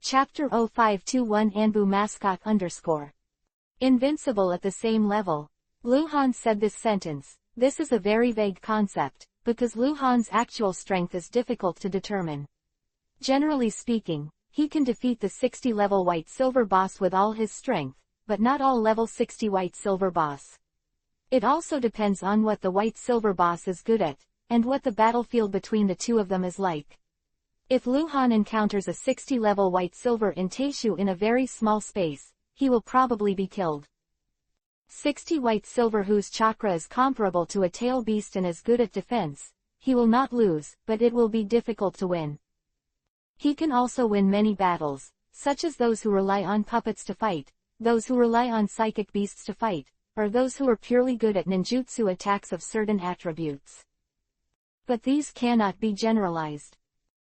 Chapter-521 Anbu mascot _ Invincible at the same level. Luhan said this sentence. This is a very vague concept, because Luhan's actual strength is difficult to determine. Generally speaking, he can defeat the 60-level White Silver boss with all his strength, but not all level 60 White Silver boss. It also depends on what the White Silver boss is good at, and what the battlefield between the two of them is like. If Luhan encounters a 60-level White Silver in Taishu in a very small space, he will probably be killed. 60 White Silver whose chakra is comparable to a tail beast and is good at defense, he will not lose, but it will be difficult to win. He can also win many battles, such as those who rely on puppets to fight, those who rely on psychic beasts to fight, or those who are purely good at ninjutsu attacks of certain attributes. But these cannot be generalized.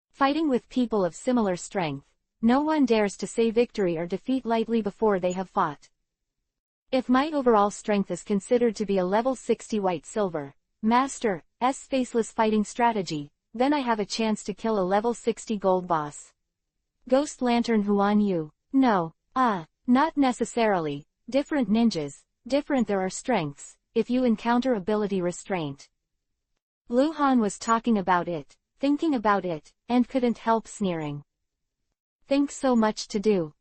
Fighting with people of similar strength, no one dares to say victory or defeat lightly before they have fought. If my overall strength is considered to be a level 60 White Silver Master's faceless fighting strategy, then I have a chance to kill a level 60 Gold boss. Ghost Lantern Huan Yu. No. Not necessarily. Different ninjas, different there are strengths, if you encounter ability restraint. Luhan was talking about it, thinking about it, and couldn't help sneering. Think so much to do.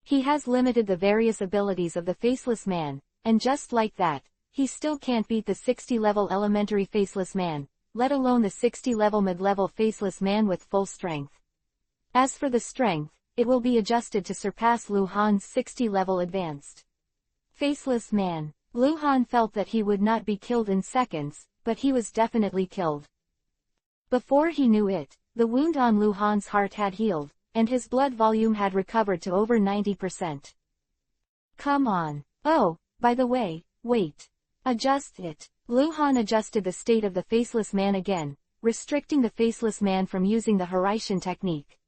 He has limited the various abilities of the Faceless Man, and just like that, he still can't beat the 60-level Elementary Faceless Man, let alone the 60-level Mid-level Faceless Man with full strength. As for the strength, it will be adjusted to surpass Luhan's 60-level Advanced Faceless Man. Luhan felt that he would not be killed in seconds, but he was definitely killed. Before he knew it, the wound on Luhan's heart had healed, and his blood volume had recovered to over 90%. Come on. Oh, by the way, wait. Adjust it. Luhan adjusted the state of the Faceless Man again, restricting the Faceless Man from using the Hiraishin technique.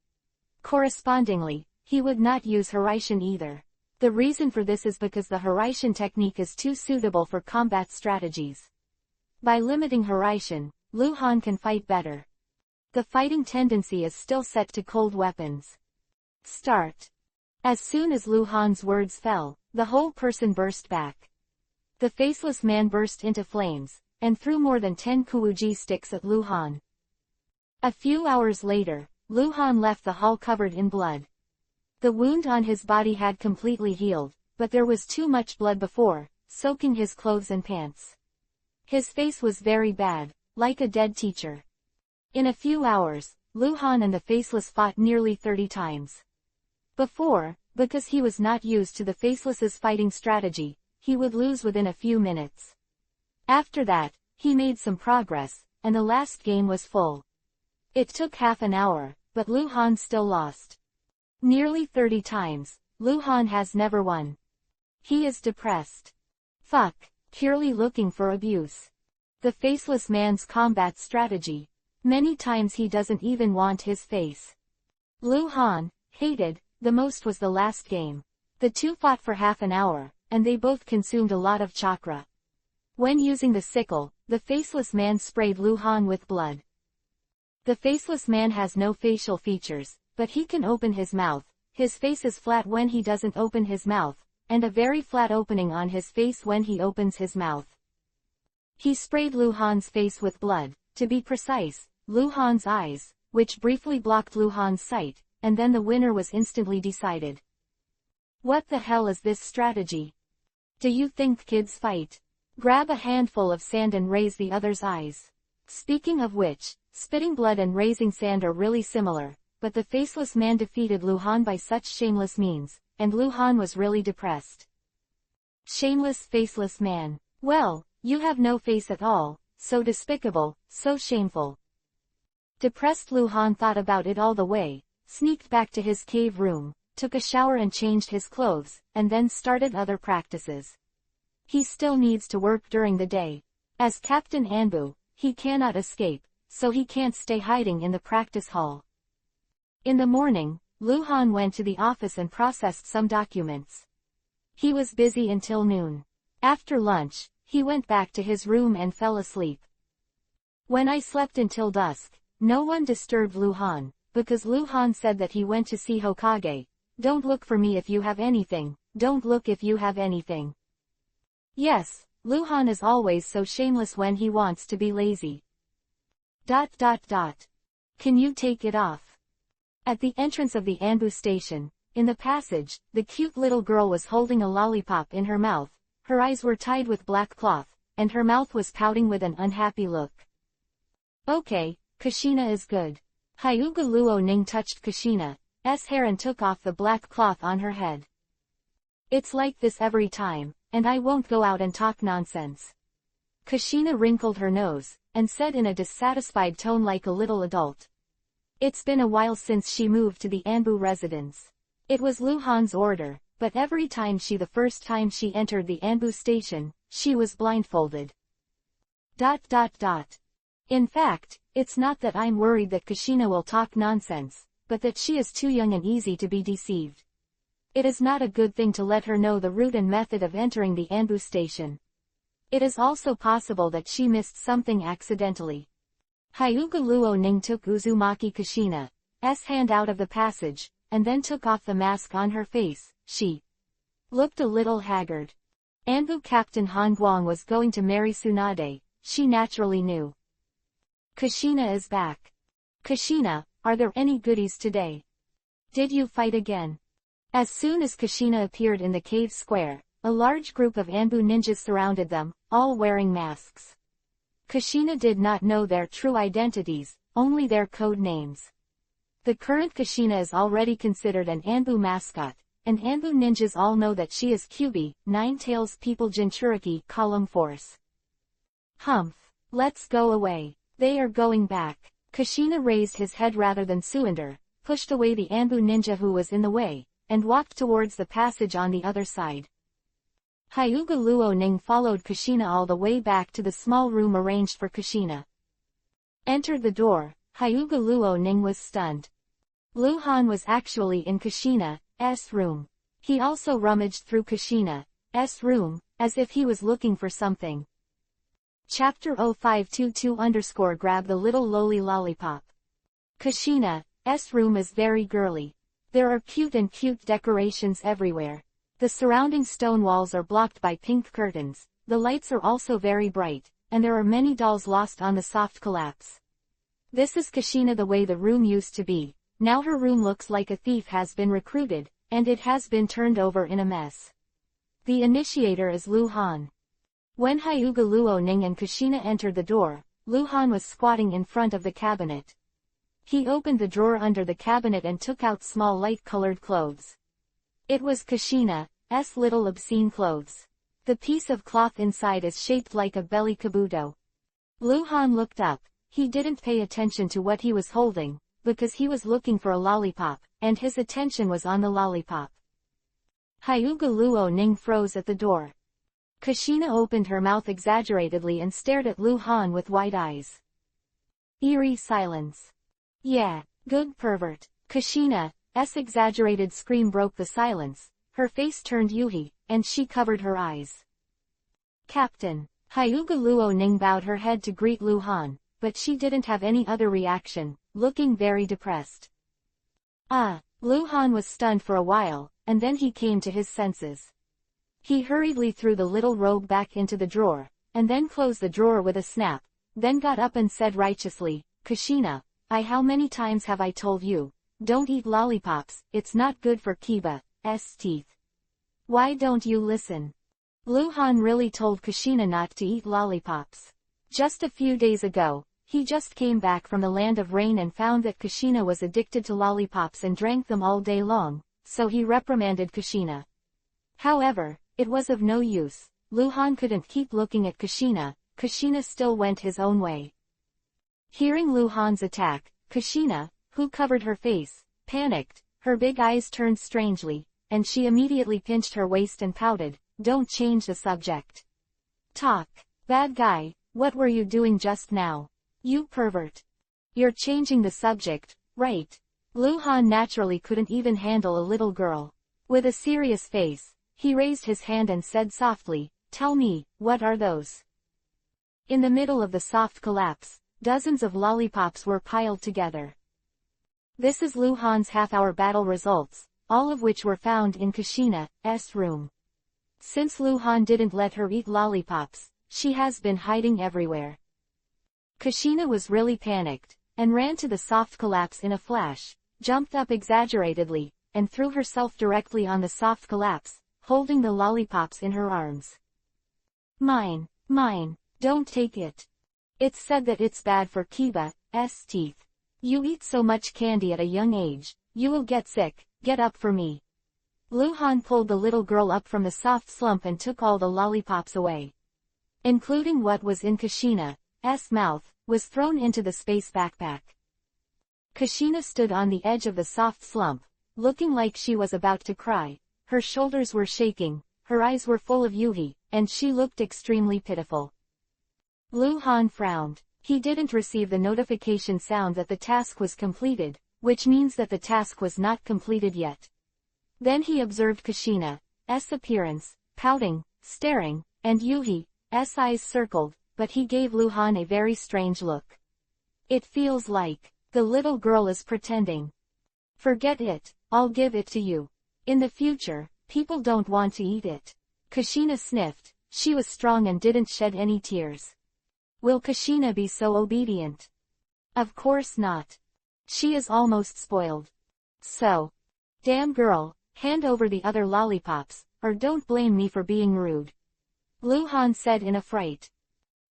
Correspondingly, he would not use Hiraishin either. The reason for this is because the Hiraishin technique is too suitable for combat strategies. By limiting Hiraishin, Luhan can fight better. The fighting tendency is still set to cold weapons. Start. As soon as Luhan's words fell, the whole person burst back. The Faceless Man burst into flames, and threw more than 10 Kuuji sticks at Luhan. A few hours later, Luhan left the hall covered in blood. The wound on his body had completely healed, but there was too much blood before, soaking his clothes and pants. His face was very bad, like a dead teacher. In a few hours, Luhan and the Faceless fought nearly 30 times. Before, because he was not used to the Faceless's fighting strategy, he would lose within a few minutes. After that, he made some progress, and the last game was full. It took half an hour, but Luhan still lost. Nearly 30 times, Luhan has never won. He is depressed. Fuck, purely looking for abuse. The Faceless Man's combat strategy. Many times he doesn't even want his face. Luhan hated the most was the last game. The two fought for half an hour, and they both consumed a lot of chakra. When using the sickle, the Faceless Man sprayed Luhan with blood. The Faceless Man has no facial features, but he can open his mouth. His face is flat when he doesn't open his mouth, and a very flat opening on his face when he opens his mouth. He sprayed Luhan's face with blood, to be precise, Luhan's eyes, which briefly blocked Luhan's sight, and then the winner was instantly decided. What the hell is this strategy? Do you think kids fight? Grab a handful of sand and raise the other's eyes. Speaking of which, spitting blood and raising sand are really similar, but the Faceless Man defeated Luhan by such shameless means, and Luhan was really depressed. Shameless Faceless Man. Well, you have no face at all, so despicable, so shameful. Depressed Luhan thought about it all the way, sneaked back to his cave room, took a shower and changed his clothes, and then started other practices. He still needs to work during the day. As Captain Anbu, he cannot escape, so he can't stay hiding in the practice hall. In the morning, Luhan went to the office and processed some documents. He was busy until noon. After lunch, he went back to his room and fell asleep. When I slept until dusk, no one disturbed Luhan, because Luhan said that he went to see Hokage. Don't look for me if you have anything, don't look if you have anything. Yes, Luhan is always so shameless when he wants to be lazy. ... Can you take it off? At the entrance of the Anbu station, in the passage, the cute little girl was holding a lollipop in her mouth, her eyes were tied with black cloth, and her mouth was pouting with an unhappy look. Okay, Kushina is good. Hyuga Luo Ning touched Kushina's hair and took off the black cloth on her head. It's like this every time, and I won't go out and talk nonsense. Kushina wrinkled her nose, and said in a dissatisfied tone like a little adult. It's been a while since she moved to the Anbu residence. It was Luhan's order, but every time the first time she entered the Anbu station, she was blindfolded. ... In fact, it's not that I'm worried that Kushina will talk nonsense, but that she is too young and easy to be deceived. It is not a good thing to let her know the route and method of entering the Anbu station. It is also possible that she missed something accidentally. Hyuga Luo Ning took Uzumaki Kushina's hand out of the passage, and then took off the mask on her face. She looked a little haggard. Anbu Captain Han Guang was going to marry Tsunade, she naturally knew. Kushina is back. Kushina, are there any goodies today? Did you fight again? As soon as Kushina appeared in the cave square, a large group of Anbu ninjas surrounded them, all wearing masks. Kushina did not know their true identities, only their code names. The current Kushina is already considered an Anbu mascot, and Anbu ninjas all know that she is Kyubi, Nine-Tails People Jinchuriki Column Force. Humph. Let's go away. They are going back. Kushina raised his head rather than surrender, pushed away the Anbu ninja who was in the way, and walked towards the passage on the other side. Hyuga Luo Ning followed Kushina all the way back to the small room arranged for Kushina. Entered the door, Hyuga Luo Ning was stunned. Luhan was actually in Kushina's room. He also rummaged through Kushina's room, as if he was looking for something. Chapter-522 Grab the little lowly lollipop. Kushina's room is very girly. There are cute decorations everywhere. The surrounding stone walls are blocked by pink curtains, the lights are also very bright, and there are many dolls lost on the soft collapse. This is Kushina the way the room used to be. Now her room looks like a thief has been recruited, and it has been turned over in a mess. The initiator is Luhan. When Hyuga Luo Ning and Kushina entered the door, Luhan was squatting in front of the cabinet. He opened the drawer under the cabinet and took out small light-colored clothes. It was Kushina's little obscene clothes. The piece of cloth inside is shaped like a belly kabuto. Luhan looked up. He didn't pay attention to what he was holding, because he was looking for a lollipop, and his attention was on the lollipop. Hyuga Luo Ning froze at the door. Kushina opened her mouth exaggeratedly and stared at Luhan with wide eyes. Eerie silence. Yeah, good pervert. Kushina's exaggerated scream broke the silence. Her face turned Yuhi, and she covered her eyes. Captain. Hyuga Luo Ning bowed her head to greet Luhan, but she didn't have any other reaction, looking very depressed. Luhan was stunned for a while, and then he came to his senses. He hurriedly threw the little robe back into the drawer, and then closed the drawer with a snap, then got up and said righteously, Kushina, how many times have I told you, don't eat lollipops, it's not good for Kiba's teeth. Why don't you listen? Luhan really told Kushina not to eat lollipops. Just a few days ago, he just came back from the land of rain and found that Kushina was addicted to lollipops and drank them all day long, so he reprimanded Kushina. However, it was of no use. Luhan couldn't keep looking at Kushina. Kushina still went his own way. Hearing Luhan's attack, Kushina, who covered her face, panicked, her big eyes turned strangely, and she immediately pinched her waist and pouted, don't change the subject. Talk. Bad guy, what were you doing just now? You pervert. You're changing the subject, right? Luhan naturally couldn't even handle a little girl. With a serious face, he raised his hand and said softly, tell me, what are those? In the middle of the soft collapse, dozens of lollipops were piled together. This is Luhan's half-hour battle results, all of which were found in Kushina's room. Since Luhan didn't let her eat lollipops, she has been hiding everywhere. Kushina was really panicked, and ran to the soft collapse in a flash, jumped up exaggeratedly, and threw herself directly on the soft collapse, holding the lollipops in her arms. Mine, mine, don't take it. It's said that it's bad for Kiba's teeth. You eat so much candy at a young age, you will get sick, get up for me. Luhan pulled the little girl up from the soft slump and took all the lollipops away. Including what was in Kushina's mouth, was thrown into the space backpack. Kushina stood on the edge of the soft slump, looking like she was about to cry. Her shoulders were shaking, her eyes were full of yuhi, and she looked extremely pitiful. Luhan frowned. He didn't receive the notification sound that the task was completed, which means that the task was not completed yet. Then he observed Kushina's appearance, pouting, staring, and Yuhi's eyes circled, but he gave Luhan a very strange look. It feels like the little girl is pretending. Forget it, I'll give it to you. In the future, people don't want to eat it. Kushina sniffed. She was strong and didn't shed any tears. Will Kushina be so obedient? Of course not. She is almost spoiled. So, damn girl, hand over the other lollipops, or don't blame me for being rude. Luhan said in a fright.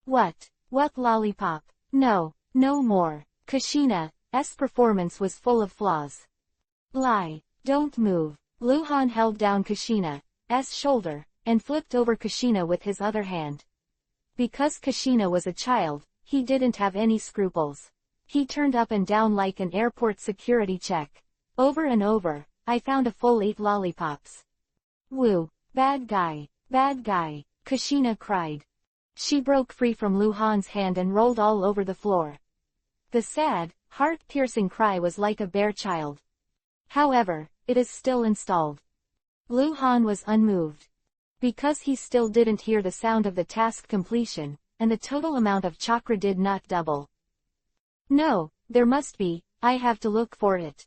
What lollipop? No, no more. Kushina's performance was full of flaws. Lie, don't move. Luhan held down Kushina's shoulder, and flipped over Kushina with his other hand. Because Kushina was a child, he didn't have any scruples. He turned up and down like an airport security check. Over and over, I found a full 8 lollipops. Woo, bad guy, Kushina cried. She broke free from Luhan's hand and rolled all over the floor. The sad, heart-piercing cry was like a bare child. However, it is still installed. Luhan was unmoved. Because he still didn't hear the sound of the task completion, and the total amount of chakra did not double. No, there must be, I have to look for it.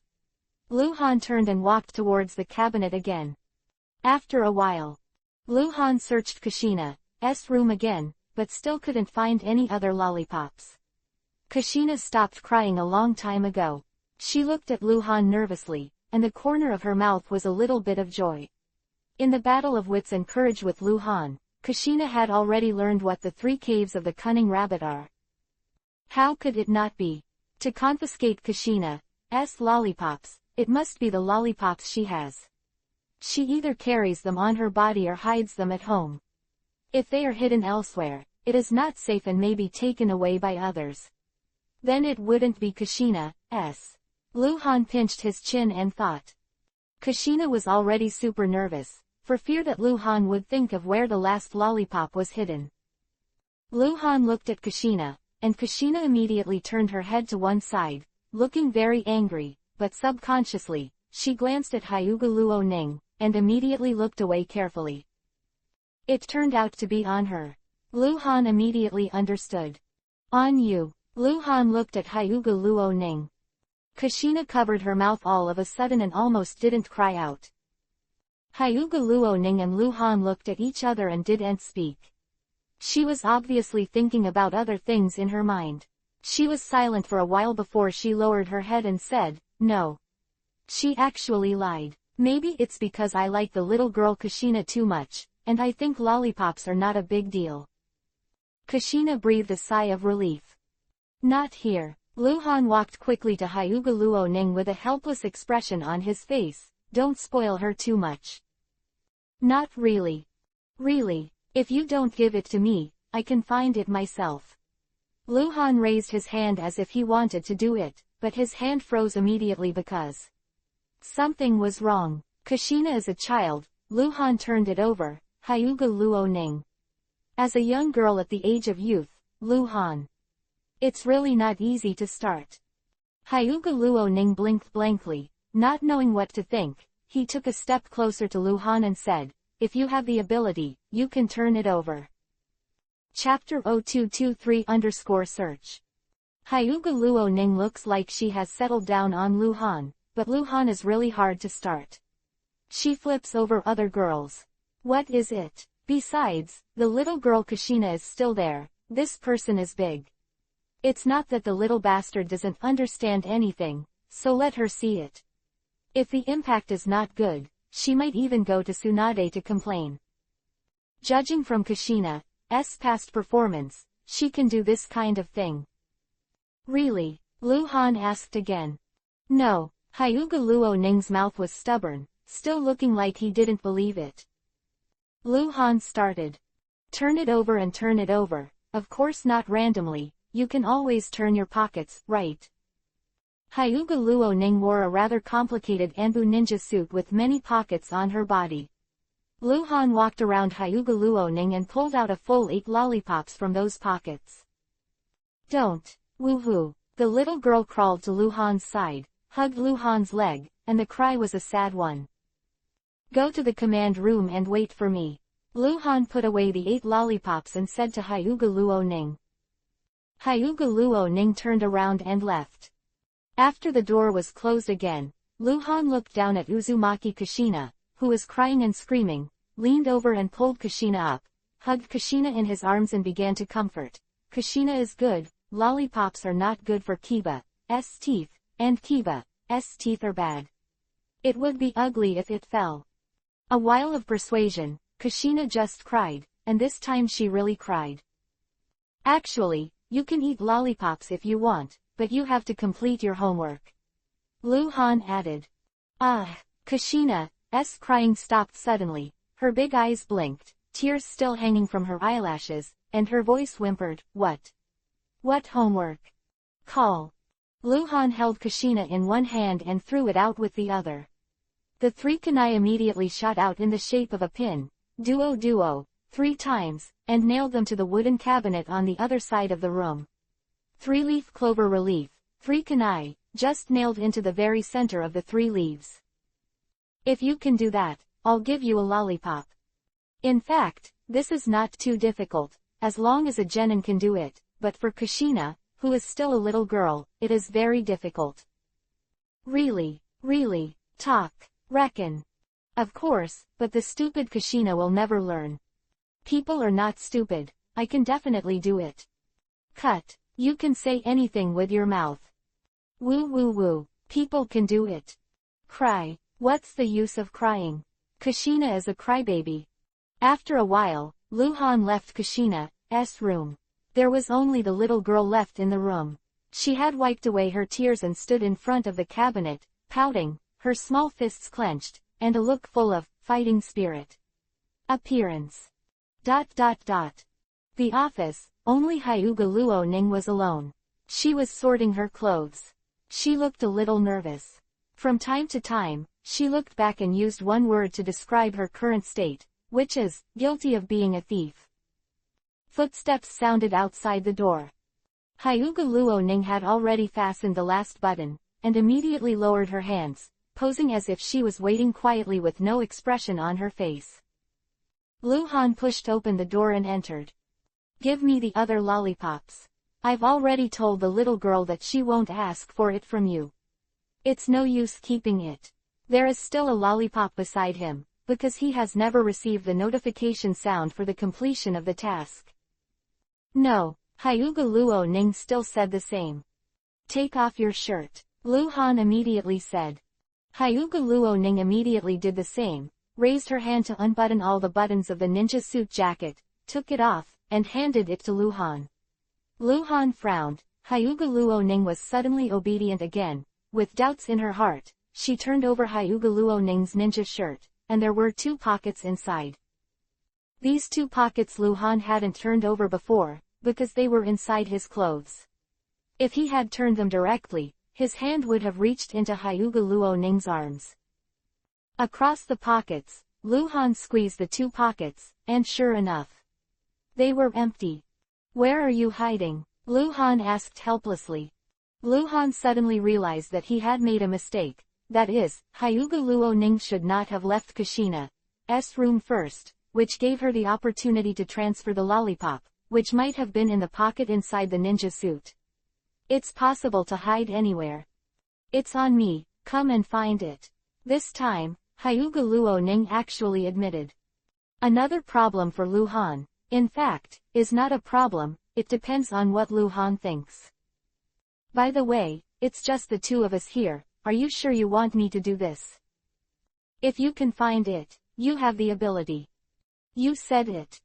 Luhan turned and walked towards the cabinet again. After a while, Luhan searched Kushina's room again, but still couldn't find any other lollipops. Kushina stopped crying a long time ago. She looked at Luhan nervously, and the corner of her mouth was a little bit of joy. In the battle of wits and courage with Luhan, Kushina had already learned what the 3 caves of the cunning rabbit are. How could it not be? To confiscate Kushina's lollipops, it must be the lollipops she has. She either carries them on her body or hides them at home. If they are hidden elsewhere, it is not safe and may be taken away by others. Then it wouldn't be Kushina's. Luhan pinched his chin and thought. Kushina was already super nervous, for fear that Luhan would think of where the last lollipop was hidden. Luhan looked at Kushina, and Kushina immediately turned her head to one side, looking very angry, but subconsciously, she glanced at Hyuga Luoning, and immediately looked away carefully. It turned out to be on her. Luhan immediately understood. On you. Luhan looked at Hyuga Luoning. Kushina covered her mouth all of a sudden and almost didn't cry out. Hyuga Luoning and Luhan looked at each other and didn't speak. She was obviously thinking about other things in her mind. She was silent for a while before she lowered her head and said, no. She actually lied. Maybe it's because I like the little girl Kushina too much, and I think lollipops are not a big deal. Kushina breathed a sigh of relief. Not here. Luhan walked quickly to Hyuga Luoning with a helpless expression on his face. Don't spoil her too much. Not really. Really, if you don't give it to me, I can find it myself. Luhan raised his hand as if he wanted to do it, but his hand froze immediately because something was wrong. Kushina is a child. Luhan turned it over. Hyuga Luoning. As a young girl at the age of youth, Luhan. It's really not easy to start. Hyuga Luoning blinked blankly, not knowing what to think. He took a step closer to Luhan and said, if you have the ability, you can turn it over. Chapter 0223_search. Hyuga Luo Ning looks like she has settled down on Luhan, but Luhan is really hard to start. She flips over other girls. What is it? Besides, the little girl Kushina is still there. This person is big. It's not that the little bastard doesn't understand anything, so let her see it. If the impact is not good, she might even go to Tsunade to complain. Judging from Kushina's past performance, she can do this kind of thing. Really? Luhan asked again. No, Hyuga Luo Ning's mouth was stubborn, still looking like he didn't believe it. Luhan started. Turn it over and turn it over, of course not randomly, you can always turn your pockets, right? Hyuga Luo Ning wore a rather complicated Anbu ninja suit with many pockets on her body. Luhan walked around Hyuga Luo Ning and pulled out a full 8 lollipops from those pockets. Don't. Woohoo. The little girl crawled to Luhan's side, hugged Luhan's leg, and the cry was a sad one. Go to the command room and wait for me. Luhan put away the 8 lollipops and said to Hyuga Luo Ning. Hyuga Luo Ning turned around and left. After the door was closed again, Luhan looked down at Uzumaki Kushina, who was crying and screaming, leaned over and pulled Kushina up, hugged Kushina in his arms and began to comfort. Kushina is good, lollipops are not good for Kiba's teeth, and Kiba's teeth are bad. It would be ugly if it fell. A while of persuasion, Kushina just cried, and this time she really cried. Actually, you can eat lollipops if you want, but you have to complete your homework. Luhan added. Kushina's crying stopped suddenly, her big eyes blinked, tears still hanging from her eyelashes, and her voice whimpered, What? What homework? Call. Luhan held Kushina in one hand and threw it out with the other. The 3 kunai immediately shot out in the shape of a pin, duo, 3 times, and nailed them to the wooden cabinet on the other side of the room. 3-leaf clover relief, 3 kunai, just nailed into the very center of the 3 leaves. If you can do that, I'll give you a lollipop. In fact, this is not too difficult, as long as a genin can do it, but for Kushina, who is still a little girl, it is very difficult. Really, talk, reckon. Of course, but the stupid Kushina will never learn. People are not stupid, I can definitely do it. Cut, you can say anything with your mouth. Woo, people can do it. Cry, what's the use of crying? Kushina is a crybaby. After a while, Luhan left Kushina's room. There was only the little girl left in the room. She had wiped away her tears and stood in front of the cabinet, pouting, her small fists clenched, and a look full of fighting spirit. Appearance. ... The office, only Hyuga Luo Ning was alone. She was sorting her clothes. She looked a little nervous. From time to time, she looked back and used one word to describe her current state, which is, guilty of being a thief. Footsteps sounded outside the door. Hyuga Luo Ning had already fastened the last button, and immediately lowered her hands, posing as if she was waiting quietly with no expression on her face. Luhan pushed open the door and entered. Give me the other lollipops. I've already told the little girl that she won't ask for it from you. It's no use keeping it. There is still a lollipop beside him, because he has never received the notification sound for the completion of the task. No, Hyuga Luo Ning still said the same. Take off your shirt, Luhan immediately said. Hyuga Luo Ning immediately did the same, raised her hand to unbutton all the buttons of the ninja suit jacket, took it off, and handed it to Luhan. Luhan frowned. Hyuga Luo Ning was suddenly obedient again. With doubts in her heart, she turned over Hyuga Luo Ning's ninja shirt, and there were 2 pockets inside. These 2 pockets Luhan hadn't turned over before, because they were inside his clothes. If he had turned them directly, his hand would have reached into Hyuga Luo Ning's arms. Across the pockets, Luhan squeezed the 2 pockets, and sure enough, they were empty. Where are you hiding? Luhan asked helplessly. Luhan suddenly realized that he had made a mistake. That is, Hyuga Luo Ning should not have left Kushina's room first, which gave her the opportunity to transfer the lollipop, which might have been in the pocket inside the ninja suit. It's possible to hide anywhere. It's on me, come and find it. This time, Hyuga Luoning actually admitted. Another problem for Luhan, in fact, is not a problem, it depends on what Luhan thinks. By the way, it's just the two of us here, are you sure you want me to do this? If you can find it, you have the ability. You said it.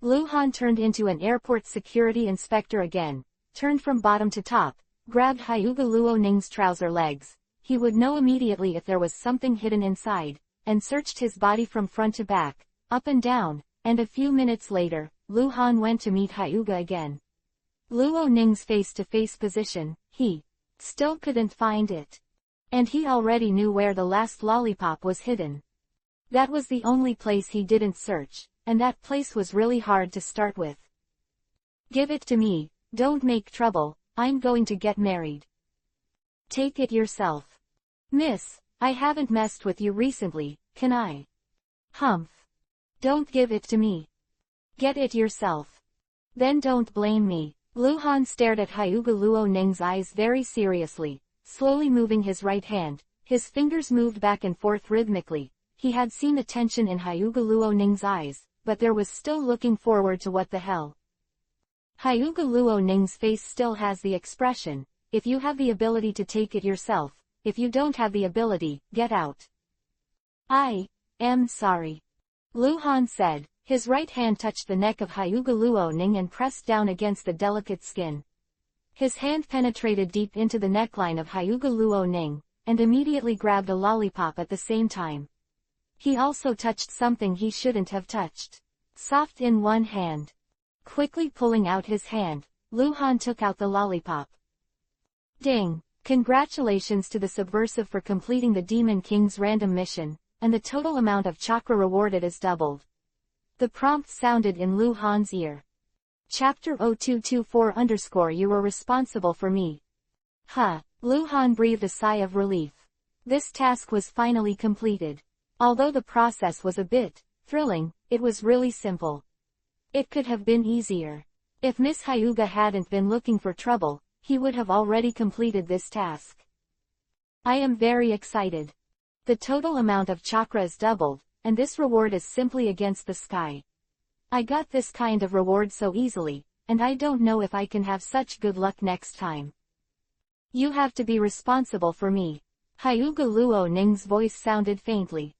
Luhan turned into an airport security inspector again, turned from bottom to top, grabbed Hyuga Luoning's trouser legs. He would know immediately if there was something hidden inside, and searched his body from front to back, up and down, and a few minutes later, Luhan went to meet Hyuga again. Luoning's face-to-face position, he still couldn't find it. And he already knew where the last lollipop was hidden. That was the only place he didn't search, and that place was really hard to start with. Give it to me, don't make trouble, I'm going to get married. Take it yourself. Miss, I haven't messed with you recently, can I? Humph. Don't give it to me. Get it yourself. Then don't blame me. Luhan stared at Hyuga Luoning's eyes very seriously, slowly moving his right hand. His fingers moved back and forth rhythmically. He had seen the tension in Hyuga Luoning's eyes, but there was still looking forward to what the hell. Hyuga Luoning's face still has the expression, if you have the ability to take it yourself, if you don't have the ability, get out. I am sorry. Luhan said. His right hand touched the neck of Hyuga Luoning and pressed down against the delicate skin. His hand penetrated deep into the neckline of Hyuga Luoning, and immediately grabbed a lollipop at the same time. He also touched something he shouldn't have touched. Soft in one hand. Quickly pulling out his hand, Luhan took out the lollipop. Ding! Congratulations to the subversive for completing the Demon King's random mission, and the total amount of chakra rewarded is doubled. The prompt sounded in Luhan's ear. Chapter 0224 You were responsible for me. Huh. Luhan breathed a sigh of relief. This task was finally completed. Although the process was a bit thrilling, it was really simple. It could have been easier. If Miss Hyuga hadn't been looking for trouble, he would have already completed this task. I am very excited. The total amount of chakra is doubled, and this reward is simply against the sky. I got this kind of reward so easily, and I don't know if I can have such good luck next time. You have to be responsible for me. Hyuga Luoning's voice sounded faintly.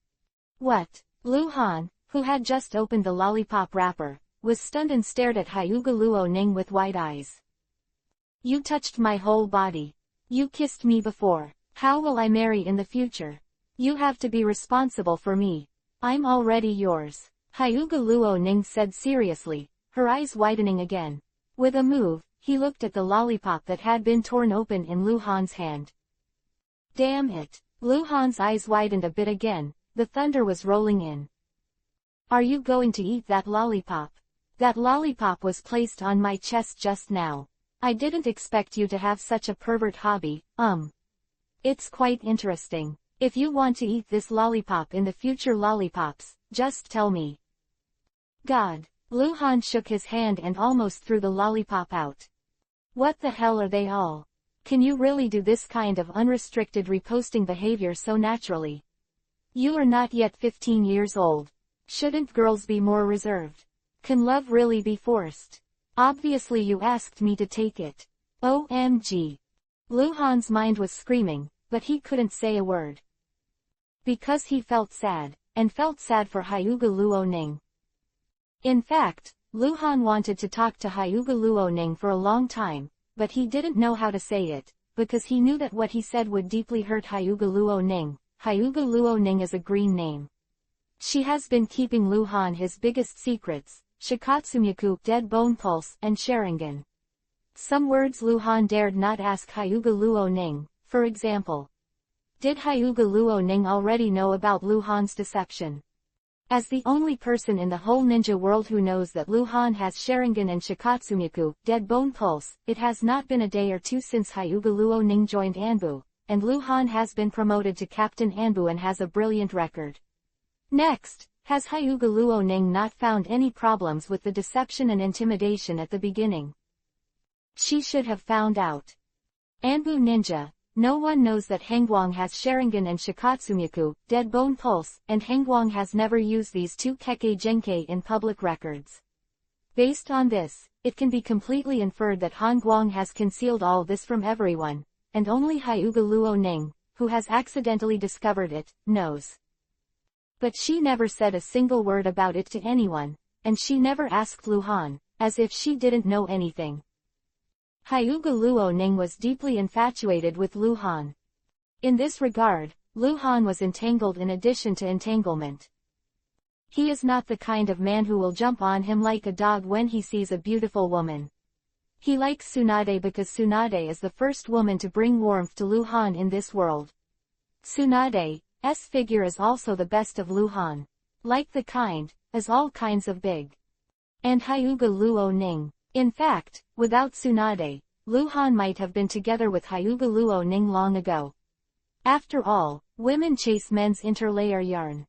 What? Luhan, who had just opened the lollipop wrapper, was stunned and stared at Hyuga Luoning with wide eyes. You touched my whole body. You kissed me before. How will I marry in the future? You have to be responsible for me. I'm already yours. Hyuga Luoning said seriously, her eyes widening again. With a move, he looked at the lollipop that had been torn open in Luhan's hand. Damn it. Luhan's eyes widened a bit again, the thunder was rolling in. Are you going to eat that lollipop? That lollipop was placed on my chest just now. I didn't expect you to have such a pervert hobby, It's quite interesting. If you want to eat this lollipop in the future lollipops, just tell me. God. Luhan shook his hand and almost threw the lollipop out. What the hell are they all? Can you really do this kind of unrestricted reposting behavior so naturally? You are not yet 15 years old. Shouldn't girls be more reserved? Can love really be forced? Obviously you asked me to take it. OMG. Luhan's mind was screaming, but he couldn't say a word. Because he felt sad, and felt sad for Hyuga Luoning. In fact, Luhan wanted to talk to Hyuga Luoning for a long time, but he didn't know how to say it, because he knew that what he said would deeply hurt Hyuga Luoning. Hyuga Luoning is a green name. She has been keeping Luhan his biggest secrets, Shikatsumyaku, Dead Bone Pulse, and Sharingan. Some words Luhan dared not ask Hyuga Luoning, for example. Did Hyuga Luoning already know about Luhan's deception? As the only person in the whole ninja world who knows that Luhan has Sharingan and Shikatsumyaku, Dead Bone Pulse, it has not been a day or two since Hyuga Luoning joined Anbu, and Luhan has been promoted to Captain Anbu and has a brilliant record. Next, has Hyuga Luoning not found any problems with the deception and intimidation at the beginning? She should have found out. Anbu Ninja. No one knows that Hengwang has Sharingan and Shikatsumiku, Dead Bone Pulse, and Hengwang has never used these two Kekkei Genkei in public records. Based on this, it can be completely inferred that Hongguang has concealed all this from everyone, and only Hyuga Luo Ning, who has accidentally discovered it, knows. But she never said a single word about it to anyone, and she never asked Luhan, as if she didn't know anything. Hyuga Luo Ning was deeply infatuated with Luhan. In this regard, Luhan was entangled in addition to entanglement. He is not the kind of man who will jump on him like a dog when he sees a beautiful woman. He likes Tsunade because Tsunade is the first woman to bring warmth to Luhan in this world. Tsunade's figure is also the best of Luhan. Like the kind, as all kinds of big. And Hyuga Luo Ning. In fact, without Tsunade, Luhan might have been together with Hyuga Luo Ning long ago. After all, women chase men's interlayer yarn.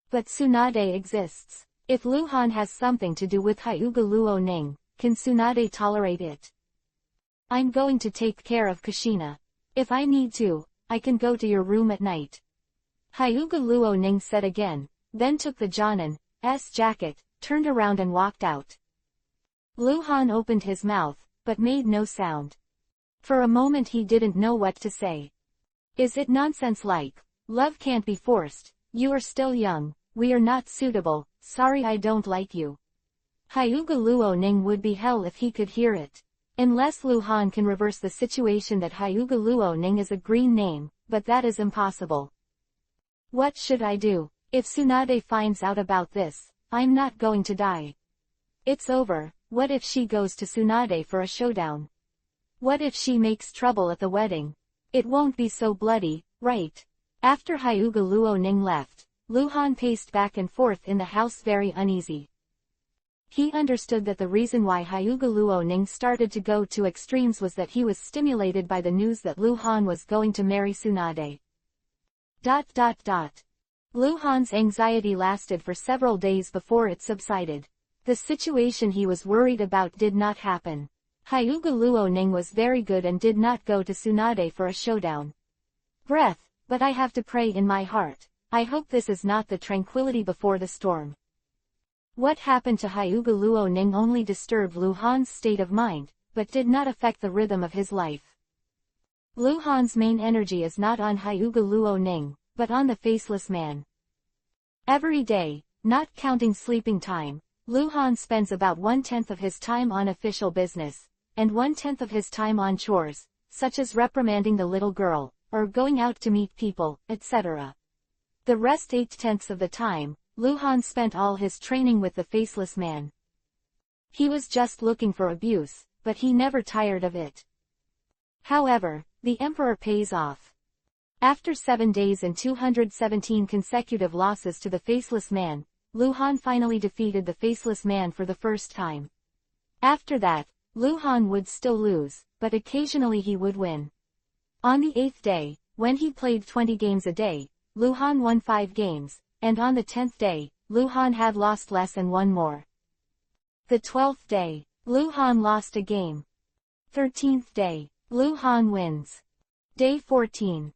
But Tsunade exists. If Luhan has something to do with Hyuga Luo Ning, can Tsunade tolerate it? I'm going to take care of Kushina. If I need to, I can go to your room at night. Hyuga Luo Ning said again, then took the Jonin's jacket, turned around and walked out. Luhan opened his mouth, but made no sound. For a moment he didn't know what to say. Is it nonsense like, love can't be forced, you are still young, we are not suitable, sorry I don't like you. Hyuga Luo Ning would be hell if he could hear it. Unless Luhan can reverse the situation that Hyuga Luo Ning is a green name, but that is impossible. What should I do? If Tsunade finds out about this, I'm not going to die. It's over. What if she goes to Tsunade for a showdown? What if she makes trouble at the wedding? It won't be so bloody, right? After Hyuga Luo Ning left, Luhan paced back and forth in the house very uneasy. He understood that the reason why Hyuga Luo Ning started to go to extremes was that he was stimulated by the news that Luhan was going to marry Tsunade. Luhan's anxiety lasted for several days before it subsided. The situation he was worried about did not happen. Hyuga Luo Ning was very good and did not go to Tsunade for a showdown. But I have to pray in my heart. I hope this is not the tranquility before the storm. What happened to Hyuga Luo Ning only disturbed Luhan's state of mind, but did not affect the rhythm of his life. Luhan's main energy is not on Hyuga Luo Ning, but on the faceless man. Every day, not counting sleeping time, Luhan spends about 1/10 of his time on official business, and 1/10 of his time on chores, such as reprimanding the little girl, or going out to meet people, etc. The rest 8/10 of the time, Luhan spent all his training with the faceless man. He was just looking for abuse, but he never tired of it. However, the Emperor pays off. After 7 days and 217 consecutive losses to the faceless man, Luhan finally defeated the faceless man for the first time. After that, Luhan would still lose, but occasionally he would win. On the 8th day, when he played 20 games a day, Luhan won 5 games, and on the 10th day, Luhan had lost less and won more. The 12th day, Luhan lost a game. 13th day, Luhan wins. Day 14.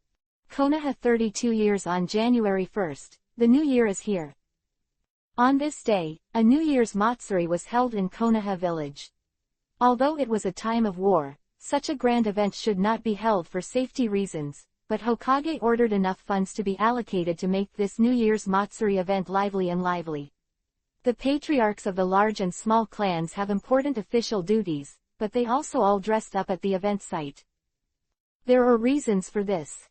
Konoha 32 years on January 1st, the new year is here. On this day, a New Year's Matsuri was held in Konoha village. Although it was a time of war, such a grand event should not be held for safety reasons, but Hokage ordered enough funds to be allocated to make this New Year's Matsuri event lively and lively. The patriarchs of the large and small clans have important official duties, but they also all dressed up at the event site. There are reasons for this.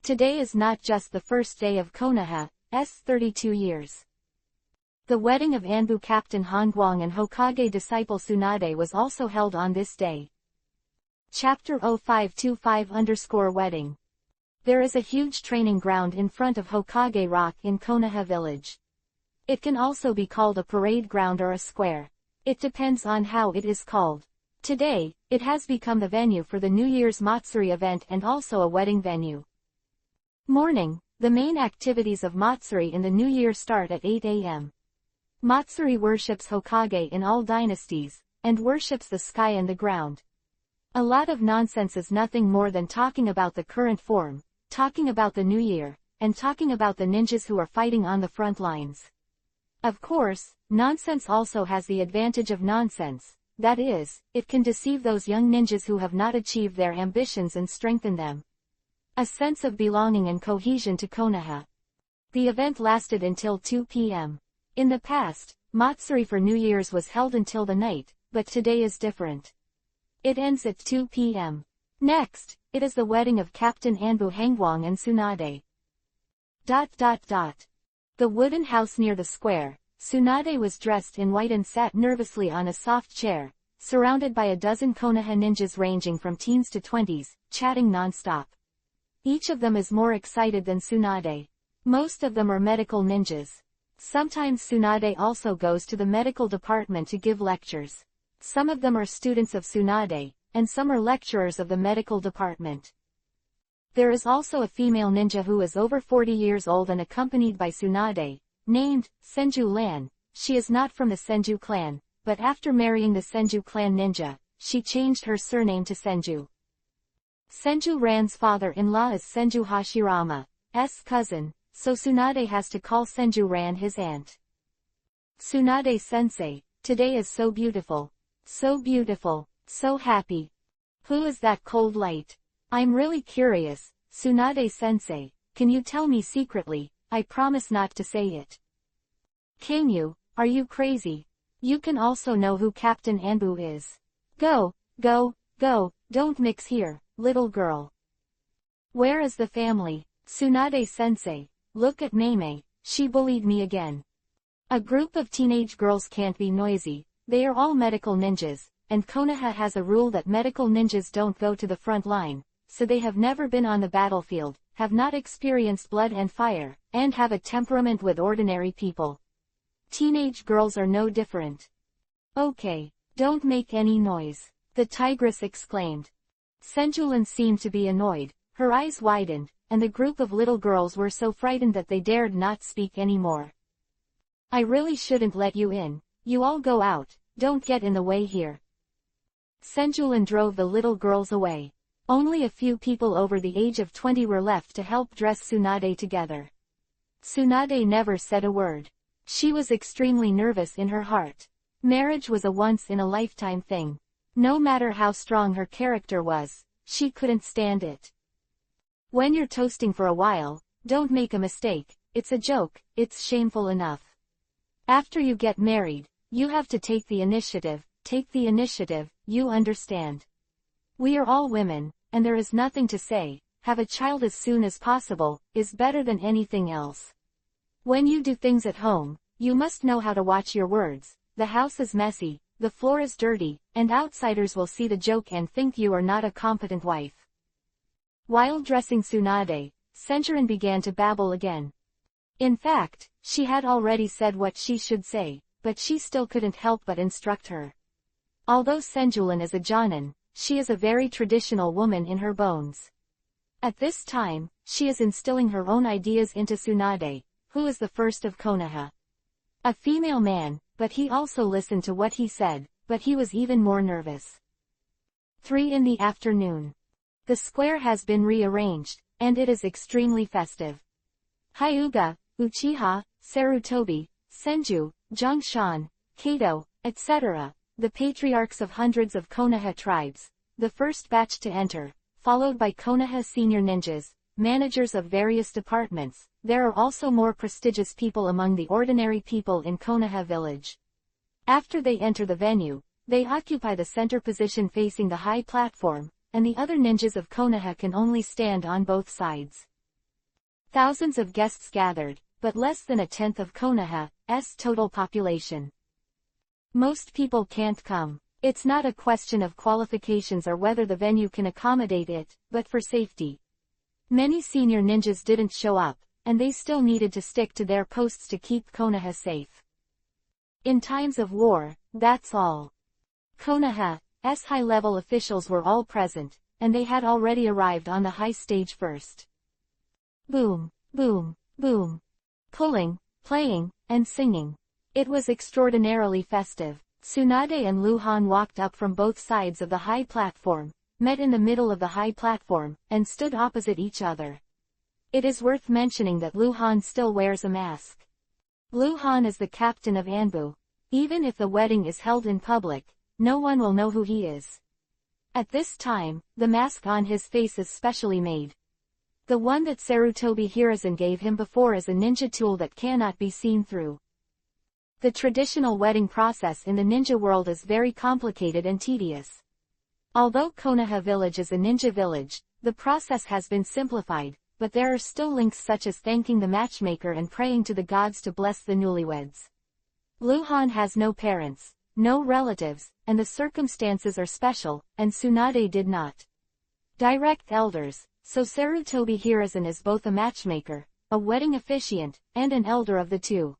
Today is not just the first day of Konoha's 32 years. The wedding of Anbu Captain Hongguang and Hokage disciple Tsunade was also held on this day. Chapter 0525-Wedding. There is a huge training ground in front of Hokage Rock in Konoha village. It can also be called a parade ground or a square. It depends on how it is called. Today, it has become the venue for the New Year's Matsuri event and also a wedding venue. Morning. The main activities of Matsuri in the New Year start at 8 a.m. Matsuri worships Hokage in all dynasties, and worships the sky and the ground. A lot of nonsense is nothing more than talking about the current form, talking about the new year, and talking about the ninjas who are fighting on the front lines. Of course, nonsense also has the advantage of nonsense, that is, it can deceive those young ninjas who have not achieved their ambitions and strengthen them. A sense of belonging and cohesion to Konoha. The event lasted until 2 p.m. In the past, Matsuri for New Year's was held until the night, but today is different. It ends at 2 p.m. Next, it is the wedding of Captain Anbu Hangwang and Tsunade. The wooden house near the square, Tsunade was dressed in white and sat nervously on a soft chair, surrounded by a dozen Konoha ninjas ranging from teens to 20s, chatting non-stop. Each of them is more excited than Tsunade. Most of them are medical ninjas. Sometimes Tsunade also goes to the medical department to give lectures. Some of them are students of Tsunade, and some are lecturers of the medical department. There is also a female ninja who is over 40 years old and accompanied by Tsunade, named Senju Lan. She is not from the Senju clan, but after marrying the Senju clan ninja, she changed her surname to Senju. Senju Ran's father-in-law is Senju Hashirama's cousin, so Tsunade has to call Senju Ran his aunt. Tsunade-sensei, today is so beautiful, so happy. Who is that cold light? I'm really curious, Tsunade-sensei, can you tell me secretly? I promise not to say it. Can you? Are you crazy? You can also know who Captain Anbu is. Go, don't mix here, little girl. Where is the family? Tsunade-sensei, look at Mei, she bullied me again. A group of teenage girls can't be noisy, they are all medical ninjas, and Konoha has a rule that medical ninjas don't go to the front line, so they have never been on the battlefield, have not experienced blood and fire, and have a temperament with ordinary people. Teenage girls are no different. Okay, don't make any noise, the tigress exclaimed. Senjulan seemed to be annoyed, her eyes widened, and the group of little girls were so frightened that they dared not speak anymore. I really shouldn't let you in, you all go out, don't get in the way here. Senjulan drove the little girls away. Only a few people over the age of 20 were left to help dress Tsunade together. Tsunade never said a word. She was extremely nervous in her heart. Marriage was a once-in-a-lifetime thing. No matter how strong her character was, she couldn't stand it. When you're toasting for a while, don't make a mistake, it's a joke, it's shameful enough. After you get married, you have to take the initiative, you understand. We are all women, and there is nothing to say, have a child as soon as possible, is better than anything else. When you do things at home, you must know how to watch your words, the house is messy, the floor is dirty, and outsiders will see the joke and think you are not a competent wife. While dressing Tsunade, Senjuran began to babble again. In fact, she had already said what she should say, but she still couldn't help but instruct her. Although Senjulan is a Jonin, she is a very traditional woman in her bones. At this time, she is instilling her own ideas into Tsunade, who is the first of Konoha. A female man, but he also listened to what he said, but he was even more nervous. 3 in the afternoon. The square has been rearranged, and it is extremely festive. Hyuga, Uchiha, Sarutobi, Senju, Jongshan, Kato, etc., the patriarchs of hundreds of Konoha tribes, the first batch to enter, followed by Konoha senior ninjas, managers of various departments. There are also more prestigious people among the ordinary people in Konoha village. After they enter the venue, they occupy the center position facing the high platform, and the other ninjas of Konoha can only stand on both sides. Thousands of guests gathered, but less than a tenth of Konoha's total population. Most people can't come. It's not a question of qualifications or whether the venue can accommodate it, but for safety. Many senior ninjas didn't show up, and they still needed to stick to their posts to keep Konoha safe. In times of war, that's all. Konoha's high-level officials were all present, and they had already arrived on the high stage first. Boom, boom, boom. Pulling, playing, and singing. It was extraordinarily festive. Tsunade and Luhan walked up from both sides of the high platform, met in the middle of the high platform, and stood opposite each other. It is worth mentioning that Lu Han still wears a mask. Lu Han is the captain of Anbu. Even if the wedding is held in public, no one will know who he is. At this time, the mask on his face is specially made. The one that Sarutobi Hiruzen gave him before is a ninja tool that cannot be seen through. The traditional wedding process in the ninja world is very complicated and tedious. Although Konoha village is a ninja village, the process has been simplified, but there are still links such as thanking the matchmaker and praying to the gods to bless the newlyweds. Lu Han has no parents, no relatives, and the circumstances are special, and Tsunade did not. Direct elders, so Sarutobi Hiruzen is both a matchmaker, a wedding officiant, and an elder of the two.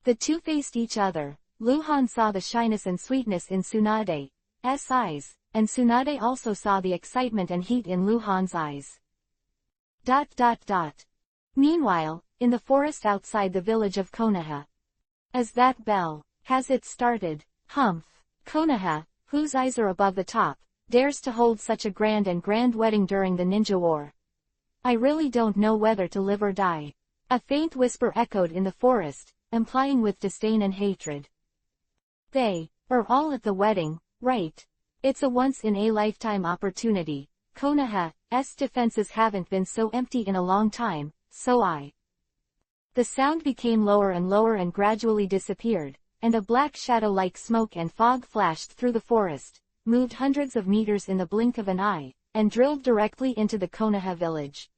The two faced each other. Lu Han saw the shyness and sweetness in Tsunade's eyes, and Tsunade also saw the excitement and heat in Lu Han's eyes. Meanwhile, in the forest outside the village of Konoha. As that bell, has it started? Humph. Konoha, whose eyes are above the top, dares to hold such a grand wedding during the ninja war. I really don't know whether to live or die. A faint whisper echoed in the forest, implying with disdain and hatred. They are all at the wedding, right? It's a once-in-a-lifetime opportunity. Konoha's defenses haven't been so empty in a long time, so The sound became lower and gradually disappeared, and a black shadow like smoke and fog flashed through the forest, moved hundreds of meters in the blink of an eye, and drilled directly into the Konoha village.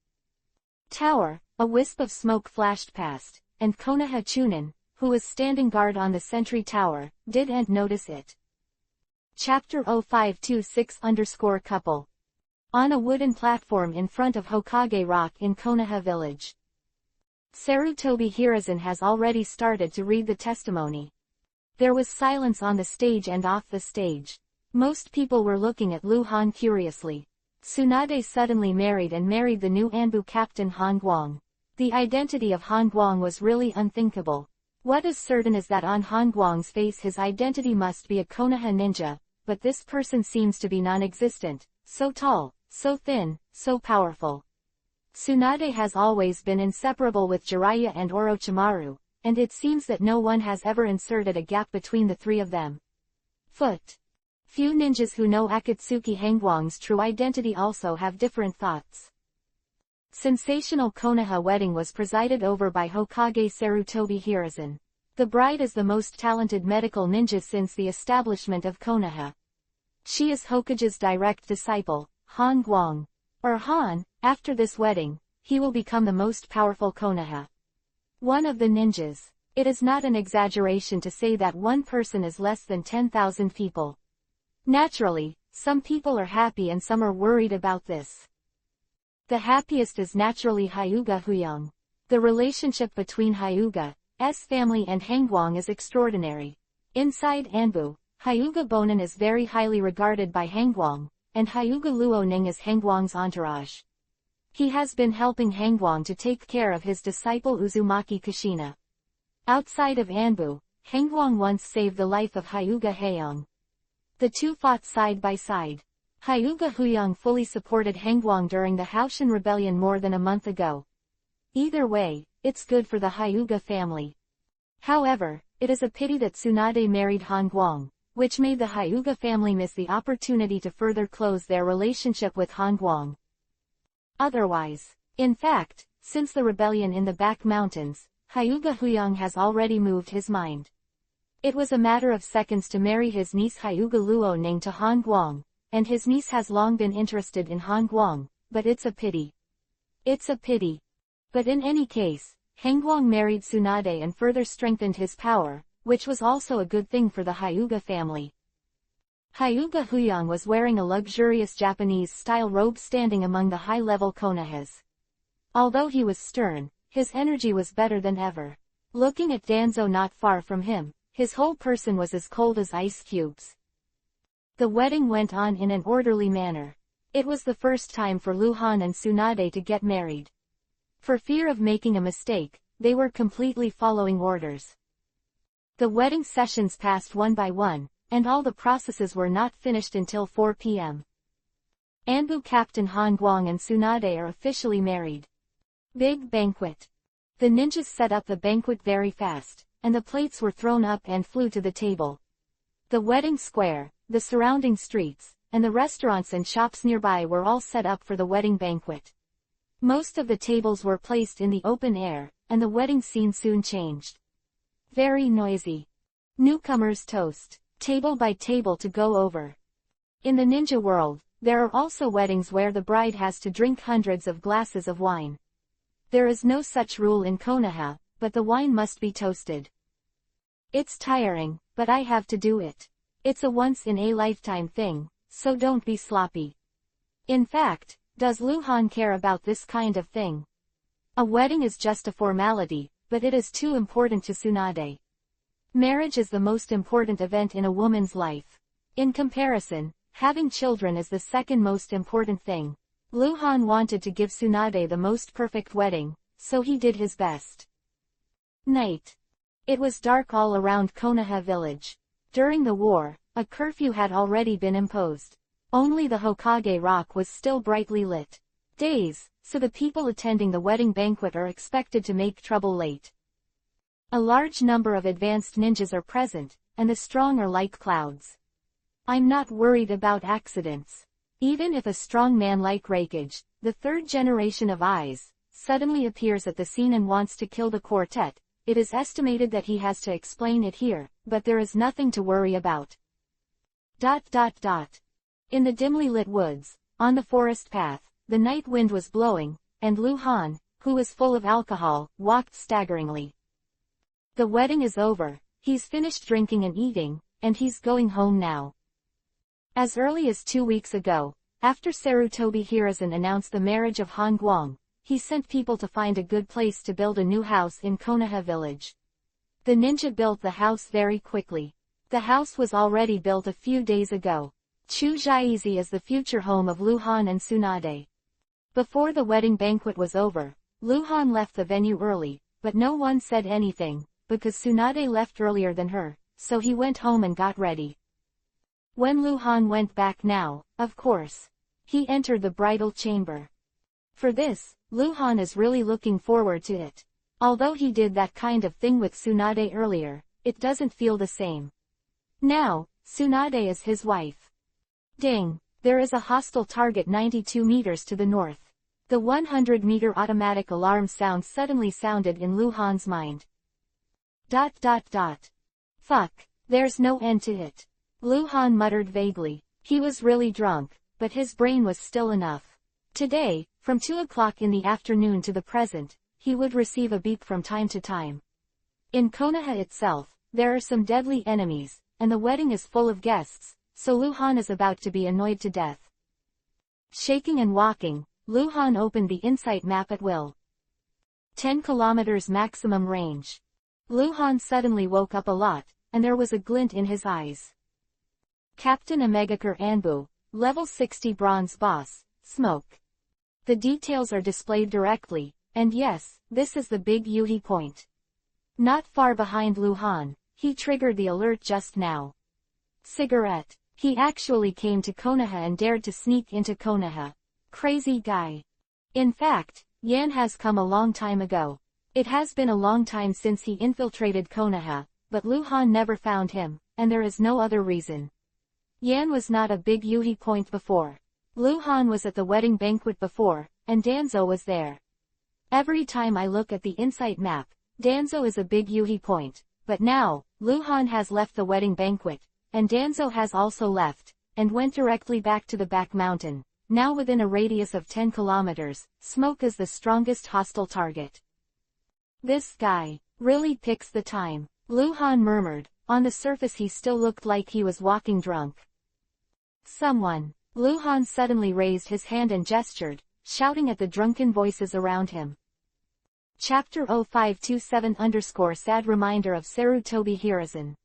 Tower, a wisp of smoke flashed past, and Konoha Chunin, who was standing guard on the sentry tower, didn't notice it. Chapter 0526_couple. On a wooden platform in front of Hokage Rock in Konoha village. Sarutobi Hiruzen has already started to read the testimony. There was silence on the stage and off the stage. Most people were looking at Lu Han curiously. Tsunade suddenly married the new Anbu captain Han Guang. The identity of Han Guang was really unthinkable. What is certain is that on Han Guang's face his identity must be a Konoha ninja, but this person seems to be non-existent, so tall, so thin, so powerful. Tsunade has always been inseparable with Jiraiya and Orochimaru, and it seems that no one has ever inserted a gap between the three of them. Few ninjas who know Akatsuki Hangguang's true identity also have different thoughts. Sensational Konoha wedding was presided over by Hokage Sarutobi Hiruzen. The bride is the most talented medical ninja since the establishment of Konoha. She is Hokage's direct disciple, Han Guang. After this wedding, he will become the most powerful Konoha. One of the ninjas. It is not an exaggeration to say that one person is less than 10,000 people. Naturally, some people are happy and some are worried about this. The happiest is naturally Hyuga Huyang. The relationship between Hyuga's family and Hangguang is extraordinary. Inside Anbu, Hyuga Bonin is very highly regarded by Hangguang, and Hyuga Luoning is Hangguang's entourage. He has been helping Hangguang to take care of his disciple Uzumaki Kushina. Outside of Anbu, Hangguang once saved the life of Hyuga Haeyang. The two fought side by side. Hyuga Huyang fully supported Hangguang during the Haoshan Rebellion more than a month ago. Either way, it's good for the Hyuga family. However, it is a pity that Tsunade married Han Guang, which made the Hyuga family miss the opportunity to further close their relationship with Han Guang. Otherwise, in fact, since the rebellion in the back mountains, Hyuga Huyang has already moved his mind. It was a matter of seconds to marry his niece Hyuga Luoning to Han Guang, and his niece has long been interested in Han Guang, but it's a pity. But in any case, Hangguang married Tsunade and further strengthened his power, which was also a good thing for the Hyuga family. Hyuga Huyang was wearing a luxurious Japanese-style robe standing among the high-level Konohas. Although he was stern, his energy was better than ever. Looking at Danzo not far from him, his whole person was as cold as ice cubes. The wedding went on in an orderly manner. It was the first time for Lu Han and Tsunade to get married. For fear of making a mistake, they were completely following orders. The wedding sessions passed one by one, and all the processes were not finished until 4 p.m. Anbu Captain Han Guang and Tsunade are officially married. Big banquet. The ninjas set up the banquet very fast, and the plates were thrown up and flew to the table. The wedding square, the surrounding streets, and the restaurants and shops nearby were all set up for the wedding banquet. Most of the tables were placed in the open air, and the wedding scene soon changed. Very noisy. Newcomers toast, table by table to go over. In the ninja world, there are also weddings where the bride has to drink hundreds of glasses of wine. There is no such rule in Konoha, but the wine must be toasted. It's tiring, but I have to do it. It's a once-in-a-lifetime thing, so don't be sloppy. In fact, does Luhan care about this kind of thing? A wedding is just a formality, but it is too important to Tsunade. Marriage is the most important event in a woman's life. In comparison, having children is the second most important thing. Luhan wanted to give Tsunade the most perfect wedding, so he did his best. Night. It was dark all around Konoha village. During the war, a curfew had already been imposed. Only the Hokage rock was still brightly lit. Days, so the people attending the wedding banquet are expected to make trouble late. A large number of advanced ninjas are present, and the strong are like clouds. I'm not worried about accidents. Even if a strong man like Hokage, the third generation of eyes, suddenly appears at the scene and wants to kill the quartet, it is estimated that he has to explain it here, but there is nothing to worry about. In the dimly lit woods, on the forest path, the night wind was blowing, and Luhan, who was full of alcohol, walked staggeringly. The wedding is over, he's finished drinking and eating, and he's going home now. As early as 2 weeks ago, after Sarutobi Hiruzen announced the marriage of Han Guang, he sent people to find a good place to build a new house in Konoha village. The ninja built the house very quickly. The house was already built a few days ago. Chujaizi is the future home of Luhan and Tsunade. Before the wedding banquet was over, Luhan left the venue early, but no one said anything, because Tsunade left earlier than her, so he went home and got ready. When Luhan went back now, of course, he entered the bridal chamber. For this, Luhan is really looking forward to it. Although he did that kind of thing with Tsunade earlier, it doesn't feel the same. Now, Tsunade is his wife. Ding! There is a hostile target 92 meters to the north. The 100-meter automatic alarm sound suddenly sounded in Luhan's mind. Fuck, there's no end to it. Luhan muttered vaguely. He was really drunk, but his brain was still enough. Today, from 2 o'clock in the afternoon to the present, he would receive a beep from time to time. In Konoha itself, there are some deadly enemies, and the wedding is full of guests, so Luhan is about to be annoyed to death. Shaking and walking, Luhan opened the Insight map at will. 10 kilometers maximum range. Luhan suddenly woke up a lot, and there was a glint in his eyes. Captain Omegakure Anbu, level 60 bronze boss, smoke. The details are displayed directly, and yes, this is the big Yuhi point. Not far behind Luhan, he triggered the alert just now. Cigarette. He actually came to Konoha and dared to sneak into Konoha. Crazy guy. In fact, Yan has come a long time ago. It has been a long time since he infiltrated Konoha, but Luhan never found him, and there is no other reason. Yan was not a big Yuhi point before. Luhan was at the wedding banquet before, and Danzo was there. Every time I look at the Insight map, Danzo is a big Yuhi point, but now, Luhan has left the wedding banquet, and Danzo has also left, and went directly back to the back mountain. Now within a radius of 10 kilometers, smoke is the strongest hostile target. This guy really picks the time, Luhan murmured. On the surface he still looked like he was walking drunk. Someone. Luhan suddenly raised his hand and gestured, shouting at the drunken voices around him. Chapter 0527_sad reminder of Sarutobi Hiruzen.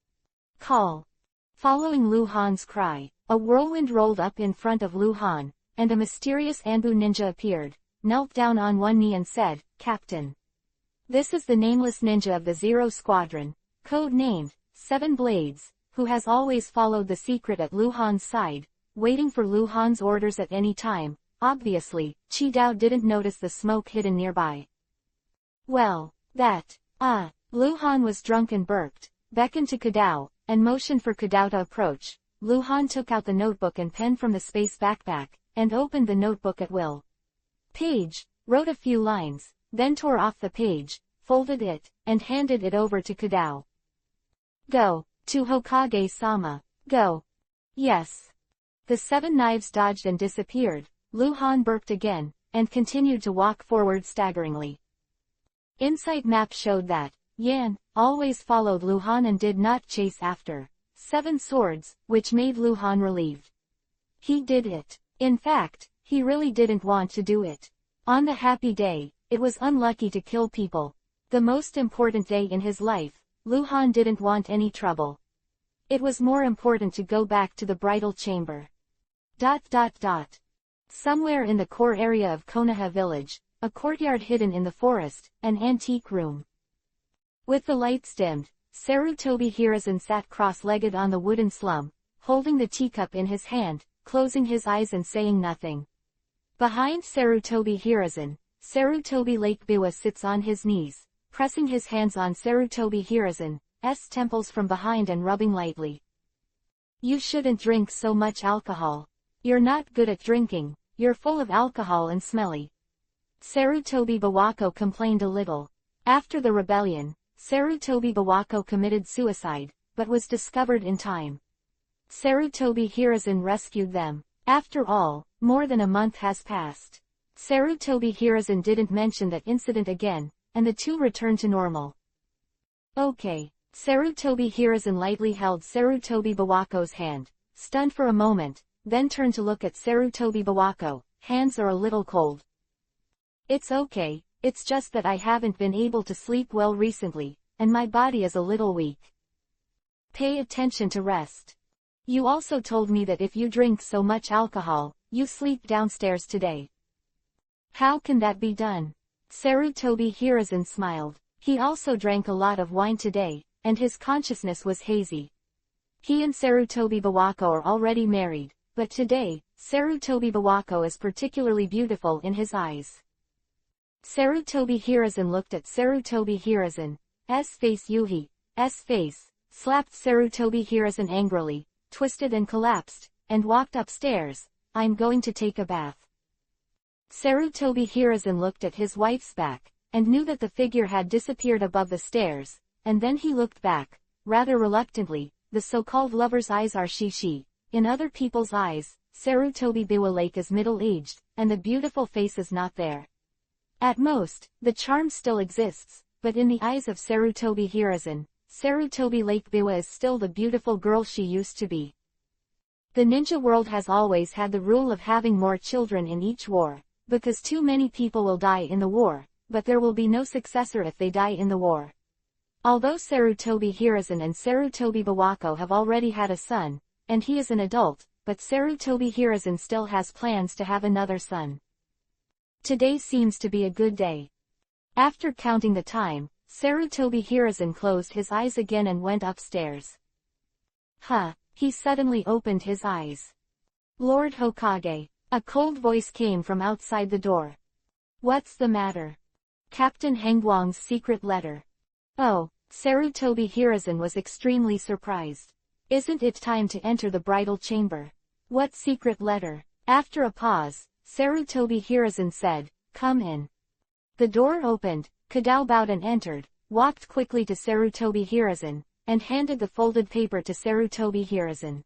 Call. Following Luhan's cry, a whirlwind rolled up in front of Luhan, and a mysterious Anbu ninja appeared, knelt down on one knee and said, "Captain. This is the nameless ninja of the Zero Squadron, code-named 7 Blades, who has always followed the secret at Luhan's side. waiting for Lu Han's orders at any time. Obviously, Qidao didn't notice the smoke hidden nearby. Well, that. Lu Han was drunk and burped, beckoned to Qidao, and motioned for Qidao to approach. Lu Han took out the notebook and pen from the space backpack, and opened the notebook at will. Page, wrote a few lines, then tore off the page, folded it, and handed it over to Qidao. Go, to Hokage-sama, go. Yes. The 7 knives dodged and disappeared. Lu Han burped again, and continued to walk forward staggeringly. Insight map showed that Yan always followed Lu Han and did not chase after 7 swords, which made Lu Han relieved. He did it. In fact, he really didn't want to do it. On the happy day, it was unlucky to kill people. The most important day in his life, Lu Han didn't want any trouble. It was more important to go back to the bridal chamber. Somewhere in the core area of Konoha village, a courtyard hidden in the forest, an antique room. With the lights dimmed, Sarutobi Hiruzen sat cross-legged on the wooden slum, holding the teacup in his hand, closing his eyes and saying nothing. Behind Sarutobi Hiruzen, Sarutobi Lake Biwa sits on his knees, pressing his hands on Sarutobi Hiruzen's temples from behind and rubbing lightly. You shouldn't drink so much alcohol. You're not good at drinking, you're full of alcohol and smelly. Sarutobi Bawako complained a little. After the rebellion, Sarutobi Bawako committed suicide, but was discovered in time. Sarutobi Hiruzen rescued them. After all, more than a month has passed. Sarutobi Hiruzen didn't mention that incident again, and the two returned to normal. Okay. Sarutobi Hiruzen lightly held Sarutobi Bawako's hand, stunned for a moment, then turned to look at Sarutobi Bawako. Hands are a little cold. It's okay, it's just that I haven't been able to sleep well recently, and my body is a little weak. Pay attention to rest. You also told me that if you drink so much alcohol, you sleep downstairs today. How can that be done? Sarutobi Hiruzen smiled. He also drank a lot of wine today, and his consciousness was hazy. He and Sarutobi Bawako are already married, but today, Sarutobi Bawako is particularly beautiful in his eyes. Sarutobi Hiruzen looked at Sarutobi Hiruzen's face. Yuhi's face, slapped Sarutobi Hiruzen angrily, twisted and collapsed, and walked upstairs. I'm going to take a bath. Sarutobi Hiruzen looked at his wife's back, and knew that the figure had disappeared above the stairs, and then he looked back, rather reluctantly. The so-called lover's eyes are she. In other people's eyes, Sarutobi Biwa Lake is middle-aged, and the beautiful face is not there. At most, the charm still exists, but in the eyes of Sarutobi Hiruzen, Sarutobi Lake Biwa is still the beautiful girl she used to be. The ninja world has always had the rule of having more children in each war, because too many people will die in the war, but there will be no successor if they die in the war. Although Sarutobi Hiruzen and Sarutobi Bawako have already had a son, and he is an adult, but Sarutobi Hiruzen still has plans to have another son. Today seems to be a good day. After counting the time, Sarutobi Hiruzen closed his eyes again and went upstairs. He suddenly opened his eyes. Lord Hokage. A cold voice came from outside the door. What's the matter? Captain Hengguang's secret letter. Oh, Sarutobi Hiruzen was extremely surprised. Isn't it time to enter the bridal chamber? What secret letter? After a pause, Sarutobi Hiruzen said, come in. The door opened, Qidao bowed and entered, walked quickly to Sarutobi Hiruzen, and handed the folded paper to Sarutobi Hiruzen.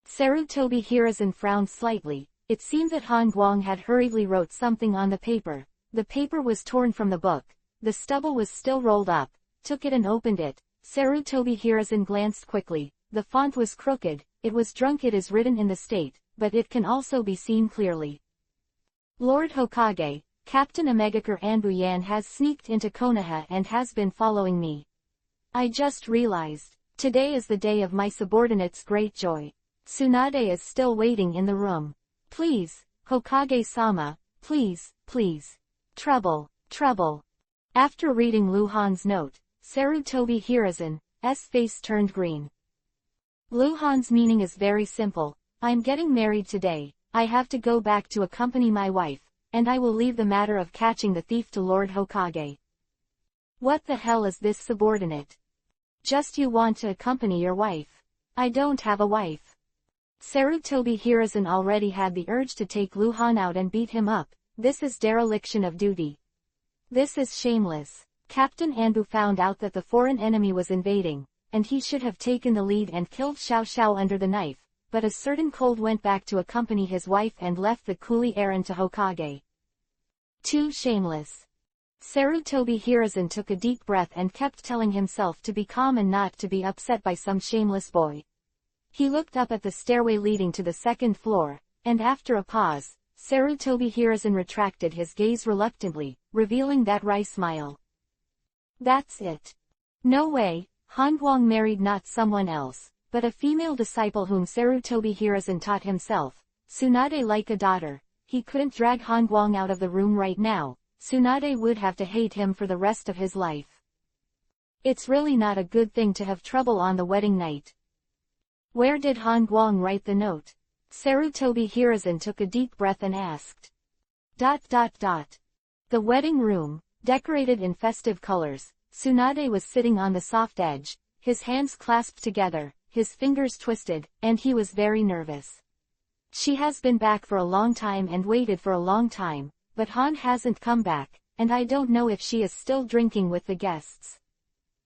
Sarutobi Hiruzen frowned slightly. It seemed that Hongguang had hurriedly wrote something on the paper. The paper was torn from the book. The stubble was still rolled up. Took it and opened it. Sarutobi Hiruzen glanced quickly. The font was crooked. It was drunk. It is written in the state, but it can also be seen clearly. Lord Hokage, Captain Omegakure Anbuyan has sneaked into Konoha and has been following me. I just realized. Today is the day of my subordinate's great joy. Tsunade is still waiting in the room. Please, Hokage-sama, please, please. Trouble. After reading Lu Han's note, Sarutobi Hiruzen's face turned green. Lu Han's meaning is very simple. I'm getting married today, I have to go back to accompany my wife, and I will leave the matter of catching the thief to Lord Hokage. What the hell is this subordinate? Just you want to accompany your wife. I don't have a wife. Sarutobi Hiruzen already had the urge to take Luhan out and beat him up. This is dereliction of duty. This is shameless. Captain Anbu found out that the foreign enemy was invading, and he should have taken the lead and killed Xiao Xiao under the knife, but a certain cold went back to accompany his wife and left the coolie errand to Hokage. Too shameless. Sarutobi Hiruzen took a deep breath and kept telling himself to be calm and not to be upset by some shameless boy. He looked up at the stairway leading to the second floor, and after a pause, Sarutobi Hiruzen retracted his gaze reluctantly, revealing that wry smile. That's it. No way, Han Guang married not someone else, but a female disciple whom Sarutobi Hiruzen taught himself, Tsunade like a daughter. He couldn't drag Han Guang out of the room right now. Tsunade would have to hate him for the rest of his life. It's really not a good thing to have trouble on the wedding night. Where did Han Guang write the note? Sarutobi Hiruzen took a deep breath and asked. The wedding room, decorated in festive colors. Tsunade was sitting on the soft edge, his hands clasped together, his fingers twisted, and he was very nervous. She has been back for a long time and waited for a long time, but Han hasn't come back, and I don't know if she is still drinking with the guests.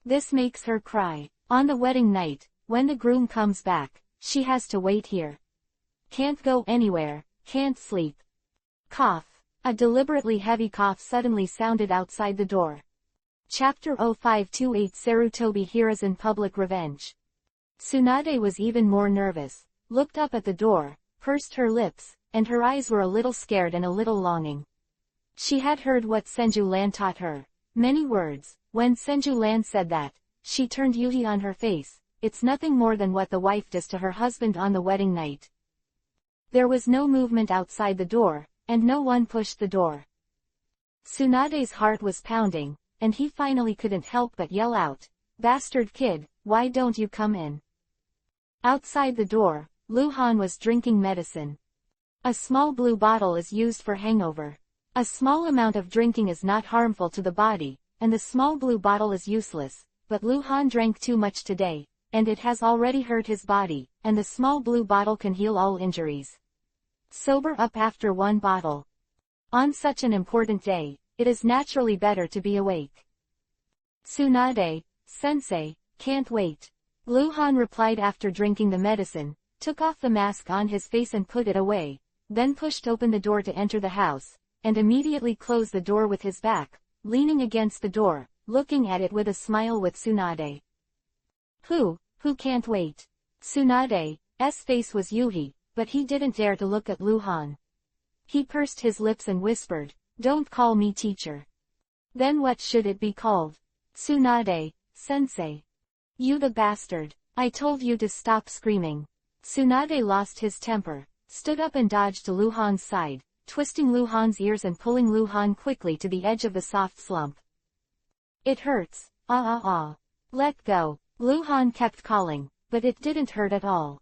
This makes her cry. On the wedding night, when the groom comes back, she has to wait here. Can't go anywhere, can't sleep. Cough. A deliberately heavy cough suddenly sounded outside the door. Chapter 0528 Sarutobi Hiruzen Public Revenge. Tsunade was even more nervous, looked up at the door, pursed her lips, and her eyes were a little scared and a little longing. She had heard what Senju Lan taught her. Many words. When Senju Lan said that, she turned Yuhi on her face. It's nothing more than what the wife does to her husband on the wedding night. There was no movement outside the door, and no one pushed the door. Tsunade's heart was pounding, and he finally couldn't help but yell out, "Bastard kid, why don't you come in?" Outside the door, Luhan was drinking medicine. A small blue bottle is used for hangover. A small amount of drinking is not harmful to the body, and the small blue bottle is useless, but Luhan drank too much today, and it has already hurt his body, and the small blue bottle can heal all injuries. Sober up after one bottle. On such an important day, it is naturally better to be awake. Tsunade, sensei, can't wait. Luhan replied after drinking the medicine, took off the mask on his face and put it away, then pushed open the door to enter the house, and immediately closed the door with his back, leaning against the door, looking at it with a smile with Tsunade. Who can't wait? Tsunade's face was Yuhi, but he didn't dare to look at Luhan. He pursed his lips and whispered, "Don't call me teacher." Then what should it be called? Tsunade, sensei. You the bastard. I told you to stop screaming. Tsunade lost his temper, stood up and dodged to Luhan's side, twisting Luhan's ears and pulling Luhan quickly to the edge of the soft slump. It hurts. Let go. Luhan kept calling, but it didn't hurt at all.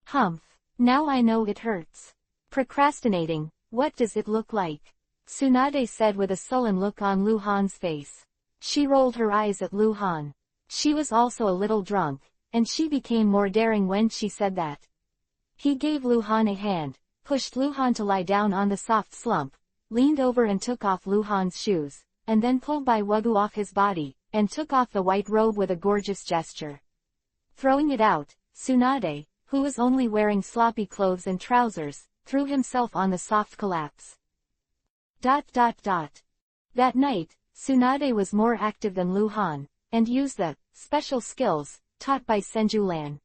Humph. Now I know it hurts. Procrastinating, what does it look like? Tsunade said with a sullen look on Luhan's face. She rolled her eyes at Luhan. She was also a little drunk, and she became more daring when she said that. He gave Luhan a hand, pushed Luhan to lie down on the soft slump, leaned over and took off Luhan's shoes, and then pulled Bai Wugu off his body, and took off the white robe with a gorgeous gesture. Throwing it out, Tsunade, who was only wearing sloppy clothes and trousers, threw himself on the soft collapse. That night, Tsunade was more active than Luhan, and used the special skills taught by Senju Lan.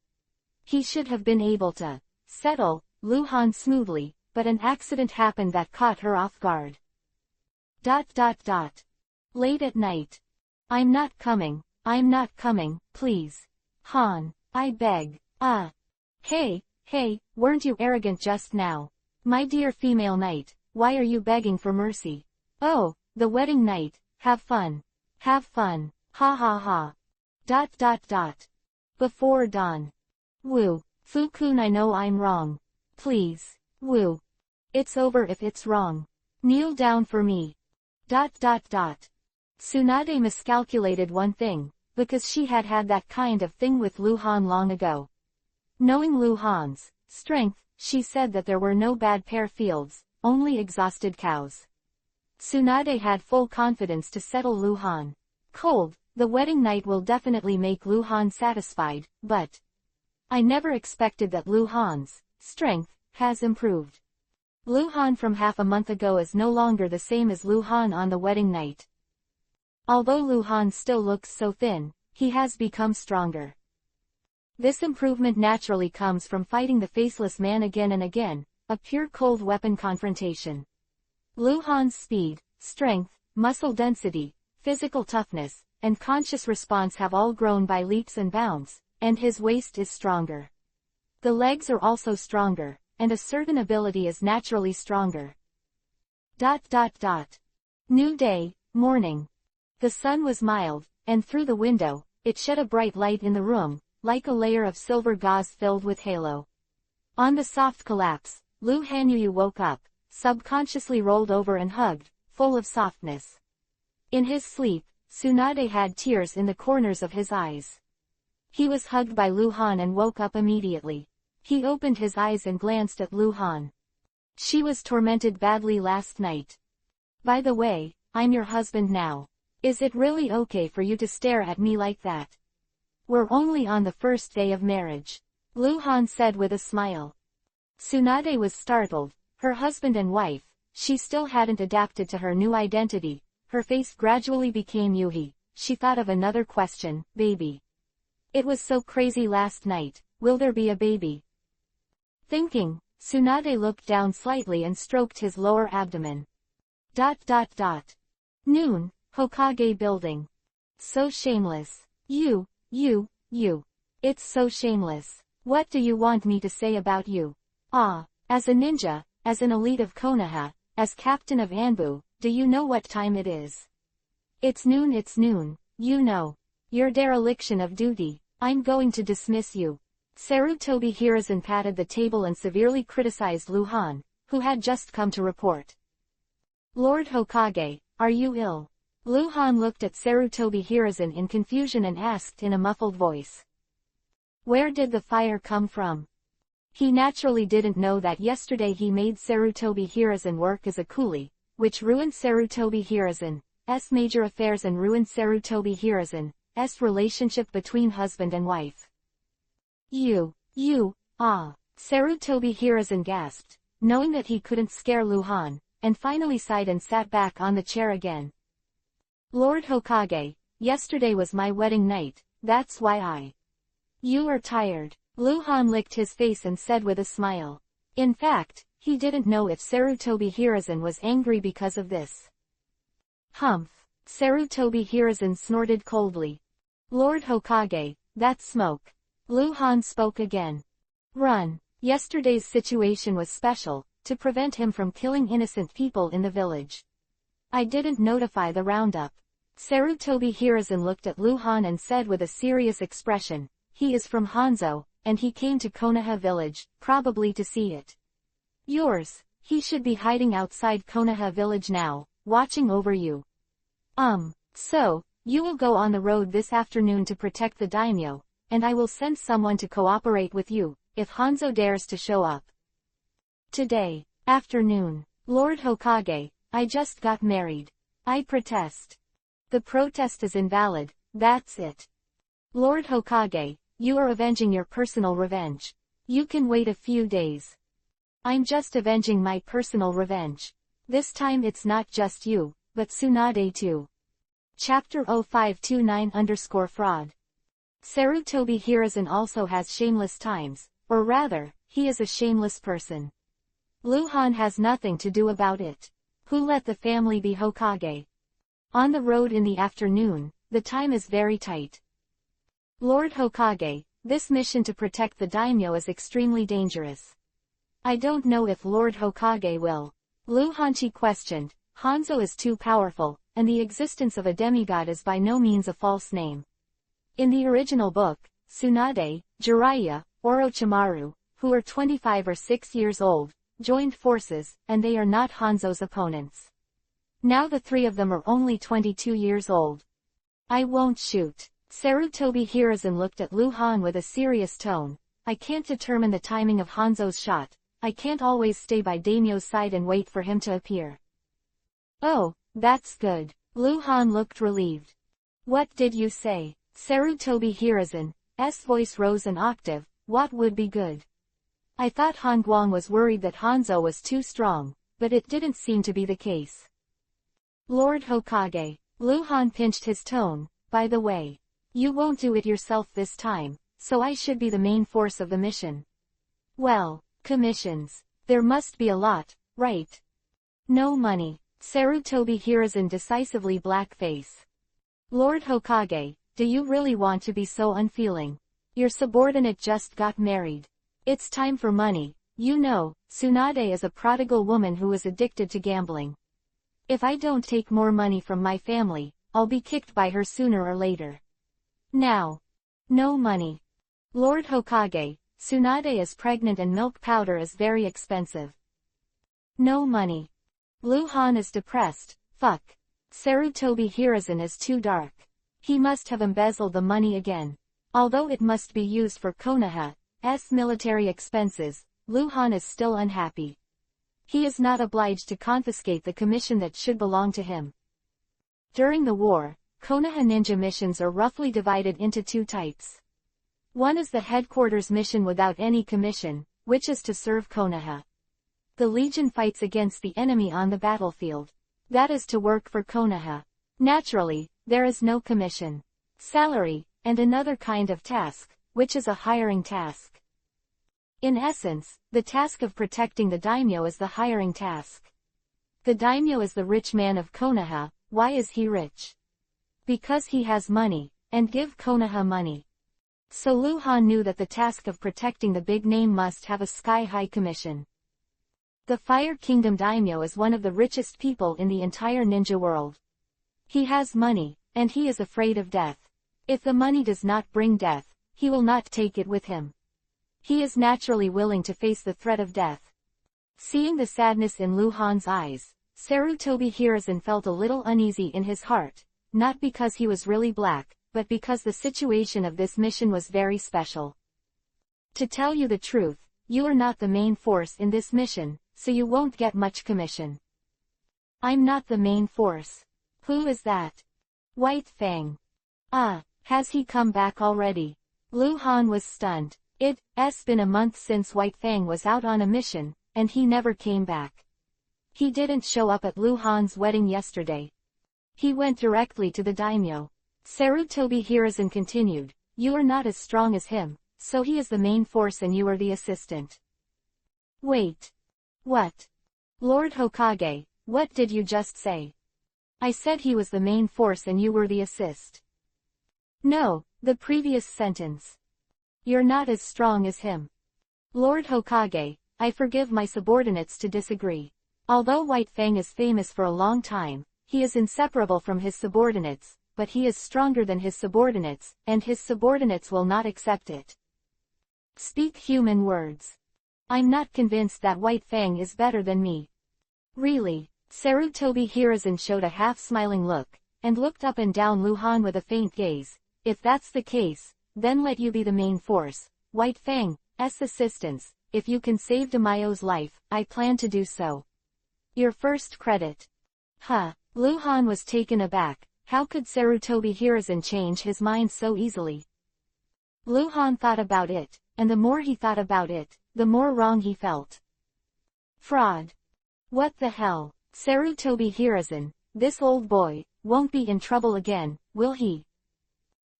He should have been able to settle Luhan smoothly, but an accident happened that caught her off guard. Late at night. I'm not coming, please. Han, I beg. Hey, weren't you arrogant just now? My dear female knight, why are you begging for mercy? Oh, the wedding night, have fun. Ha ha. Before dawn. Woo, Fukun, I know I'm wrong. Please. Woo. It's over if it's wrong. Kneel down for me. ... Tsunade miscalculated one thing, because she had had that kind of thing with Lu Han long ago. Knowing Lu Han's strength, she said that there were no bad pear fields, only exhausted cows. Tsunade had full confidence to settle Lu Han. Cold, the wedding night will definitely make Lu Han satisfied, but I never expected that Lu Han's strength has improved. Lu Han from half a month ago is no longer the same as Lu Han on the wedding night. Although Lu Han still looks so thin, he has become stronger. This improvement naturally comes from fighting the faceless man again and again, a pure cold weapon confrontation. Lu Han's speed, strength, muscle density, physical toughness, and conscious response have all grown by leaps and bounds, and his waist is stronger. The legs are also stronger, and a certain ability is naturally stronger. ... New day, morning. The sun was mild, and through the window, it shed a bright light in the room, like a layer of silver gauze filled with halo. On the soft collapse, Lu Hanyu woke up, subconsciously rolled over and hugged, full of softness. In his sleep, Tsunade had tears in the corners of his eyes. He was hugged by Lu Han and woke up immediately. He opened his eyes and glanced at Lu Han. She was tormented badly last night. By the way, I'm your husband now. Is it really okay for you to stare at me like that? We're only on the first day of marriage. Lu Han said with a smile. Tsunade was startled. Her husband and wife, she still hadn't adapted to her new identity. Her face gradually became Yuhi. She thought of another question, baby. It was so crazy last night, will there be a baby? Thinking, Tsunade looked down slightly and stroked his lower abdomen. ... Noon, Hokage building. So shameless. You. It's so shameless. What do you want me to say about you? As a ninja, as an elite of Konoha, as captain of Anbu, do you know what time it is? It's noon, you know. Your dereliction of duty, I'm going to dismiss you. Sarutobi Hiruzen patted the table and severely criticized Lu Han, who had just come to report. Lord Hokage, are you ill? Lu Han looked at Sarutobi Hiruzen in confusion and asked in a muffled voice. Where did the fire come from? He naturally didn't know that yesterday he made Sarutobi Hiruzen work as a coolie, which ruined Sarutobi Hiruzen's major affairs and ruined Sarutobi Hiruzen's relationship between husband and wife. Sarutobi Hiruzen gasped, knowing that he couldn't scare Lu Han, and finally sighed and sat back on the chair again. Lord Hokage, yesterday was my wedding night, that's why You are tired. Lu Han licked his face and said with a smile. In fact, he didn't know if Sarutobi Hiruzen was angry because of this. Humph. Sarutobi Hiruzen snorted coldly. Lord Hokage, that's smoke. Lu Han spoke again. Run. Yesterday's situation was special, to prevent him from killing innocent people in the village. I didn't notify the roundup. Sarutobi Hiruzen looked at Lu Han and said with a serious expression, he is from Hanzo, and he came to Konoha village, probably to see it. Yours. He should be hiding outside Konoha village now, watching over you. So, you will go on the road this afternoon to protect the daimyo, and I will send someone to cooperate with you, if Hanzo dares to show up. Today, afternoon. Lord Hokage, I just got married. I protest. The protest is invalid, that's it. Lord Hokage, you are avenging your personal revenge. You can wait a few days. I'm just avenging my personal revenge. This time it's not just you, but Tsunade too. Chapter 0529-fraud. Sarutobi Hiruzen also has shameless times, or rather, he is a shameless person. Lu Han has nothing to do about it. Who let the family be Hokage? On the road in the afternoon, the time is very tight. Lord Hokage, this mission to protect the daimyo is extremely dangerous. I don't know if Lord Hokage will. Lu Hanchi questioned. Hanzo is too powerful, and the existence of a demigod is by no means a false name. In the original book, Tsunade, Jiraiya, Orochimaru, who are 25 or 6 years old, joined forces, and they are not Hanzo's opponents. Now the 3 of them are only 22 years old. I won't shoot. Sarutobi Hiruzen looked at Lu Han with a serious tone. I can't determine the timing of Hanzo's shot. I can't always stay by Daimyo's side and wait for him to appear. Oh, that's good. Lu Han looked relieved. What did you say? Sarutobi Hiruzen's voice rose an octave. What would be good? I thought Han Guang was worried that Hanzo was too strong, but it didn't seem to be the case. Lord Hokage. Lu Han pinched his tone. By the way, you won't do it yourself this time, so I should be the main force of the mission. Well, commissions. There must be a lot, right? No money. Sarutobi Hiruzen decisively black face. Lord Hokage, do you really want to be so unfeeling? Your subordinate just got married. It's time for money. You know, Tsunade is a prodigal woman who is addicted to gambling. If I don't take more money from my family, I'll be kicked by her sooner or later. Now. No money. Lord Hokage, Tsunade is pregnant and milk powder is very expensive. No money. Lu Han is depressed. Fuck. Sarutobi Hiruzen is too dark. He must have embezzled the money again. Although it must be used for Konoha's military expenses, Lu Han is still unhappy. He is not obliged to confiscate the commission that should belong to him. During the war, Konoha ninja missions are roughly divided into 2 types. One is the headquarters mission without any commission, which is to serve Konoha. The Legion fights against the enemy on the battlefield. That is to work for Konoha. Naturally, there is no commission, salary, and another kind of task, which is a hiring task. In essence, the task of protecting the daimyo is the hiring task. The daimyo is the rich man of Konoha. Why is he rich? Because he has money, and give Konoha money. So Lu Han knew that the task of protecting the big name must have a sky-high commission. The Fire Kingdom daimyo is one of the richest people in the entire ninja world. He has money, and he is afraid of death. If the money does not bring death, he will not take it with him. He is naturally willing to face the threat of death. Seeing the sadness in Lu Han's eyes, Sarutobi Hiruzen felt a little uneasy in his heart, not because he was really black, but because the situation of this mission was very special. To tell you the truth, you are not the main force in this mission, so you won't get much commission. I'm not the main force. Who is that? White Fang. Ah, has he come back already? Lu Han was stunned. It's been a month since White Fang was out on a mission, and he never came back. He didn't show up at Lu Han's wedding yesterday. He went directly to the daimyo. Sarutobi Hiruzen continued, you are not as strong as him, so he is the main force and you are the assistant. Wait. What? Lord Hokage, what did you just say? I said he was the main force and you were the assist. No, the previous sentence. You're not as strong as him. Lord Hokage, I forgive my subordinates to disagree. Although White Fang is famous for a long time, he is inseparable from his subordinates, but he is stronger than his subordinates, and his subordinates will not accept it. Speak human words. I'm not convinced that White Fang is better than me. Really? Sarutobi Hiruzen showed a half-smiling look, and looked up and down Lu Han with a faint gaze. If that's the case, then let you be the main force. White Fang's assistance. If you can save Daimyo's life, I plan to do so. Your first credit. Huh. Lu Han was taken aback. How could Sarutobi Hiruzen change his mind so easily? Lu Han thought about it, and the more he thought about it, the more wrong he felt. Fraud. What the hell? Sarutobi Hiruzen, this old boy, won't be in trouble again, will he?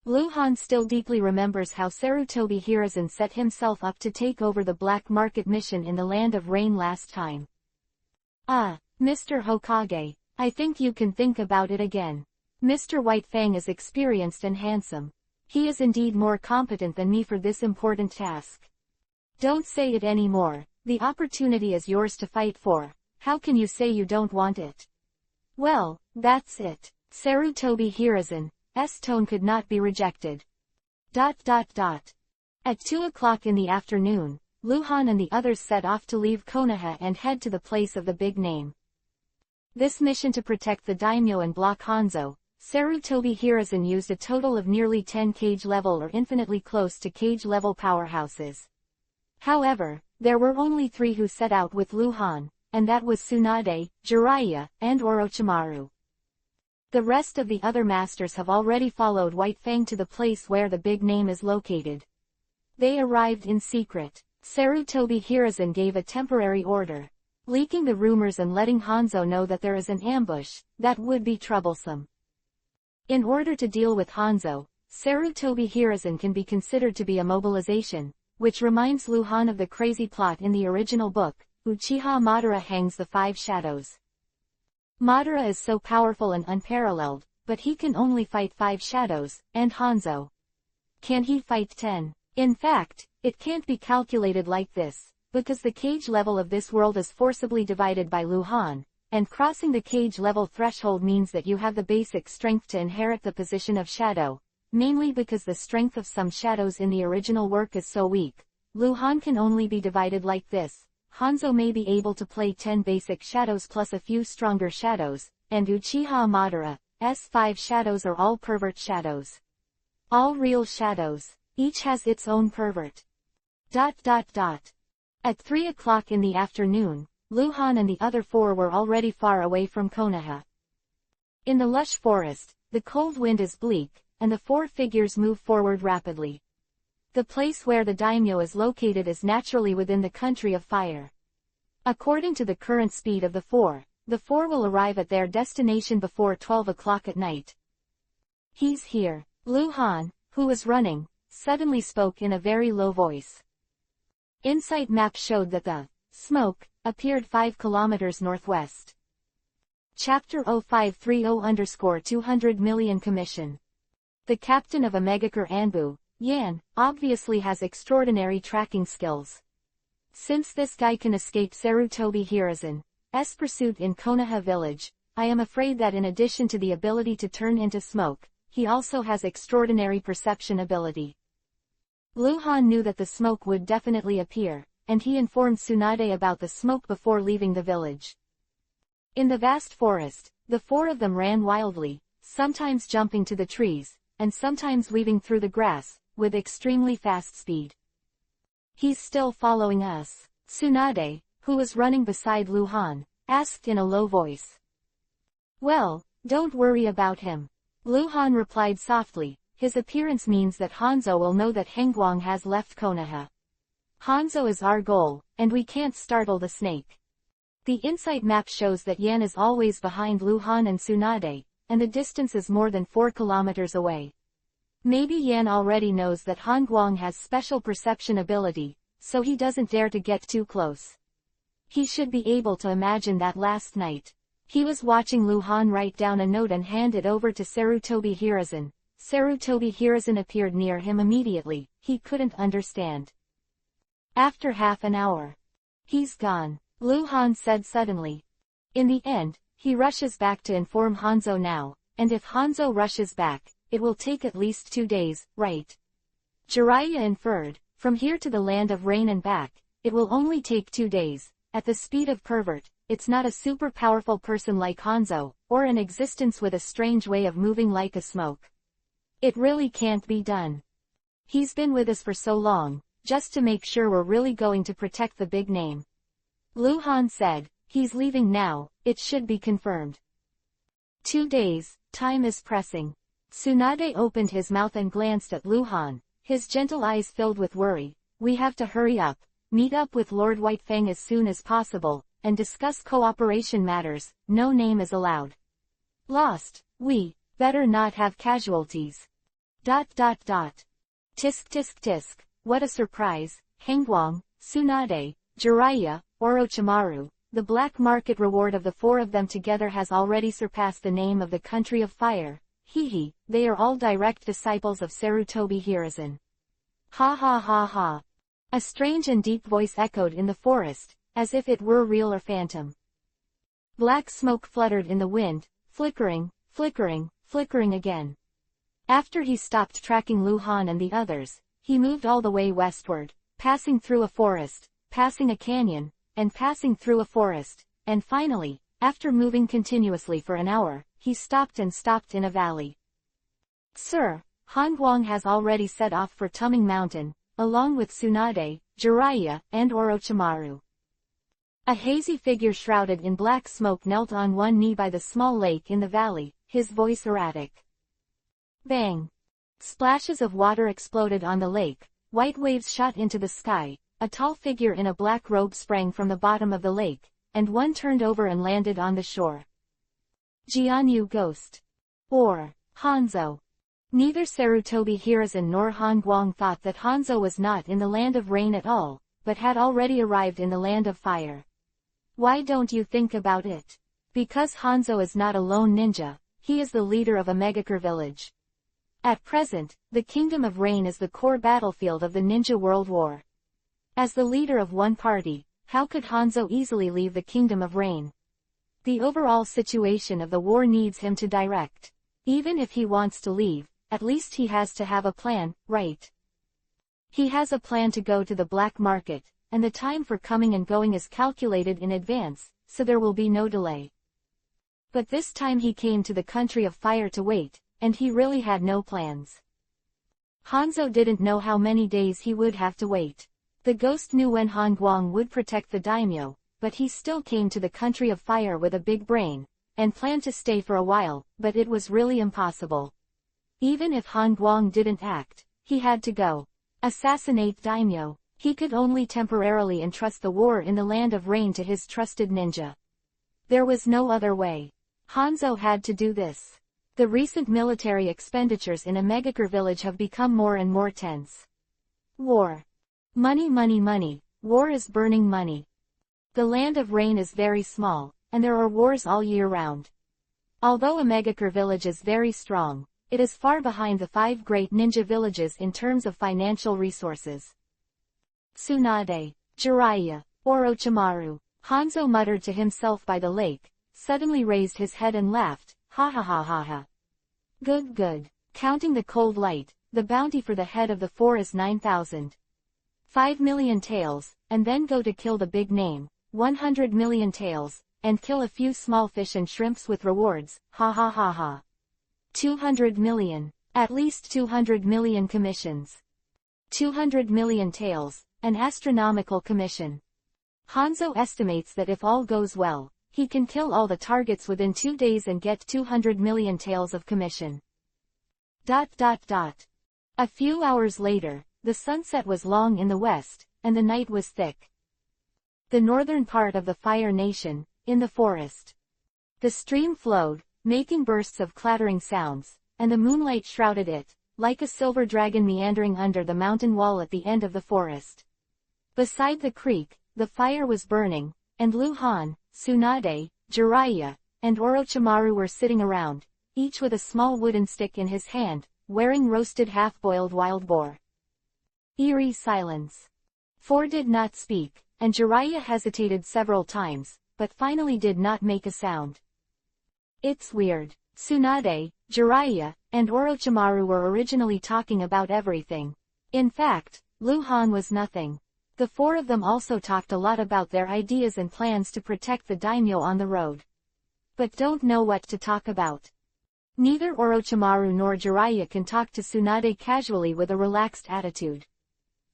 Lu Han still deeply remembers how Sarutobi Hiruzen set himself up to take over the black market mission in the Land of Rain last time. Ah, Mr. Hokage, I think you can think about it again. Mr. White Fang is experienced and handsome. He is indeed more competent than me for this important task. Don't say it anymore. The opportunity is yours to fight for. How can you say you don't want it? Well, that's it. Sarutobi Hiruzen's tone could not be rejected. At 2 o'clock in the afternoon, Luhan and the others set off to leave Konoha and head to the place of the big name. This mission to protect the daimyo and block Hanzo, Sarutobi Hiruzen used a total of nearly 10 cage-level or infinitely close to cage-level powerhouses. However, there were only 3 who set out with Luhan, and that was Tsunade, Jiraiya, and Orochimaru. The rest of the other masters have already followed White Fang to the place where the big name is located. They arrived in secret. Sarutobi Hiruzen gave a temporary order, leaking the rumors and letting Hanzo know that there is an ambush that would be troublesome. In order to deal with Hanzo, Sarutobi Hiruzen can be considered to be a mobilization, which reminds Luhan of the crazy plot in the original book, Uchiha Madara hangs the 5 shadows. Madara is so powerful and unparalleled, but he can only fight 5 shadows, and Hanzo. Can he fight 10? In fact, it can't be calculated like this, because the cage level of this world is forcibly divided by Luhan, and crossing the cage level threshold means that you have the basic strength to inherit the position of shadow, mainly because the strength of some shadows in the original work is so weak. Luhan can only be divided like this. Hanzo may be able to play 10 basic shadows plus a few stronger shadows, and Uchiha Madara's 5 shadows are all pervert shadows. All real shadows. Each has its own pervert. At 3 o'clock in the afternoon, Luhan and the other 4 were already far away from Konoha. In the lush forest, the cold wind is bleak, and the 4 figures move forward rapidly. The place where the daimyo is located is naturally within the country of fire. According to the current speed of the 4 will arrive at their destination before 12 o'clock at night. He's here. Luhan, who was running, suddenly spoke in a very low voice. Insight map showed that the smoke appeared 5 kilometers northwest. Chapter 0530-200 million commission. The captain of a Megacar Anbu, Yan, obviously has extraordinary tracking skills. Since this guy can escape Sarutobi Hiruzen's pursuit in Konoha village, I am afraid that in addition to the ability to turn into smoke, he also has extraordinary perception ability. Luhan knew that the smoke would definitely appear, and he informed Tsunade about the smoke before leaving the village. In the vast forest, the 4 of them ran wildly, sometimes jumping to the trees, and sometimes weaving through the grass, with extremely fast speed. He's still following us, Tsunade, who was running beside Luhan, asked in a low voice. Well, don't worry about him. Luhan replied softly, his appearance means that Hanzo will know that Hengguang has left Konoha. Hanzo is our goal, and we can't startle the snake. The insight map shows that Yan is always behind Luhan and Tsunade, and the distance is more than 4 kilometers away. Maybe Yan already knows that Hengguang has special perception ability, so he doesn't dare to get too close. He should be able to imagine that last night, he was watching Luhan write down a note and hand it over to Sarutobi Hiruzen. Sarutobi Hiruzen appeared near him immediately, he couldn't understand. After half an hour. He's gone, Luhan said suddenly. In the end, he rushes back to inform Hanzo now, and if Hanzo rushes back, it will take at least 2 days, right? Jiraiya inferred, from here to the land of rain and back, it will only take 2 days. At the speed of pervert, it's not a super powerful person like Hanzo, or an existence with a strange way of moving like a smoke. It really can't be done. He's been with us for so long, just to make sure we're really going to protect the big name. Luhan said, he's leaving now, it should be confirmed. 2 days, time is pressing. Tsunade opened his mouth and glanced at Luhan, his gentle eyes filled with worry. We have to hurry up, meet up with Lord White Fang as soon as possible, and discuss cooperation matters. No name is allowed. Lost. We better not have casualties. ... Tisk tisk tisk, what a surprise. Hengguang, Tsunade, Jiraiya, Orochimaru, the black market reward of the 4 of them together has already surpassed the name of the country of fire. Hehe, they are all direct disciples of Sarutobi Hiruzen. Ha ha ha ha. A strange and deep voice echoed in the forest, as if it were real or phantom. Black smoke fluttered in the wind, flickering, flickering, flickering again. After he stopped tracking Luhan and the others, he moved all the way westward, passing through a forest, passing a canyon, and passing through a forest, and finally, after moving continuously for an hour, he stopped in a valley. Sir, Han Guang has already set off for Tuming Mountain, along with Tsunade, Jiraiya, and Orochimaru. A hazy figure shrouded in black smoke knelt on one knee by the small lake in the valley, his voice erratic. Bang! Splashes of water exploded on the lake, white waves shot into the sky, a tall figure in a black robe sprang from the bottom of the lake, and one turned over and landed on the shore. Jianyu Ghost. Or, Hanzo. Neither Sarutobi Hiruzen nor Han Guang thought that Hanzo was not in the land of rain at all, but had already arrived in the land of fire. Why don't you think about it? Because Hanzo is not a lone ninja, he is the leader of a Megakure village. At present, the Kingdom of Rain is the core battlefield of the Ninja World War. As the leader of one party, how could Hanzo easily leave the Kingdom of Rain? The overall situation of the war needs him to direct. Even if he wants to leave, at least he has to have a plan, right? He has a plan to go to the black market, and the time for coming and going is calculated in advance, so there will be no delay. But this time he came to the country of fire to wait, and he really had no plans. Hanzo didn't know how many days he would have to wait. The ghost knew when Han Guang would protect the daimyo, but he still came to the country of fire with a big brain, and planned to stay for a while, but it was really impossible. Even if Han Guang didn't act, he had to go. Assassinate daimyo. He could only temporarily entrust the war in the land of rain to his trusted ninja. There was no other way. Hanzo had to do this. The recent military expenditures in a Megakure village have become more and more tense. War. Money, money, money. War is burning money. The land of rain is very small, and there are wars all year round. Although a Megakure village is very strong, it is far behind the 5 great ninja villages in terms of financial resources. Tsunade, Jiraiya, Orochimaru. Hanzo muttered to himself by the lake, suddenly raised his head and laughed, ha ha ha ha ha. Good good. Counting the cold light, the bounty for the head of the 4 is 9,000. 5 million taels, and then go to kill the big name, 100 million taels, and kill a few small fish and shrimps with rewards, ha ha ha ha. 200 million. At least 200 million commissions. 200 million taels, an astronomical commission. Hanzo estimates that if all goes well, he can kill all the targets within 2 days and get 200 million taels of commission. ... A few hours later, the sunset was long in the west, and the night was thick. The northern part of the Fire Nation, in the forest. The stream flowed, making bursts of clattering sounds, and the moonlight shrouded it, like a silver dragon meandering under the mountain wall at the end of the forest. Beside the creek, the fire was burning, and Lu Han, Tsunade, Jiraiya, and Orochimaru were sitting around, each with a small wooden stick in his hand, wearing roasted half-boiled wild boar. Eerie silence. 4 did not speak, and Jiraiya hesitated several times, but finally did not make a sound. It's weird. Tsunade, Jiraiya, and Orochimaru were originally talking about everything. In fact, Lu Han was nothing. The 4 of them also talked a lot about their ideas and plans to protect the daimyo on the road. But don't know what to talk about. Neither Orochimaru nor Jiraiya can talk to Tsunade casually with a relaxed attitude.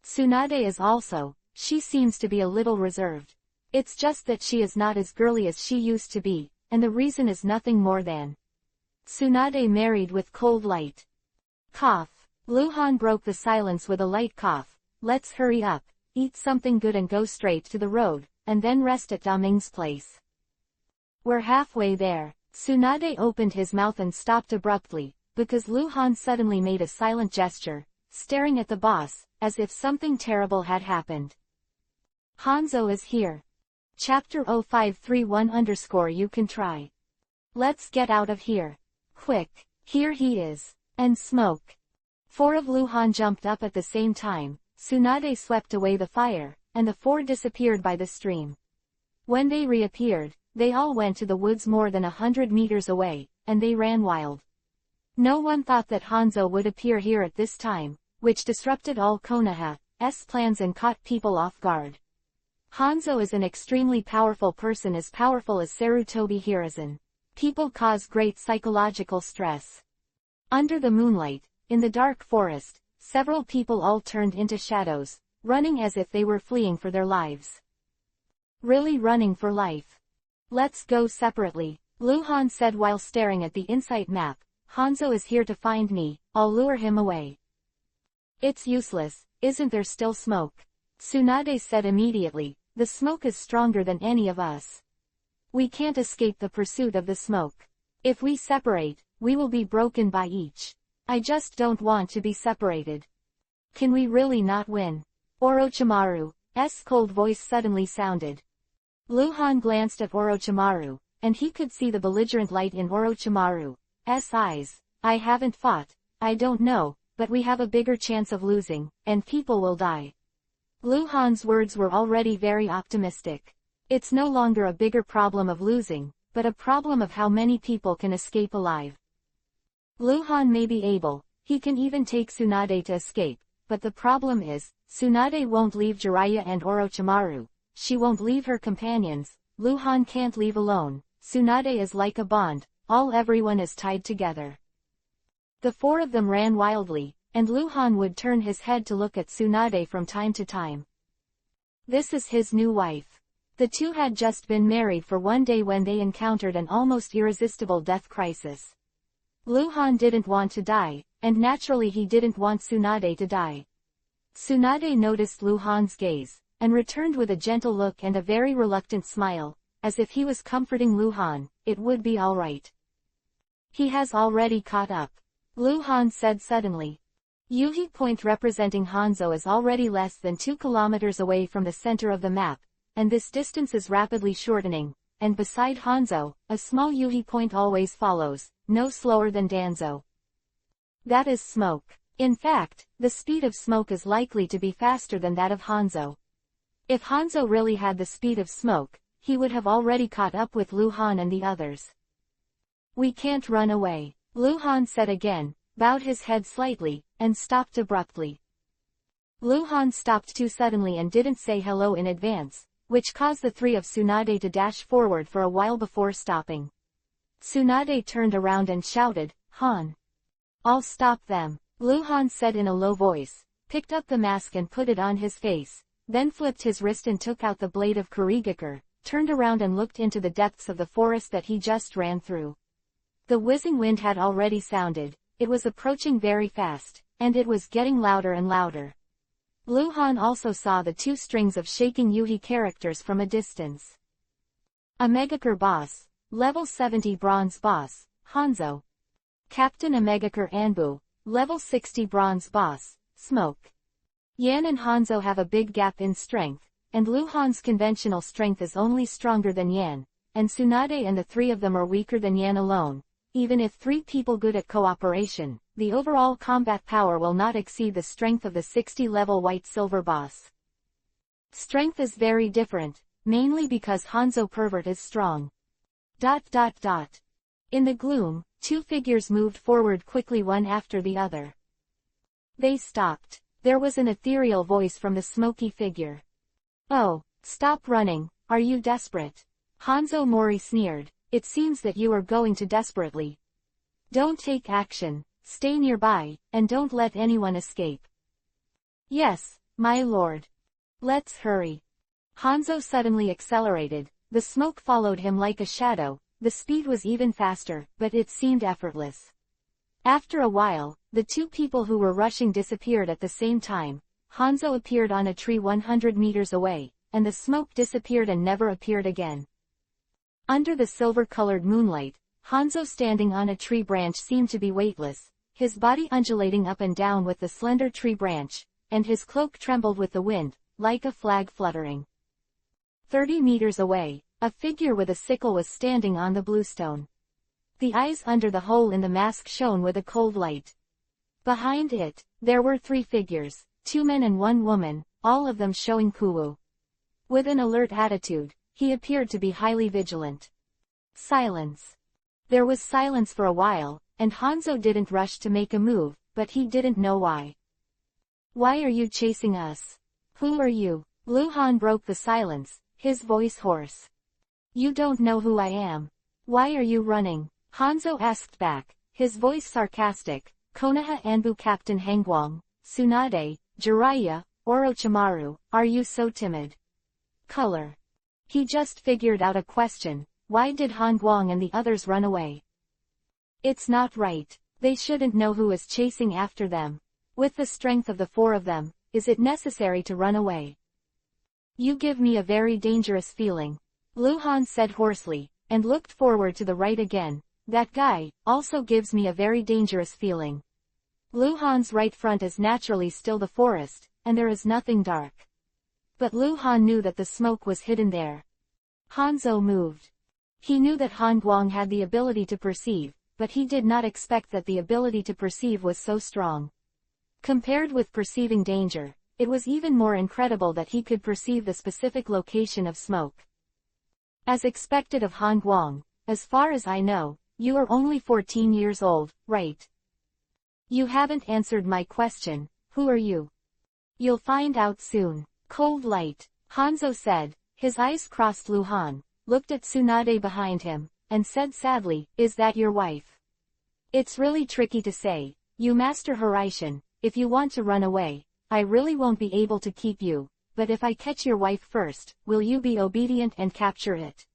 Tsunade is also, she seems to be a little reserved. It's just that she is not as girly as she used to be, and the reason is nothing more than Tsunade married with cold light. Cough. Lu Han broke the silence with a light cough. Let's hurry up, eat something good and go straight to the road, and then rest at Daming's place. We're halfway there. Tsunade opened his mouth and stopped abruptly, because Lu Han suddenly made a silent gesture, staring at the boss, as if something terrible had happened. Hanzo is here. Chapter-521 you can try. Let's get out of here. Quick, here he is. And smoke. 4 of Lu Han jumped up at the same time, Tsunade swept away the fire, and the 4 disappeared by the stream. When they reappeared, they all went to the woods more than 100 meters away, and they ran wild. No one thought that Hanzo would appear here at this time, which disrupted all Konoha, plans and caught people off guard. Hanzo is an extremely powerful person, as powerful as Sarutobi Hiruzen. People cause great psychological stress. Under the moonlight, in the dark forest, several people all turned into shadows, running as if they were fleeing for their lives. Really running for life. Let's go separately, Luhan said while staring at the insight map. Hanzo is here to find me, I'll lure him away. It's useless, isn't there still smoke? Tsunade said immediately, the smoke is stronger than any of us. We can't escape the pursuit of the smoke. If we separate, we will be broken by each. I just don't want to be separated. Can we really not win? Orochimaru's cold voice suddenly sounded. Luhan glanced at Orochimaru, and he could see the belligerent light in Orochimaru's eyes. I haven't fought, I don't know, but we have a bigger chance of losing, and people will die. Luhan's words were already very optimistic. It's no longer a bigger problem of losing, but a problem of how many people can escape alive. Luhan may be able, he can even take Tsunade to escape, but the problem is, Tsunade won't leave Jiraiya and Orochimaru, she won't leave her companions, Luhan can't leave alone, Tsunade is like a bond, everyone is tied together. The four of them ran wildly, and Luhan would turn his head to look at Tsunade from time to time. This is his new wife. The two had just been married for one day when they encountered an almost irresistible death crisis. Luhan didn't want to die, and naturally he didn't want Tsunade to die. Tsunade noticed Luhan's gaze, and returned with a gentle look and a very reluctant smile, as if he was comforting Luhan, it would be alright. He has already caught up. Luhan said suddenly. Yuhi Point representing Hanzo is already less than 2 kilometers away from the center of the map, and this distance is rapidly shortening, and beside Hanzo, a small Yuhi Point always follows, no slower than Danzo. That is smoke. In fact, the speed of smoke is likely to be faster than that of Hanzo. If Hanzo really had the speed of smoke, he would have already caught up with Luhan and the others. We can't run away, Luhan said again, bowed his head slightly, and stopped abruptly. Luhan stopped too suddenly and didn't say hello in advance, which caused the three of Tsunade to dash forward for a while before stopping. Tsunade turned around and shouted, Han! I'll stop them, Luhan said in a low voice, picked up the mask and put it on his face, then flipped his wrist and took out the blade of Kurigakure, turned around and looked into the depths of the forest that he just ran through. The whizzing wind had already sounded, it was approaching very fast, and it was getting louder and louder. Luhan also saw the 2 strings of shaking Yuhi characters from a distance. Omegakure Boss, Level 70 Bronze Boss, Hanzo. Captain Omegakure Anbu, Level 60 Bronze Boss, Smoke. Yan and Hanzo have a big gap in strength, and Luhan's conventional strength is only stronger than Yan, and Tsunade and the 3 of them are weaker than Yan alone. Even if 3 people good at cooperation, the overall combat power will not exceed the strength of the 60-level White-Silver boss. Strength is very different, mainly because Hanzo Pervert is strong. In the gloom, 2 figures moved forward quickly one after the other. They stopped. There was an ethereal voice from the smoky figure. Oh, stop running, are you desperate? Hanzo Mori sneered. It seems that you are going to desperately. Don't take action, stay nearby, and don't let anyone escape. Yes, my lord. Let's hurry. Hanzo suddenly accelerated, the smoke followed him like a shadow, the speed was even faster, but it seemed effortless. After a while, the 2 people who were rushing disappeared at the same time. Hanzo appeared on a tree 100 meters away, and the smoke disappeared and never appeared again. Under the silver-colored moonlight, Hanzo standing on a tree branch seemed to be weightless, his body undulating up and down with the slender tree branch, and his cloak trembled with the wind, like a flag fluttering. 30 meters away, a figure with a sickle was standing on the bluestone. The eyes under the hole in the mask shone with a cold light. Behind it, there were 3 figures, 2 men and 1 woman, all of them showing kuwu. With an alert attitude, he appeared to be highly vigilant. Silence. There was silence for a while, and Hanzo didn't rush to make a move, but he didn't know why. Why are you chasing us? Who are you? Luhan broke the silence, his voice hoarse. You don't know who I am. Why are you running? Hanzo asked back, his voice sarcastic. Konoha Anbu Captain Hangwang, Tsunade, Jiraiya, Orochimaru, are you so timid? Color. He just figured out a question. Why did Hangwang and the others run away? It's not right. They shouldn't know who is chasing after them. With the strength of the four of them, is it necessary to run away? You give me a very dangerous feeling. Luhan said hoarsely, and looked forward to the right again. That guy, also gives me a very dangerous feeling. Luhan's right front is naturally still the forest, and there is nothing dark. But Luhan knew that the smoke was hidden there. Hanzo moved. He knew that Hangwang had the ability to perceive, but he did not expect that the ability to perceive was so strong. Compared with perceiving danger, it was even more incredible that he could perceive the specific location of smoke. As expected of Hangwang, as far as I know, you are only 14 years old, right? You haven't answered my question. Who are you? You'll find out soon. Cold light, Hanzo said. His eyes crossed Luhan, looked at Tsunade behind him, and said sadly, is that your wife? It's really tricky to say. You Master Horaishin, if you want to run away, I really won't be able to keep you, but if I catch your wife first, will you be obedient and capture it?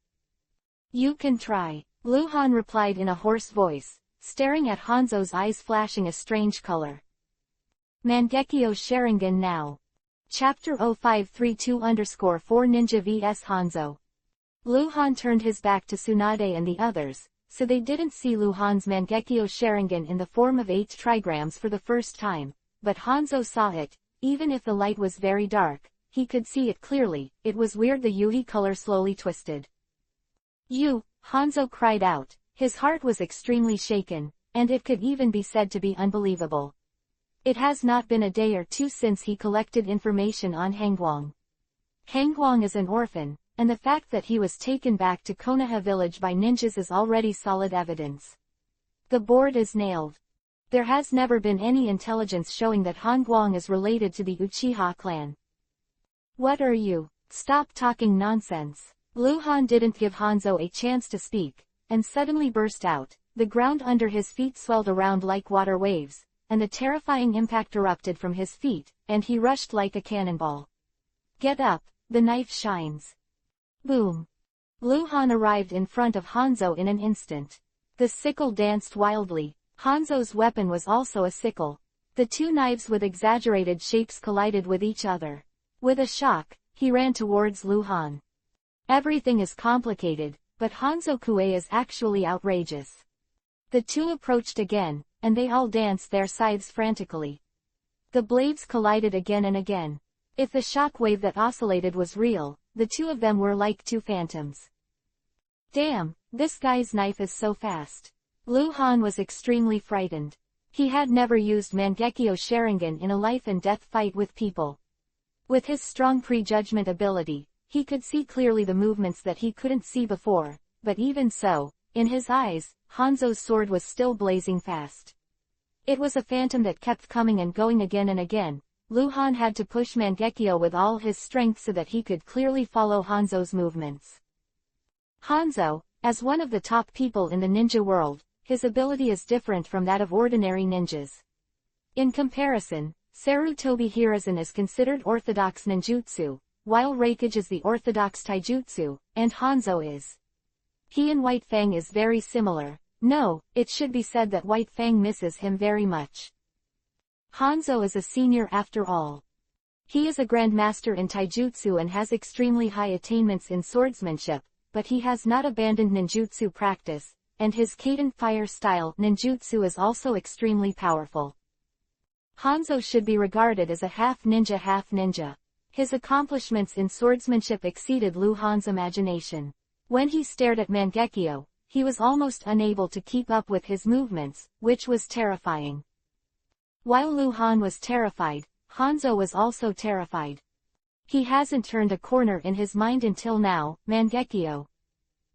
You can try, Luhan replied in a hoarse voice, staring at Hanzo's eyes flashing a strange color. Mangekyo Sharingan now. Chapter 0532-4 Ninja vs Hanzo. Luhan turned his back to Tsunade and the others, so they didn't see Luhan's Mangekyo Sharingan in the form of 8 trigrams for the first time, but Hanzo saw it. Even if the light was very dark, he could see it clearly. It was weird. The Yuhi color slowly twisted. You, Hanzo cried out. His heart was extremely shaken, and it could even be said to be unbelievable. It has not been a day or two since he collected information on Hangwang. Hangwang is an orphan, and the fact that he was taken back to Konoha village by ninjas is already solid evidence. The board is nailed. There has never been any intelligence showing that Hangwang is related to the Uchiha clan. What are you? Stop talking nonsense. Luhan didn't give Hanzo a chance to speak, and suddenly burst out. The ground under his feet swelled around like water waves, and a terrifying impact erupted from his feet, and he rushed like a cannonball. Get up, the knife shines. Boom. Luhan arrived in front of Hanzo in an instant. The sickle danced wildly. Hanzo's weapon was also a sickle. The two knives with exaggerated shapes collided with each other. With a shock, he ran towards Luhan. Everything is complicated, but Hanzo Kue is actually outrageous. The two approached again, and they all danced their scythes frantically. The blades collided again and again. If the shock wave that oscillated was real, the two of them were like two phantoms. Damn, this guy's knife is so fast. Luhan was extremely frightened. He had never used Mangekyo Sharingan in a life-and-death fight with people. With his strong prejudgment ability, he could see clearly the movements that he couldn't see before, but even so, in his eyes, Hanzo's sword was still blazing fast. It was a phantom that kept coming and going again and again. Luhan had to push Mangekyo with all his strength so that he could clearly follow Hanzo's movements. Hanzo, as one of the top people in the ninja world, his ability is different from that of ordinary ninjas. In comparison, Sarutobi Hiruzen is considered orthodox ninjutsu, while Reikage is the orthodox taijutsu, and Hanzo is. He and White Fang is very similar. No, it should be said that White Fang misses him very much. Hanzo is a senior after all. He is a grandmaster in taijutsu and has extremely high attainments in swordsmanship, but he has not abandoned ninjutsu practice, and his Kaden fire style ninjutsu is also extremely powerful. Hanzo should be regarded as a half ninja. His accomplishments in swordsmanship exceeded Luhan's imagination. When he stared at Mangekyo, he was almost unable to keep up with his movements, which was terrifying. While Luhan was terrified, Hanzo was also terrified. He hasn't turned a corner in his mind until now. Mangekyo.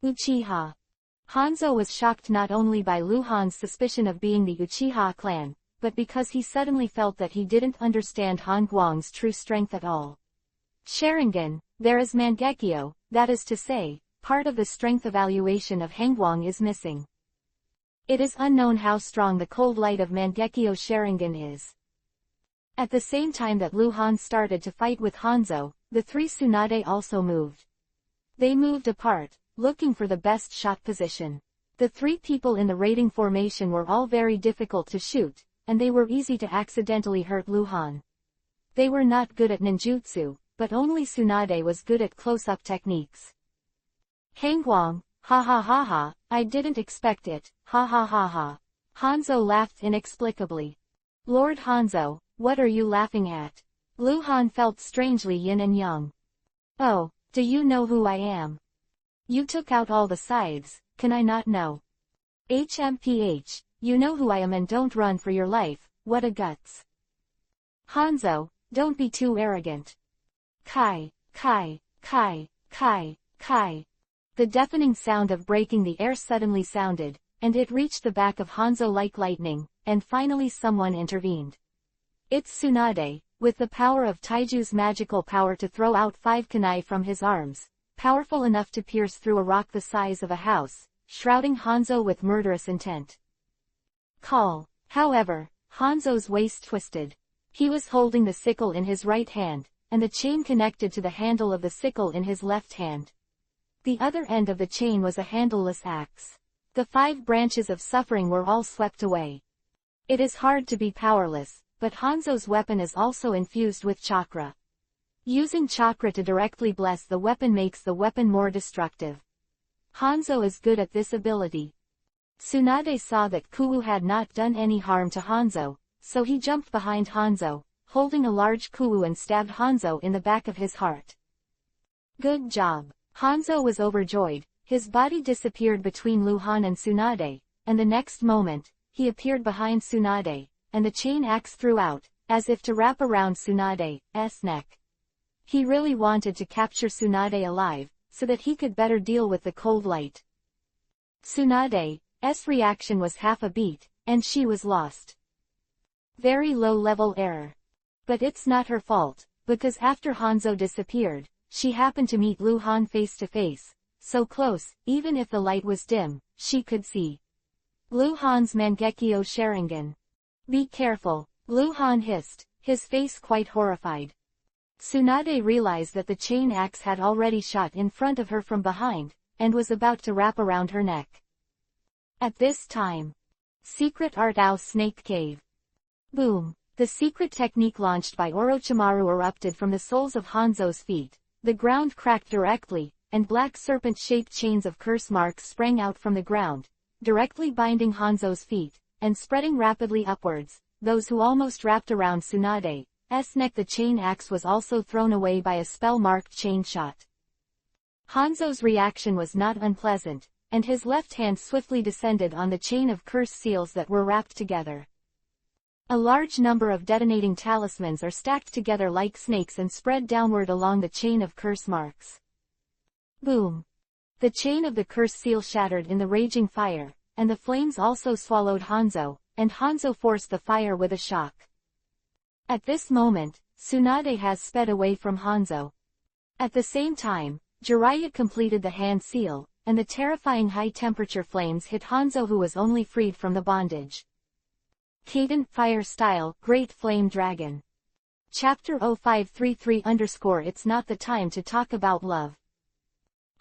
Uchiha. Hanzo was shocked not only by Luhan's suspicion of being the Uchiha clan, but because he suddenly felt that he didn't understand Han Guang's true strength at all. Sharingan, there is Mangekyo, that is to say, part of the strength evaluation of Hangguang is missing. It is unknown how strong the cold light of Mangekyo Sharingan is. At the same time that Lu Han started to fight with Hanzo, the three Tsunade also moved. They moved apart, looking for the best shot position. The three people in the raiding formation were all very difficult to shoot, and they were easy to accidentally hurt Lu Han. They were not good at ninjutsu, but only Tsunade was good at close-up techniques. Hangguang, ha ha ha ha, I didn't expect it, ha ha ha ha. Hanzo laughed inexplicably. Lord Hanzo, what are you laughing at? Lu Han felt strangely yin and yang. Oh, do you know who I am? You took out all the scythes, can I not know? HMPH, you know who I am and don't run for your life, what a guts. Hanzo, don't be too arrogant. Kai, Kai, Kai, Kai, Kai. The deafening sound of breaking the air suddenly sounded, and it reached the back of Hanzo like lightning, and finally someone intervened. It's Tsunade, with the power of Taiju's magical power to throw out 5 kunai from his arms, powerful enough to pierce through a rock the size of a house, shrouding Hanzo with murderous intent. Call. However, Hanzo's waist twisted. He was holding the sickle in his right hand, and the chain connected to the handle of the sickle in his left hand. The other end of the chain was a handleless axe. The 5 branches of suffering were all swept away. It is hard to be powerless, but Hanzo's weapon is also infused with chakra. Using chakra to directly bless the weapon makes the weapon more destructive. Hanzo is good at this ability. Tsunade saw that Kuwu had not done any harm to Hanzo, so he jumped behind Hanzo, holding a large Kuwu and stabbed Hanzo in the back of his heart. Good job. Hanzo was overjoyed, his body disappeared between Lu Han and Tsunade, and the next moment, he appeared behind Tsunade, and the chain axe threw out, as if to wrap around Tsunade's neck. He really wanted to capture Tsunade alive, so that he could better deal with the cold light. Tsunade's reaction was half a beat, and she was lost. Very low-level error. But it's not her fault, because after Hanzo disappeared, she happened to meet Lu Han face to face, so close, even if the light was dim, she could see. Lu Han's Mangekyo Sharingan. Be careful, Lu Han hissed, his face quite horrified. Tsunade realized that the chain axe had already shot in front of her from behind, and was about to wrap around her neck. At this time, Secret Art Owl Snake Cave. Boom! The secret technique launched by Orochimaru erupted from the soles of Hanzo's feet. The ground cracked directly, and black serpent-shaped chains of curse marks sprang out from the ground, directly binding Hanzo's feet, and spreading rapidly upwards. Those who almost wrapped around Tsunade's neck. The chain axe was also thrown away by a spell-marked chain shot. Hanzo's reaction was not unpleasant, and his left hand swiftly descended on the chain of curse seals that were wrapped together. A large number of detonating talismans are stacked together like snakes and spread downward along the chain of curse marks. Boom! The chain of the curse seal shattered in the raging fire, and the flames also swallowed Hanzo, and Hanzo forced the fire with a shock. At this moment, Tsunade has sped away from Hanzo. At the same time, Jiraiya completed the hand seal, and the terrifying high-temperature flames hit Hanzo, who was only freed from the bondage. Cadent Fire Style, Great Flame Dragon. Chapter 0533_ It's not the time to talk about love.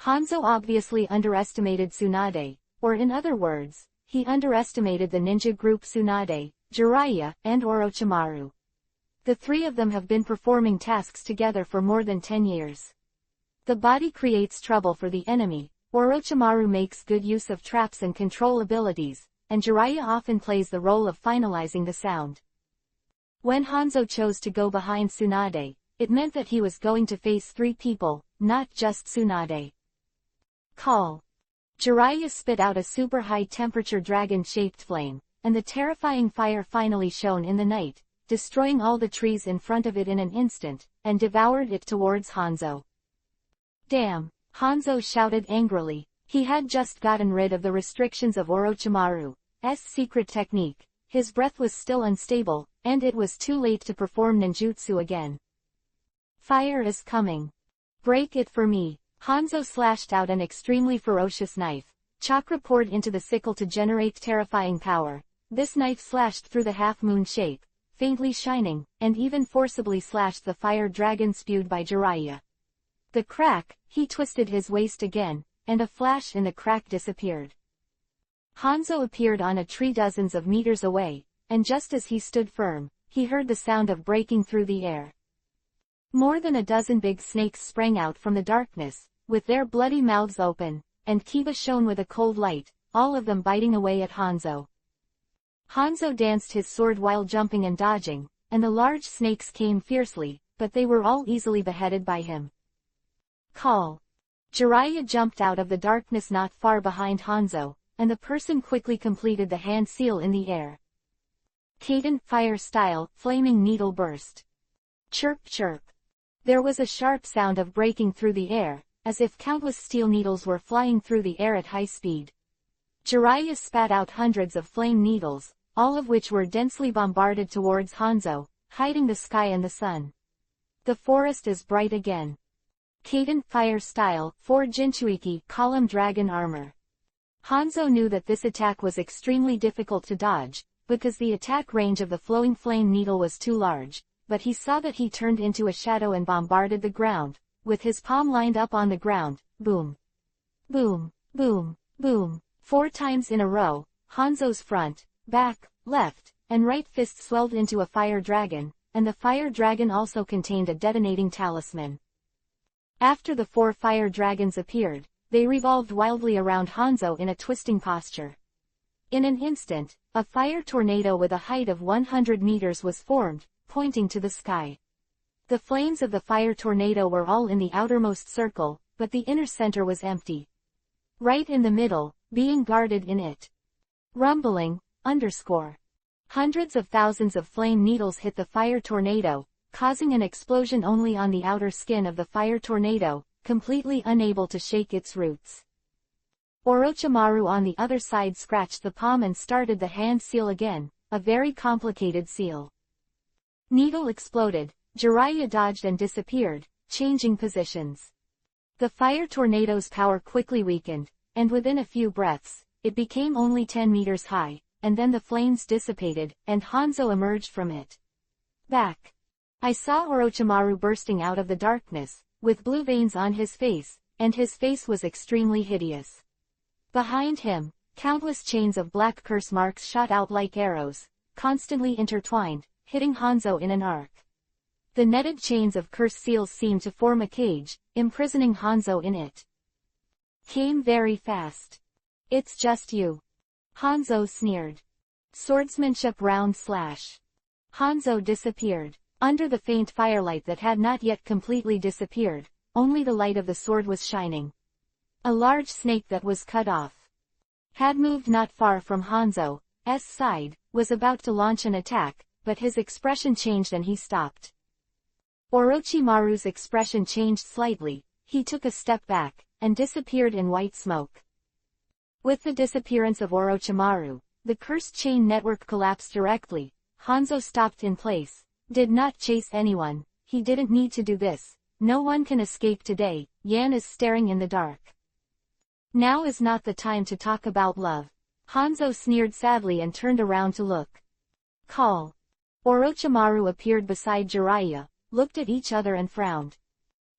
Hanzo obviously underestimated Tsunade, or in other words, he underestimated the ninja group Tsunade, Jiraiya, and Orochimaru. The three of them have been performing tasks together for more than 10 years. The body creates trouble for the enemy, Orochimaru makes good use of traps and control abilities, and Jiraiya often plays the role of finalizing the sound. When Hanzo chose to go behind Tsunade, it meant that he was going to face 3 people, not just Tsunade. Call. Jiraiya spit out a super high-temperature dragon-shaped flame, and the terrifying fire finally shone in the night, destroying all the trees in front of it in an instant, and devoured it towards Hanzo. Damn! Hanzo shouted angrily. He had just gotten rid of the restrictions of Orochimaru's secret technique. his breath was still unstable, and it was too late to perform ninjutsu again. Fire is coming. Break it for me. Hanzo slashed out an extremely ferocious knife. Chakra poured into the sickle to generate terrifying power. This knife slashed through the half-moon shape, faintly shining, and even forcibly slashed the fire dragon spewed by Jiraiya. The crack, he twisted his waist again, and a flash in the crack disappeared. Hanzo appeared on a tree dozens of meters away, and just as he stood firm, he heard the sound of breaking through the air. More than a dozen big snakes sprang out from the darkness, with their bloody mouths open, and Kiba shone with a cold light, all of them biting away at Hanzo. Hanzo danced his sword while jumping and dodging, and the large snakes came fiercely, but they were all easily beheaded by him. Call. Jiraiya jumped out of the darkness not far behind Hanzo, and the person quickly completed the hand seal in the air. Kaden, fire style, flaming needle burst. Chirp chirp. There was a sharp sound of breaking through the air, as if countless steel needles were flying through the air at high speed. Jiraiya spat out hundreds of flame needles, all of which were densely bombarded towards Hanzo, hiding the sky and the sun. The forest is bright again. Kaden, fire style, 4 Jinchuiki, column dragon armor. Hanzo knew that this attack was extremely difficult to dodge, because the attack range of the flowing flame needle was too large, but he saw that he turned into a shadow and bombarded the ground, with his palm lined up on the ground, boom. Boom, boom, boom. 4 times in a row, Hanzo's front, back, left, and right fist swelled into a fire dragon, and the fire dragon also contained a detonating talisman. After the 4 fire dragons appeared, they revolved wildly around Hanzo in a twisting posture. In an instant, a fire tornado with a height of 100 meters was formed, pointing to the sky. The flames of the fire tornado were all in the outermost circle, but the inner center was empty. Right in the middle, being guarded in it. Rumbling, _. Hundreds of thousands of flame needles hit the fire tornado, causing an explosion only on the outer skin of the fire tornado, completely unable to shake its roots. Orochimaru on the other side scratched the palm and started the hand seal again, a very complicated seal. Needle exploded, Jiraiya dodged and disappeared, changing positions. The fire tornado's power quickly weakened, and within a few breaths, it became only 10 meters high, and then the flames dissipated, and Hanzo emerged from it. Back. I saw Orochimaru bursting out of the darkness, with blue veins on his face, and his face was extremely hideous. Behind him, countless chains of black curse marks shot out like arrows, constantly intertwined, hitting Hanzo in an arc. The netted chains of curse seals seemed to form a cage, imprisoning Hanzo in it. Came very fast. It's just you. Hanzo sneered. Swordsmanship round slash. Hanzo disappeared. Under the faint firelight that had not yet completely disappeared, only the light of the sword was shining. A large snake that was cut off had moved not far from Hanzo's side, was about to launch an attack, but his expression changed and he stopped. Orochimaru's expression changed slightly, he took a step back, and disappeared in white smoke. With the disappearance of Orochimaru, the cursed chain network collapsed directly. Hanzo stopped in place, did not chase anyone, he didn't need to do this, no one can escape today, Yan is staring in the dark. Now is not the time to talk about love. Hanzo sneered sadly and turned around to look. Call. Orochimaru appeared beside Jiraiya, looked at each other and frowned.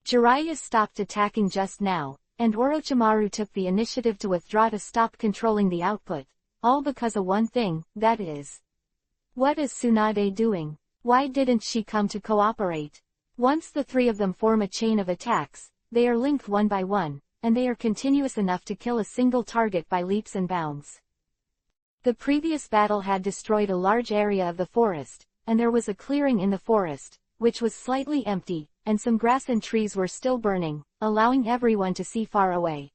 Jiraiya stopped attacking just now, and Orochimaru took the initiative to withdraw to stop controlling the output, all because of one thing, that is. What is Tsunade doing? Why didn't she come to cooperate? Once the 3 of them form a chain of attacks, they are linked one by one, and they are continuous enough to kill a single target by leaps and bounds. The previous battle had destroyed a large area of the forest, and there was a clearing in the forest, which was slightly empty, and some grass and trees were still burning, allowing everyone to see far away.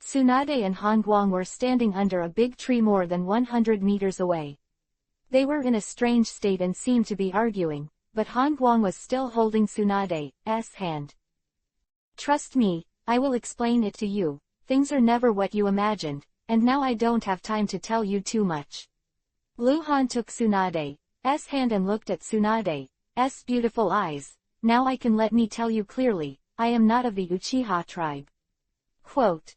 Tsunade and Hongguang were standing under a big tree more than 100 meters away. They were in a strange state and seemed to be arguing, but Hongguang was still holding Tsunade's hand. Trust me, I will explain it to you, things are never what you imagined, and now I don't have time to tell you too much. Luhan took Tsunade's hand and looked at Tsunade's beautiful eyes. Now I can let me tell you clearly, I am not of the Uchiha tribe. Quote.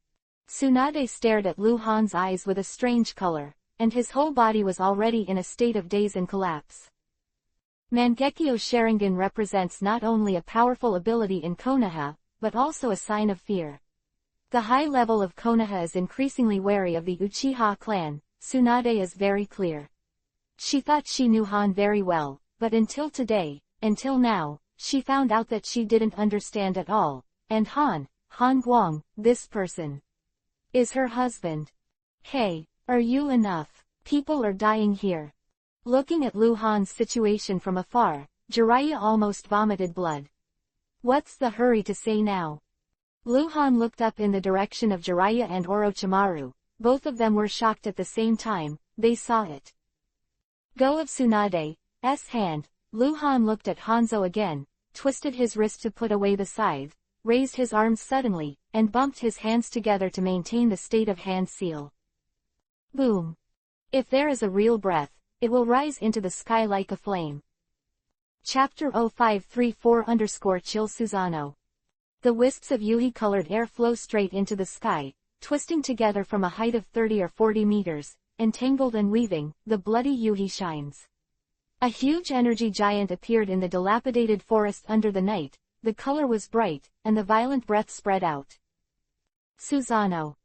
Tsunade stared at Luhan's eyes with a strange color, and his whole body was already in a state of daze and collapse. Mangekyo Sharingan represents not only a powerful ability in Konoha, but also a sign of fear. The high level of Konoha is increasingly wary of the Uchiha clan. Tsunade is very clear. She thought she knew Han very well, but until now, she found out that she didn't understand at all, and Han Guang, this person, is her husband. Hey, are you enough? People are dying here. Looking at Luhan's situation from afar, Jiraiya almost vomited blood. What's the hurry to say now? Luhan looked up in the direction of Jiraiya and Orochimaru. Both of them were shocked at the same time. They saw it go of Tsunade's hand. Luhan looked at Hanzo again, twisted his wrist to put away the scythe, raised his arms suddenly, and bumped his hands together to maintain the state of hand seal. Boom! If there is a real breath, it will rise into the sky like a flame. Chapter 0534-Chill Susanoo. The wisps of Yuhi-colored air flow straight into the sky, twisting together from a height of 30 or 40 meters, entangled and weaving, the bloody Yuhi shines. A huge energy giant appeared in the dilapidated forest under the night. The color was bright, and the violent breath spread out. Susanoo.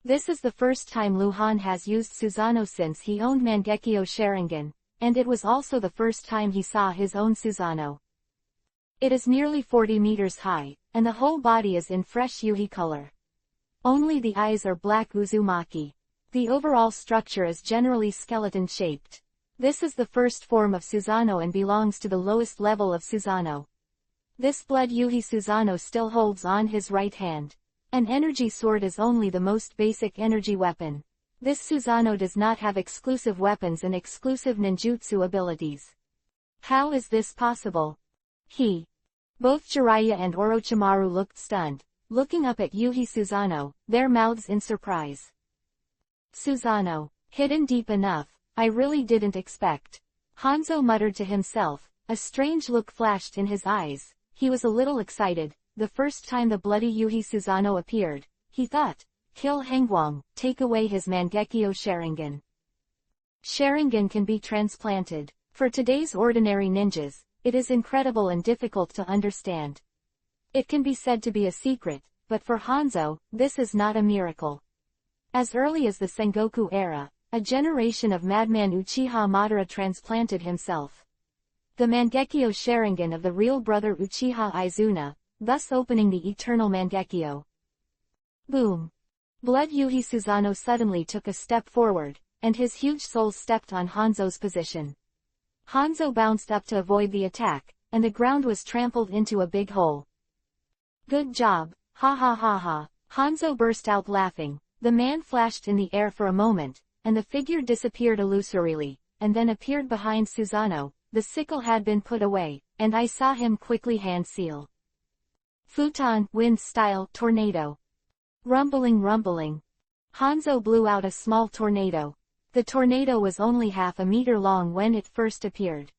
This is the first time Luhan has used Susanoo since he owned Mangekyo Sharingan, and it was also the first time he saw his own Susanoo. It is nearly 40 meters high, and the whole body is in fresh Yuhi color. Only the eyes are black Uzumaki. The overall structure is generally skeleton-shaped. This is the first form of Susanoo and belongs to the lowest level of Susanoo. This blood Yuhi Susanoo still holds on his right hand. An energy sword is only the most basic energy weapon. This Susanoo does not have exclusive weapons and exclusive ninjutsu abilities. How is this possible? Both Jiraiya and Orochimaru looked stunned, looking up at Yuhi Susanoo, their mouths in surprise. Susanoo, hidden deep enough, I really didn't expect. Hanzo muttered to himself, a strange look flashed in his eyes. He was a little excited. The first time the bloody Yuhi Susanoo appeared, he thought, kill Hangguang, take away his Mangekyo Sharingan. Sharingan can be transplanted. For today's ordinary ninjas, it is incredible and difficult to understand. It can be said to be a secret, but for Hanzo, this is not a miracle. As early as the Sengoku era, a generation of madman Uchiha Madara transplanted himself the Mangekyo Sharingan of the real brother Uchiha Izuna, thus opening the eternal Mangekyo. Boom! Blood Yuhi Susanoo suddenly took a step forward, and his huge soul stepped on Hanzo's position. Hanzo bounced up to avoid the attack, and the ground was trampled into a big hole. Good job, ha ha ha ha. Hanzo burst out laughing. The man flashed in the air for a moment, and the figure disappeared illusorily, and then appeared behind Susanoo. The sickle had been put away, and I saw him quickly hand seal. Futon, wind style, tornado. Rumbling rumbling. Hanzo blew out a small tornado. The tornado was only half a meter long when it first appeared.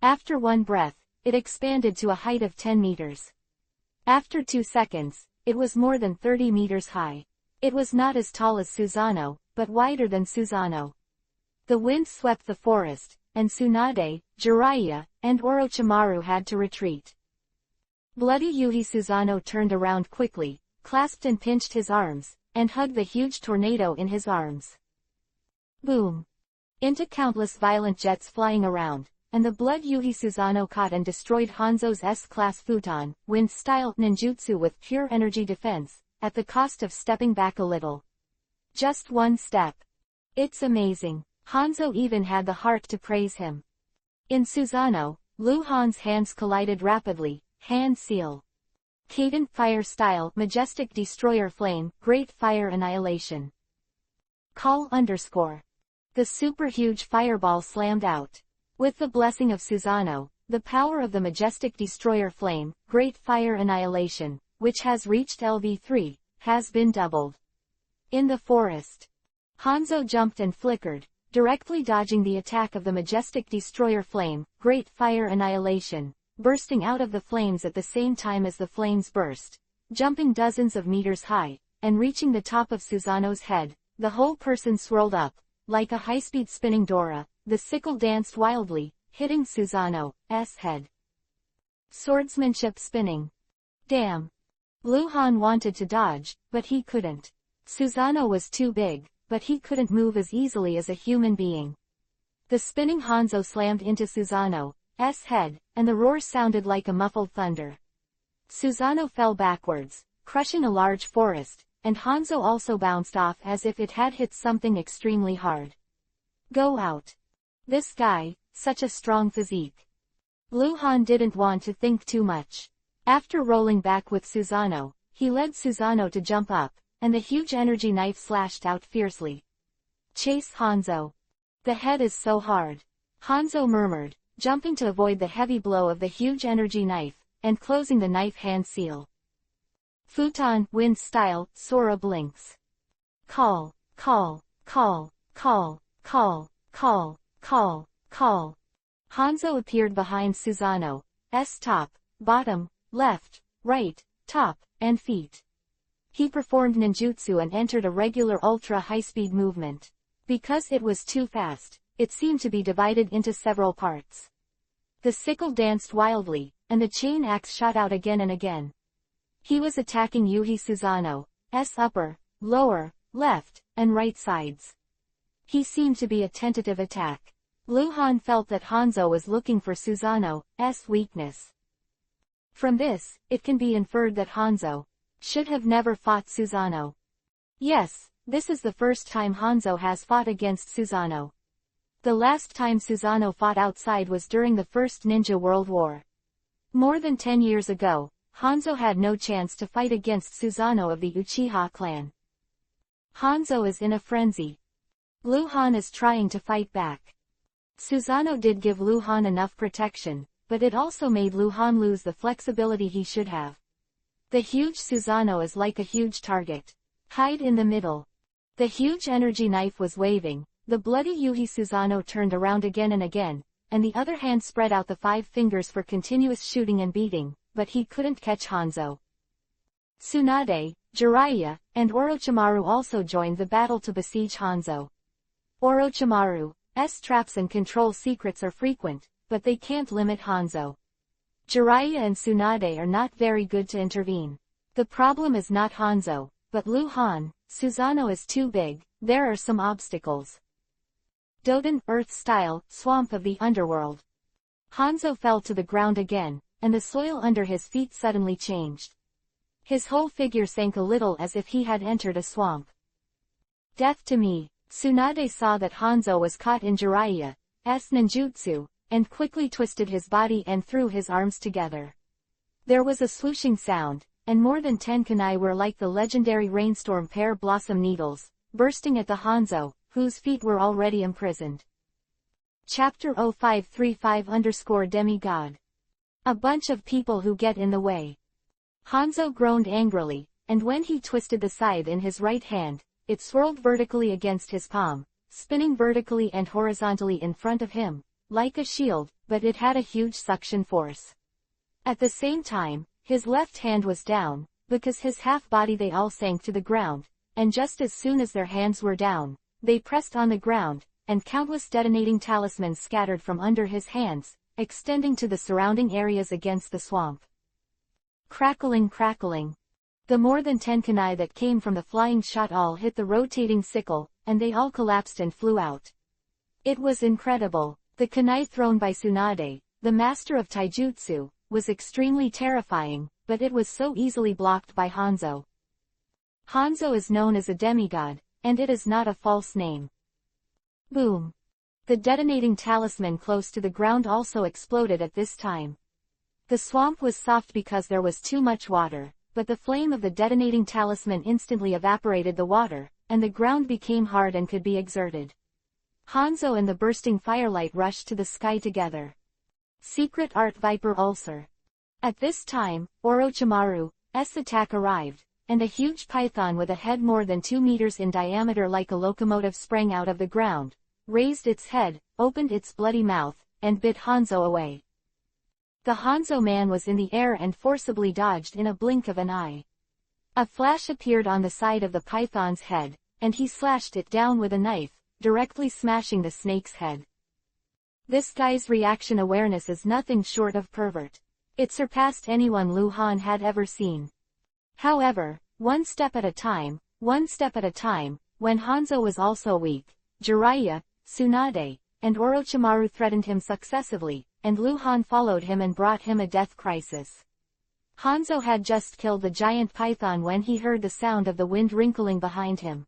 After one breath, it expanded to a height of 10 meters. After 2 seconds, it was more than 30 meters high. It was not as tall as Susanoo, but wider than Susanoo. The wind swept the forest, and Tsunade, Jiraiya, and Orochimaru had to retreat. Bloody Yuhi Susanoo turned around quickly, clasped and pinched his arms, and hugged the huge tornado in his arms. Boom! Into countless violent jets flying around, and the blood Yuhi Susanoo caught and destroyed Hanzo's S-class futon, wind-style ninjutsu with pure energy defense, at the cost of stepping back a little. Just one step. It's amazing. Hanzo even had the heart to praise him. In Susanoo, Luhan's hands collided rapidly, hand seal. Cadent fire style, majestic destroyer flame, great fire annihilation. Call _ The super huge fireball slammed out. With the blessing of Susanoo, the power of the majestic destroyer flame, great fire annihilation, which has reached LV3, has been doubled. In the forest, Hanzo jumped and flickered. directly dodging the attack of the majestic destroyer flame, great fire annihilation, bursting out of the flames at the same time as the flames burst, jumping dozens of meters high, and reaching the top of Susanoo's head. The whole person swirled up, like a high-speed spinning Dora. The sickle danced wildly, hitting Susanoo's head. Swordsmanship spinning. Damn. Luhan wanted to dodge, but he couldn't. Susanoo was too big, but he couldn't move as easily as a human being. The spinning Hanzo slammed into Susanoo's head, and the roar sounded like a muffled thunder. Susanoo fell backwards, crushing a large forest, and Hanzo also bounced off as if it had hit something extremely hard. Go out. This guy, such a strong physique. Luhan didn't want to think too much. After rolling back with Susanoo, he led Susanoo to jump up, and the huge energy knife slashed out fiercely. Chase Hanzo. The head is so hard. Hanzo murmured, jumping to avoid the heavy blow of the huge energy knife, and closing the knife hand seal. Futon, wind style, Sora blinks. Call, call, call, call, call, call, call, call. Hanzo appeared behind Susanoo's top, bottom, left, right, top, and feet. He performed ninjutsu and entered a regular ultra-high-speed movement. Because it was too fast, it seemed to be divided into several parts. The sickle danced wildly, and the chain axe shot out again and again. He was attacking Yuhi Susanoo's upper, lower, left, and right sides. He seemed to be a tentative attack. Luhan felt that Hanzo was looking for Susanoo's weakness. From this, it can be inferred that Hanzo should have never fought Susanoo. Yes, this is the first time Hanzo has fought against Susanoo. The last time Susanoo fought outside was during the First Ninja World War. More than 10 years ago, Hanzo had no chance to fight against Susanoo of the Uchiha clan. Hanzo is in a frenzy. Luhan is trying to fight back. Susanoo did give Luhan enough protection, but it also made Luhan lose the flexibility he should have. The huge Susanoo is like a huge target. Hide in the middle. The huge energy knife was waving. The bloody Yuhi Susanoo turned around again and again, and the other hand spread out the 5 fingers for continuous shooting and beating, but he couldn't catch Hanzo. Tsunade, Jiraiya, and Orochimaru also joined the battle to besiege Hanzo. Orochimaru's traps and control secrets are frequent, but they can't limit Hanzo. Jiraiya and Tsunade are not very good to intervene. The problem is not Hanzo, but Luhan. Susanoo is too big. There are some obstacles. Doden, Earth style, swamp of the underworld. Hanzo fell to the ground again, and the soil under his feet suddenly changed. His whole figure sank a little as if he had entered a swamp. Death to me. Tsunade saw that Hanzo was caught in Jiraiya's ninjutsu, and quickly twisted his body and threw his arms together. There was a swooshing sound, and more than 10 kunai were like the legendary rainstorm pear blossom needles, bursting at the Hanzo, whose feet were already imprisoned. Chapter 0535-Demigod. A bunch of people who get in the way. Hanzo groaned angrily, and when he twisted the scythe in his right hand, it swirled vertically against his palm, spinning vertically and horizontally in front of him, like a shield, but it had a huge suction force. At the same time, his left hand was down, because his half-body they all sank to the ground, and just as soon as their hands were down, they pressed on the ground, and countless detonating talismans scattered from under his hands, extending to the surrounding areas against the swamp. Crackling, crackling. The more than 10 kunai that came from the flying shot all hit the rotating sickle, and they all collapsed and flew out. It was incredible. The kunai thrown by Tsunade, the master of taijutsu, was extremely terrifying, but it was so easily blocked by Hanzo. Hanzo is known as a demigod, and it is not a false name. Boom. The detonating talisman close to the ground also exploded at this time. The swamp was soft because there was too much water, but the flame of the detonating talisman instantly evaporated the water, and the ground became hard and could be exerted. Hanzo and the bursting firelight rushed to the sky together. Secret Art Viper Ulcer. At this time, Orochimaru's attack arrived, and a huge python with a head more than 2 meters in diameter like a locomotive sprang out of the ground, raised its head, opened its bloody mouth, and bit Hanzo away. The Hanzo man was in the air and forcibly dodged in a blink of an eye. A flash appeared on the side of the python's head, and he slashed it down with a knife, directly smashing the snake's head. This guy's reaction awareness is nothing short of pervert. It surpassed anyone Lu Han had ever seen. However, one step at a time, when Hanzo was also weak, Jiraiya, Tsunade, and Orochimaru threatened him successively, and Lu Han followed him and brought him a death crisis. Hanzo had just killed the giant python when he heard the sound of the wind wrinkling behind him.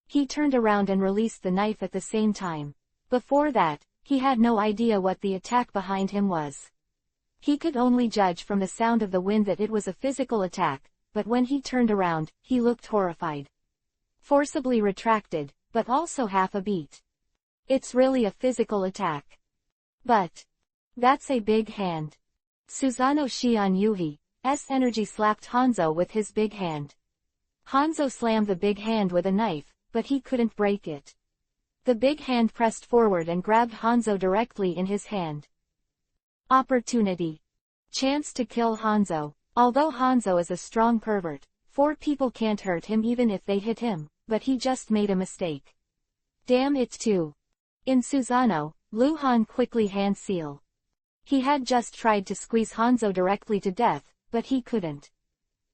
He turned around and released the knife at the same time. Before that, he had no idea what the attack behind him was. He could only judge from the sound of the wind that it was a physical attack, but when he turned around, he looked horrified. Forcibly retracted, but also half a beat. It's really a physical attack. But that's a big hand. Susanoo Shion Yuhi's energy slapped Hanzo with his big hand. Hanzo slammed the big hand with a knife, but he couldn't break it. The big hand pressed forward and grabbed Hanzo directly in his hand. Opportunity. Chance to kill Hanzo. Although Hanzo is a strong pervert, 4 people can't hurt him even if they hit him, but he just made a mistake. Damn it too. In Susanoo, Lu Han quickly hand seal. He had just tried to squeeze Hanzo directly to death, but he couldn't.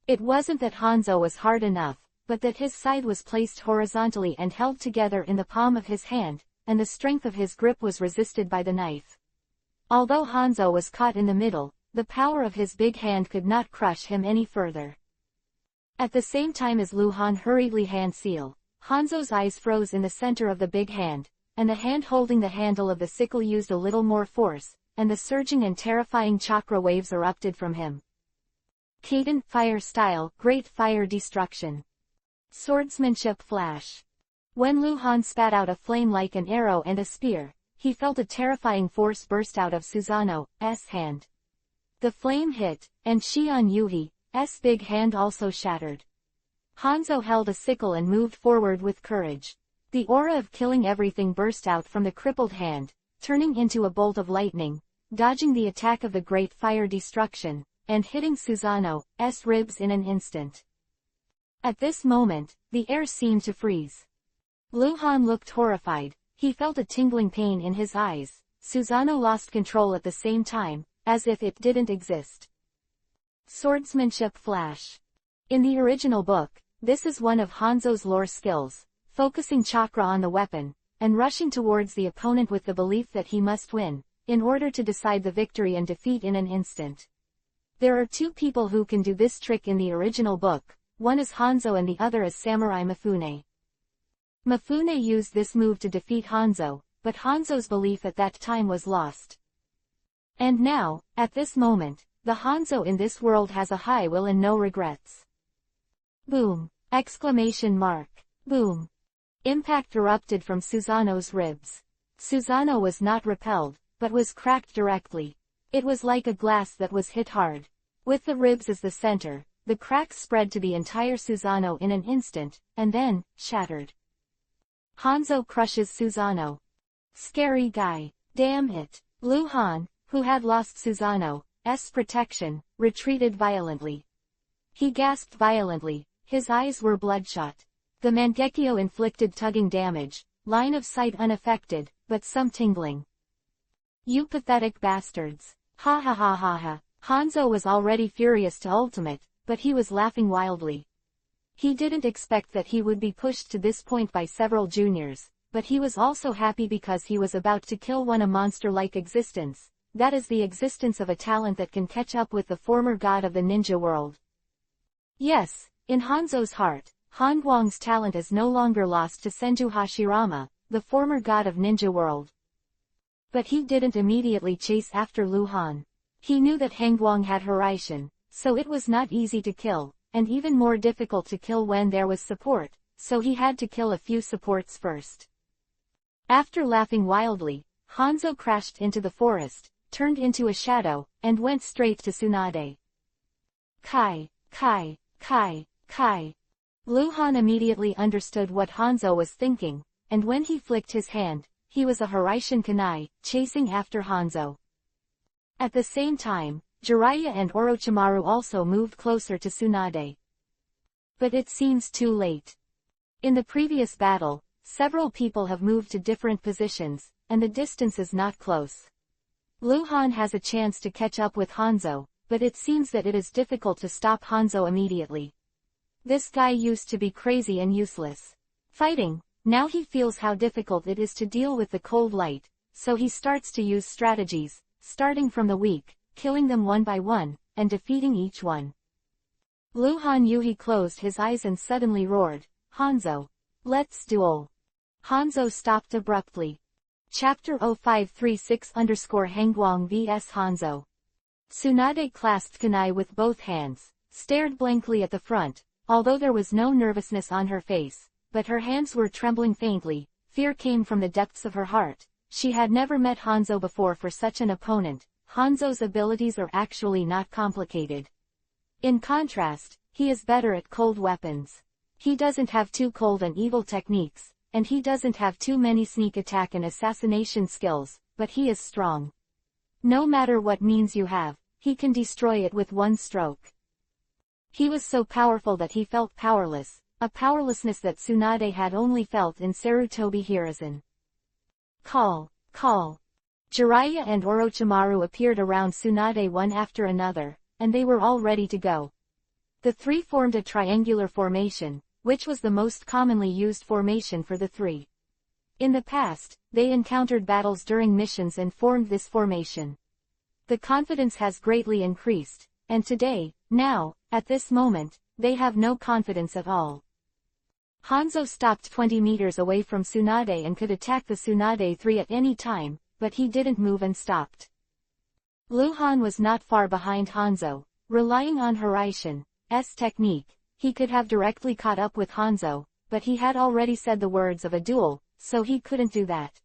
It wasn't that Hanzo was hard enough, but that his side was placed horizontally and held together in the palm of his hand, and the strength of his grip was resisted by the knife. Although Hanzo was caught in the middle, the power of his big hand could not crush him any further. At the same time as Lu Han hurriedly hand seal, Hanzo's eyes froze in the center of the big hand, and the hand holding the handle of the sickle used a little more force, and the surging and terrifying chakra waves erupted from him. Kaden fire style, great fire destruction. Swordsmanship flash. When Lu Han spat out a flame like an arrow and a spear, he felt a terrifying force burst out of Susanoo's hand. The flame hit, and Shion Yuhi's big hand also shattered. Hanzo held a sickle and moved forward with courage. The aura of killing everything burst out from the crippled hand, turning into a bolt of lightning, dodging the attack of the great fire destruction, and hitting Susanoo's ribs in an instant. At this moment, the air seemed to freeze. Lu Han looked horrified. He felt a tingling pain in his eyes. Susanoo lost control at the same time, as if it didn't exist. Swordsmanship flash. In the original book, this is one of Hanzo's lore skills, focusing chakra on the weapon, and rushing towards the opponent with the belief that he must win, in order to decide the victory and defeat in an instant. There are 2 people who can do this trick in the original book, one is Hanzo and the other is Samurai Mifune. Mifune used this move to defeat Hanzo, but Hanzo's belief at that time was lost. And now, at this moment, the Hanzo in this world has a high will and no regrets. Boom! Exclamation mark. Boom! Impact erupted from Susanoo's ribs. Susanoo was not repelled, but was cracked directly. It was like a glass that was hit hard. With the ribs as the center, the cracks spread to the entire Susanoo in an instant, and then, shattered. Hanzo crushes Susanoo. Scary guy. Damn it. Lu Han, who had lost Susanoo's protection, retreated violently. He gasped violently, his eyes were bloodshot. The Mangekyo inflicted tugging damage, line of sight unaffected, but some tingling. You pathetic bastards. Ha ha ha ha ha. Hanzo was already furious to ultimate, but he was laughing wildly. He didn't expect that he would be pushed to this point by several juniors, but he was also happy because he was about to kill a monster-like existence, that is the existence of a talent that can catch up with the former god of the ninja world. Yes, in Hanzo's heart, Han Guang's talent is no longer lost to Senju Hashirama, the former god of ninja world. But he didn't immediately chase after Lu Han. He knew that Hangguang had Horaishin, so it was not easy to kill, and even more difficult to kill when there was support, so he had to kill a few supports first. After laughing wildly, Hanzo crashed into the forest, turned into a shadow, and went straight to Tsunade. Kai, Kai, Kai, Kai. Lu Han immediately understood what Hanzo was thinking, and when he flicked his hand, he was a Hiraishin kunai, chasing after Hanzo. At the same time, Jiraiya and Orochimaru also moved closer to Tsunade. But it seems too late. In the previous battle, several people have moved to different positions, and the distance is not close. Luhan has a chance to catch up with Hanzo, but it seems that it is difficult to stop Hanzo immediately. This guy used to be crazy and useless. Fighting, now he feels how difficult it is to deal with the cold light, so he starts to use strategies, starting from the weak, killing them one by one, and defeating each one. Luhan Yuhi closed his eyes and suddenly roared, "Hanzo! Let's duel!" Hanzo stopped abruptly. Chapter 0536_Hangguang vs Hanzo. Tsunade clasped kunai with both hands, stared blankly at the front, although there was no nervousness on her face, but her hands were trembling faintly. Fear came from the depths of her heart. She had never met Hanzo before for such an opponent. Hanzo's abilities are actually not complicated. In contrast, he is better at cold weapons. He doesn't have too cold and evil techniques, and he doesn't have too many sneak attack and assassination skills, but he is strong. No matter what means you have, he can destroy it with one stroke. He was so powerful that he felt powerless, a powerlessness that Tsunade had only felt in Sarutobi Hiruzen. Call! Jiraiya and Orochimaru appeared around Tsunade one after another, and they were all ready to go. The three formed a triangular formation, which was the most commonly used formation for the three. In the past, they encountered battles during missions and formed this formation. The confidence has greatly increased, and today, now, at this moment, they have no confidence at all. Hanzo stopped 20 meters away from Tsunade and could attack the Tsunade 3 at any time, but he didn't move and stopped. Luhan was not far behind Hanzo. Relying on Hiraishin's technique, he could have directly caught up with Hanzo, but he had already said the words of a duel, so he couldn't do that.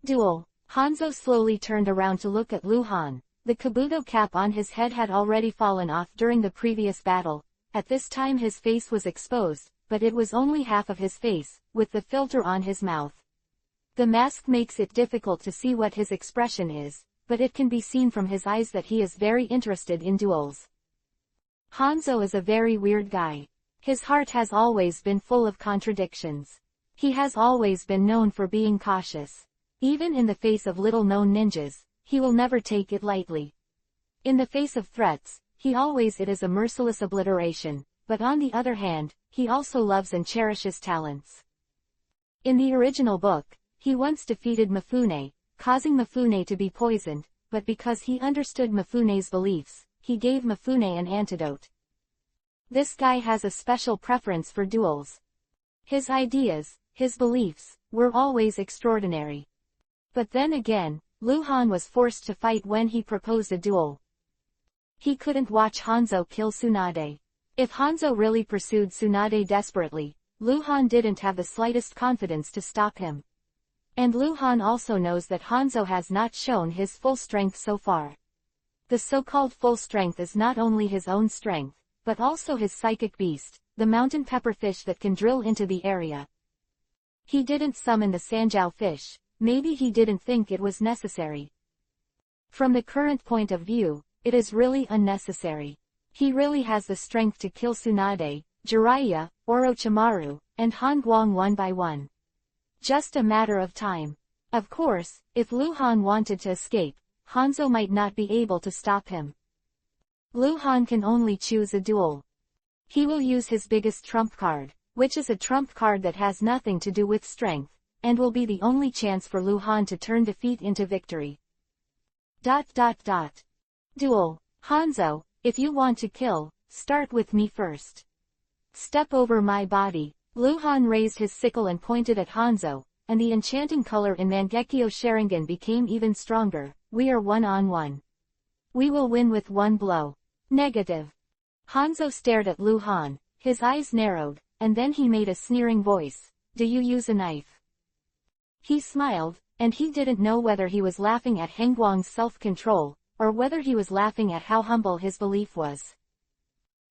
Duel. Hanzo slowly turned around to look at Luhan. The kabuto cap on his head had already fallen off during the previous battle. At this time his face was exposed, but it was only half of his face, with the filter on his mouth. The mask makes it difficult to see what his expression is, but it can be seen from his eyes that he is very interested in duels. Hanzo is a very weird guy. His heart has always been full of contradictions. He has always been known for being cautious. Even in the face of little-known ninjas, he will never take it lightly. In the face of threats, it is a merciless obliteration, but on the other hand, he also loves and cherishes talents. In the original book, he once defeated Mifune, causing Mifune to be poisoned, but because he understood Mifune's beliefs, he gave Mifune an antidote. This guy has a special preference for duels. His ideas, his beliefs, were always extraordinary. But then again, Luhan was forced to fight when he proposed a duel. He couldn't watch Hanzo kill Tsunade. If Hanzo really pursued Tsunade desperately, Luhan didn't have the slightest confidence to stop him. And Luhan also knows that Hanzo has not shown his full strength so far. The so-called full strength is not only his own strength, but also his psychic beast, the mountain pepperfish that can drill into the area. He didn't summon the Sanjiao fish, maybe he didn't think it was necessary. From the current point of view, it is really unnecessary. He really has the strength to kill Tsunade, Jiraiya, Orochimaru, and Hangguang one by one. Just a matter of time. Of course, if Luhan wanted to escape, Hanzo might not be able to stop him. Luhan can only choose a duel. He will use his biggest trump card, which is a trump card that has nothing to do with strength, and will be the only chance for Luhan to turn defeat into victory. Duel. Hanzo, if you want to kill, start with me first. Step over my body. Luhan raised his sickle and pointed at Hanzo, and the enchanting color in Mangekyo Sharingan became even stronger. We are one-on-one. We will win with one blow. Negative. Hanzo stared at Luhan, his eyes narrowed, and then he made a sneering voice. Do you use a knife? He smiled, and he didn't know whether he was laughing at Hangguang's self-control, or whether he was laughing at how humble his belief was.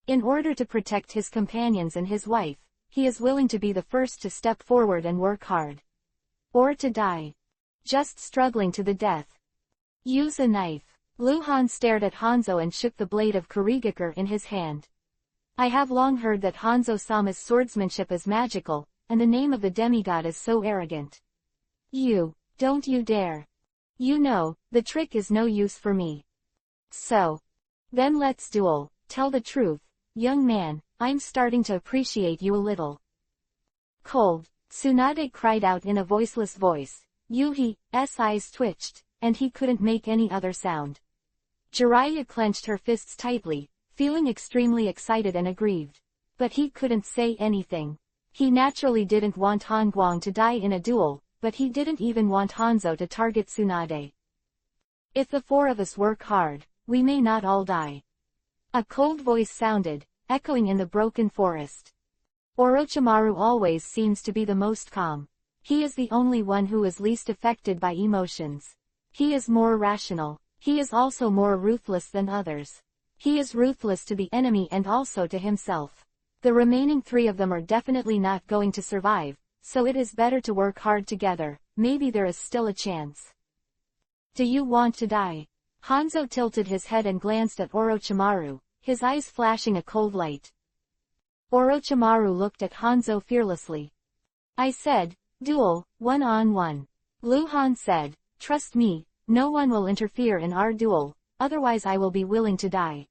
In order to protect his companions and his wife, he is willing to be the first to step forward and work hard. Or to die. Just struggling to the death. Use a knife. Luhan stared at Hanzo and shook the blade of Kurigakure in his hand. I have long heard that Hanzo-sama's swordsmanship is magical, and the name of the demigod is so arrogant. Don't you dare. You know, the trick is no use for me. So. Then let's duel. Tell the truth, young man, I'm starting to appreciate you a little. Cold. Tsunade cried out in a voiceless voice. Yuhi's eyes twitched, and he couldn't make any other sound. Jiraiya clenched her fists tightly, feeling extremely excited and aggrieved. But he couldn't say anything. He naturally didn't want Han Guang to die in a duel, but he didn't even want Hanzo to target Tsunade. If the four of us work hard, we may not all die. A cold voice sounded, echoing in the broken forest. Orochimaru always seems to be the most calm. He is the only one who is least affected by emotions. He is more rational. He is also more ruthless than others. He is ruthless to the enemy and also to himself. The remaining three of them are definitely not going to survive, so it is better to work hard together. Maybe there is still a chance. Do you want to die? Hanzo tilted his head and glanced at Orochimaru, his eyes flashing a cold light. Orochimaru looked at Hanzo fearlessly. I said, duel, one-on-one. Luhan said, trust me, no one will interfere in our duel, otherwise I will be willing to die.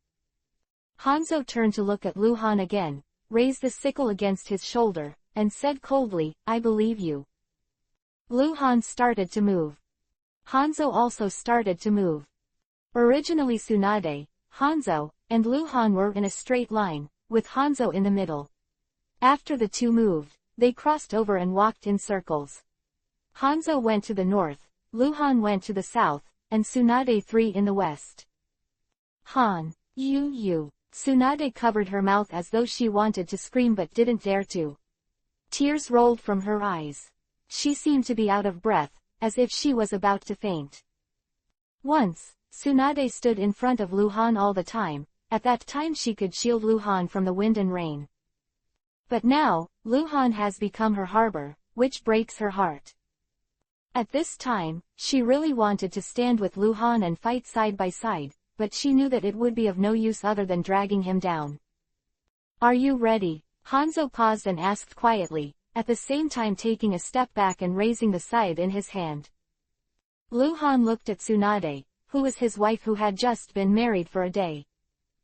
Hanzo turned to look at Luhan again, raised the sickle against his shoulder, and said coldly, I believe you. Luhan started to move. Hanzo also started to move. Originally Tsunade, Hanzo, and Luhan were in a straight line, with Hanzo in the middle. After the two moved, they crossed over and walked in circles. Hanzo went to the north, Luhan went to the south, and Tsunade 3 in the west. Tsunade covered her mouth as though she wanted to scream but didn't dare to. Tears rolled from her eyes. She seemed to be out of breath, as if she was about to faint. Once, Tsunade stood in front of Luhan all the time. At that time she could shield Luhan from the wind and rain. But now, Luhan has become her harbor, which breaks her heart. At this time, she really wanted to stand with Luhan and fight side by side, but she knew that it would be of no use other than dragging him down. Are you ready? Hanzo paused and asked quietly, at the same time taking a step back and raising the scythe in his hand. Luhan looked at Tsunade, who was his wife who had just been married for a day.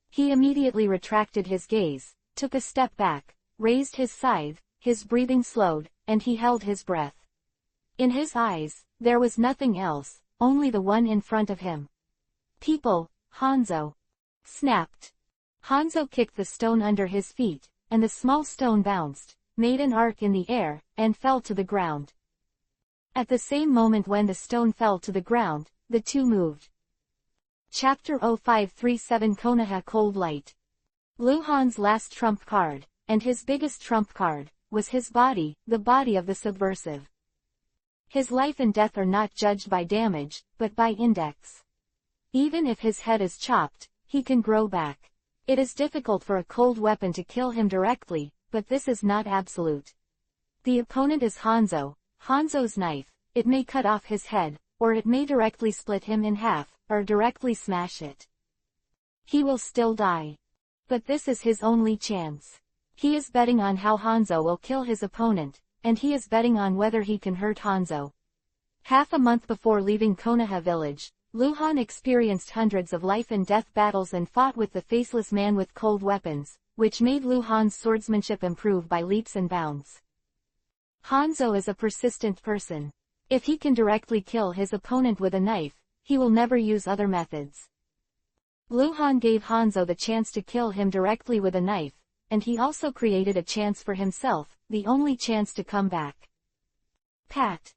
He immediately retracted his gaze, took a step back, raised his scythe, his breathing slowed, and he held his breath. In his eyes, there was nothing else, only the one in front of him. People, Hanzo. Snapped. Hanzo kicked the stone under his feet, and the small stone bounced, made an arc in the air, and fell to the ground. At the same moment when the stone fell to the ground, the two moved. Chapter 0537 Konoha Cold Light. Luhan's last trump card, and his biggest trump card, was his body, the body of the subversive. His life and death are not judged by damage, but by index. Even if his head is chopped, he can grow back. It is difficult for a cold weapon to kill him directly, but this is not absolute. The opponent is Hanzo. Hanzo's knife, it may cut off his head, or it may directly split him in half, or directly smash it. He will still die. But this is his only chance. He is betting on how Hanzo will kill his opponent, and he is betting on whether he can hurt Hanzo. Half a month before leaving Konoha village, Luhan experienced hundreds of life and death battles and fought with the faceless man with cold weapons, which made Luhan's swordsmanship improve by leaps and bounds. Hanzo is a persistent person. If he can directly kill his opponent with a knife, he will never use other methods. Luhan gave Hanzo the chance to kill him directly with a knife, and he also created a chance for himself, the only chance to come back. Pat.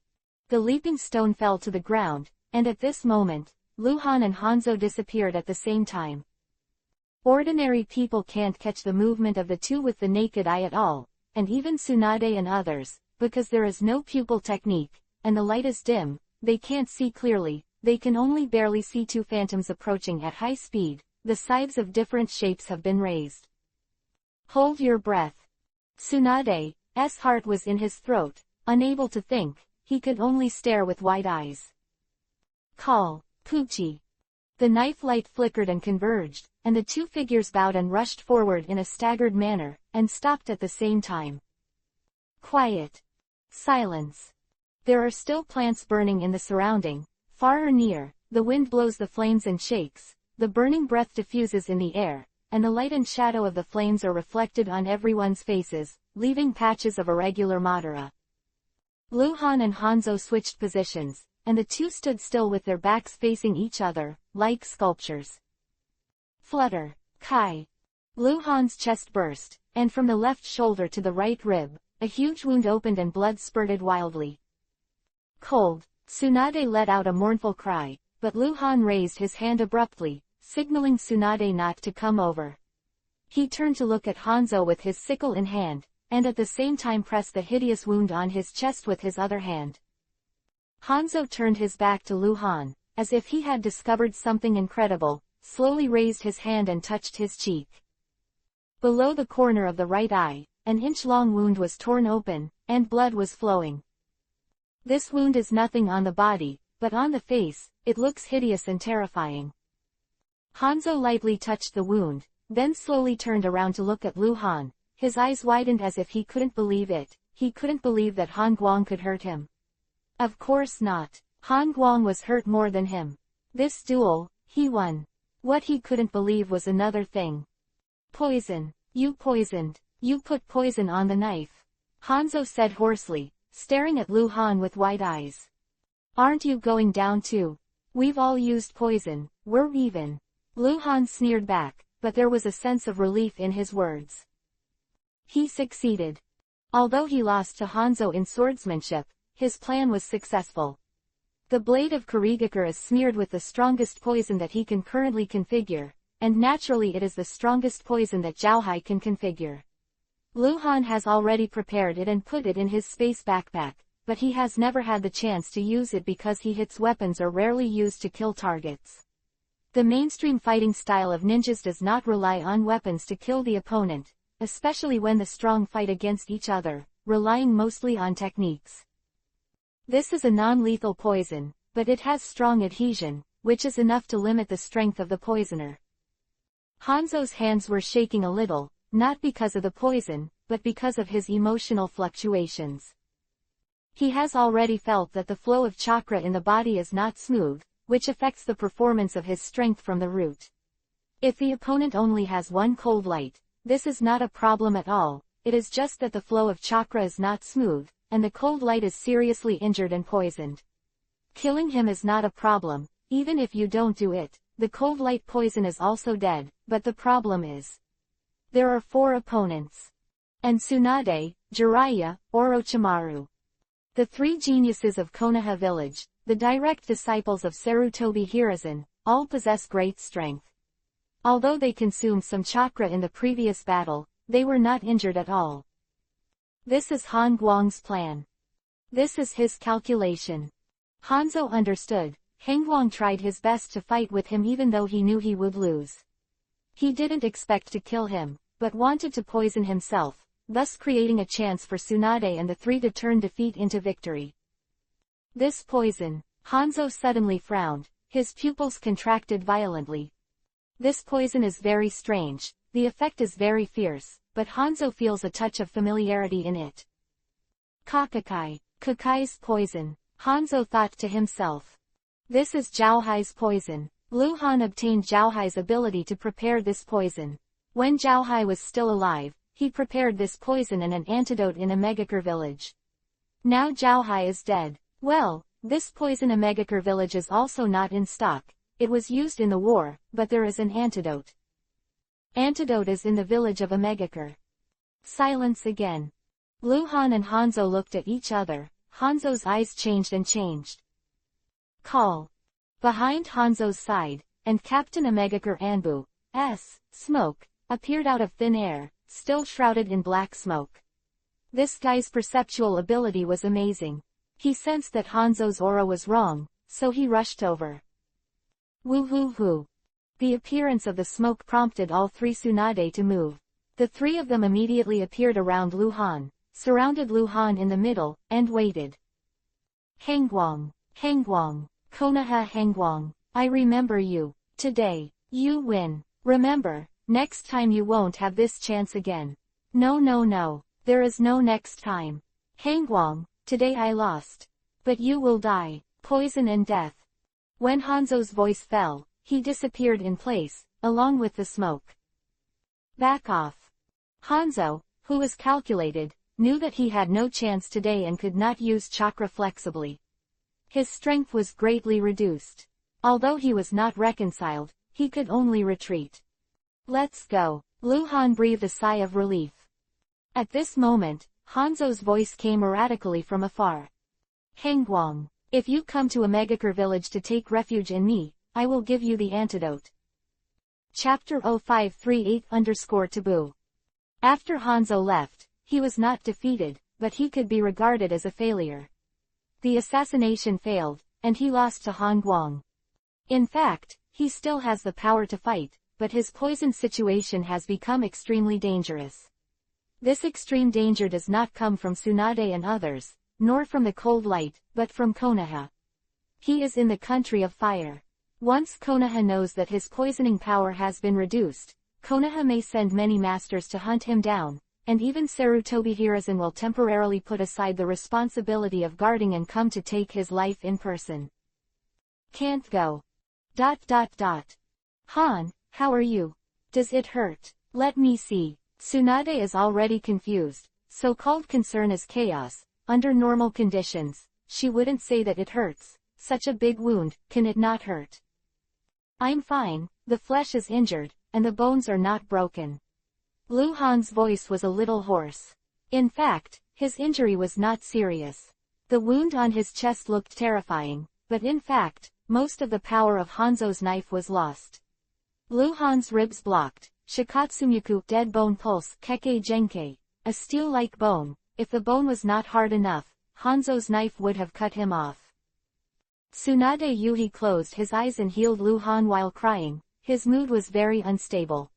The leaping stone fell to the ground, and at this moment, Luhan and Hanzo disappeared at the same time. Ordinary people can't catch the movement of the two with the naked eye at all, and even Tsunade and others, because there is no pupil technique, and the light is dim, they can't see clearly, they can only barely see two phantoms approaching at high speed. The scythes of different shapes have been raised. Hold your breath. Tsunade's heart was in his throat, unable to think, he could only stare with wide eyes. Call, Pucci. The knife light flickered and converged, and the two figures bowed and rushed forward in a staggered manner, and stopped at the same time. Quiet. Silence. There are still plants burning in the surrounding. Far or near, the wind blows the flames and shakes, the burning breath diffuses in the air, and the light and shadow of the flames are reflected on everyone's faces, leaving patches of irregular Madara. Luhan and Hanzo switched positions, and the two stood still with their backs facing each other, like sculptures. Flutter. Kai. Luhan's chest burst, and from the left shoulder to the right rib, a huge wound opened and blood spurted wildly. Cold. Tsunade let out a mournful cry, but Luhan raised his hand abruptly, signaling Tsunade not to come over. He turned to look at Hanzo with his sickle in hand, and at the same time pressed the hideous wound on his chest with his other hand. Hanzo turned his back to Luhan, as if he had discovered something incredible, slowly raised his hand and touched his cheek. Below the corner of the right eye, an inch-long wound was torn open, and blood was flowing. This wound is nothing on the body, but on the face, it looks hideous and terrifying. Hanzo lightly touched the wound, then slowly turned around to look at Luhan. His eyes widened as if he couldn't believe it. He couldn't believe that Han Guang could hurt him. Of course not. Han Guang was hurt more than him. This duel, he won. What he couldn't believe was another thing. Poison. You poisoned. You put poison on the knife. Hanzo said hoarsely, staring at Luhan with wide eyes. Aren't you going down too? We've all used poison, we're even. Luhan sneered back, but there was a sense of relief in his words. He succeeded. Although he lost to Hanzo in swordsmanship, his plan was successful. The blade of Kurigakure is smeared with the strongest poison that he can currently configure, and naturally it is the strongest poison that Zhaohai can configure. Luhan has already prepared it and put it in his space backpack, but he has never had the chance to use it because he hits weapons are rarely used to kill targets. The mainstream fighting style of ninjas does not rely on weapons to kill the opponent, especially when the strong fight against each other, relying mostly on techniques. This is a non-lethal poison, but it has strong adhesion, which is enough to limit the strength of the poisoner. Hanzo's hands were shaking a little, not because of the poison, but because of his emotional fluctuations. He has already felt that the flow of chakra in the body is not smooth, which affects the performance of his strength from the root. If the opponent only has one cold light, this is not a problem at all, it is just that the flow of chakra is not smooth, and the cold light is seriously injured and poisoned. Killing him is not a problem, even if you don't do it, the cold light poison is also dead, but the problem is. There are 4 opponents. And Tsunade, Jiraiya, Orochimaru. The 3 geniuses of Konoha village, the direct disciples of Sarutobi Hiruzen, all possess great strength. Although they consumed some chakra in the previous battle, they were not injured at all. This is Han Guang's plan. This is his calculation. Hanzo understood. Hengguang tried his best to fight with him even though he knew he would lose. He didn't expect to kill him, but wanted to poison himself, thus creating a chance for Tsunade and the 3 to turn defeat into victory. This poison, Hanzo suddenly frowned, his pupils contracted violently. This poison is very strange, the effect is very fierce, but Hanzo feels a touch of familiarity in it. Kakai's poison, Hanzo thought to himself. This is Zhaohai's poison. Luhan obtained Zhaohai's ability to prepare this poison. When Zhaohai was still alive, he prepared this poison and an antidote in a Megakure village. Now Zhaohai is dead. Well, this poison in Megakure village is also not in stock. It was used in the war, but there is an antidote. Antidote is in the village of Megakure. Silence again. Luhan and Hanzo looked at each other. Hanzo's eyes changed and changed. Call. Behind Hanzo's side, and Captain Megakure Anbu's smoke appeared out of thin air, still shrouded in black smoke. This guy's perceptual ability was amazing. He sensed that Hanzo's aura was wrong, so he rushed over. Woo-hoo-hoo. The appearance of the smoke prompted all 3 Tsunade to move. The three of them immediately appeared around Lu Han, surrounded Lu Han in the middle, and waited. Hangguang, Konoha Hangguang, I remember you. Today, you win. Remember, next time you won't have this chance again. No, there is no next time. Hangguang, today I lost. But you will die, poison and death. When Hanzo's voice fell, he disappeared in place, along with the smoke. Back off. Hanzo, who was calculated, knew that he had no chance today and could not use chakra flexibly. His strength was greatly reduced. Although he was not reconciled, he could only retreat. Let's go. Lu Han breathed a sigh of relief. At this moment, Hanzo's voice came erratically from afar. Hangguang, if you come to a Megakure village to take refuge in me, I will give you the antidote. Chapter 0538-Taboo. After Hanzo left, he was not defeated, but he could be regarded as a failure. The assassination failed, and he lost to Hangguang. In fact, he still has the power to fight, but his poison situation has become extremely dangerous. This extreme danger does not come from Tsunade and others, nor from the cold light, but from Konoha. He is in the country of fire. Once Konoha knows that his poisoning power has been reduced, Konoha may send many masters to hunt him down, and even Sarutobi Hiruzen will temporarily put aside the responsibility of guarding and come to take his life in person. Can't go. Han, how are you? Does it hurt? Let me see. Tsunade is already confused. So-called concern is chaos. Under normal conditions, she wouldn't say that it hurts. Such a big wound, can it not hurt? I'm fine, the flesh is injured, and the bones are not broken. Lu Han's voice was a little hoarse. In fact, his injury was not serious. The wound on his chest looked terrifying, but in fact, most of the power of Hanzo's knife was lost. Lu Han's ribs blocked, Shikatsumyaku dead bone pulse Keke Genkei, a steel-like bone. If the bone was not hard enough, Hanzo's knife would have cut him off. Tsunade Yuhi closed his eyes and healed Lu Han while crying. His mood was very unstable.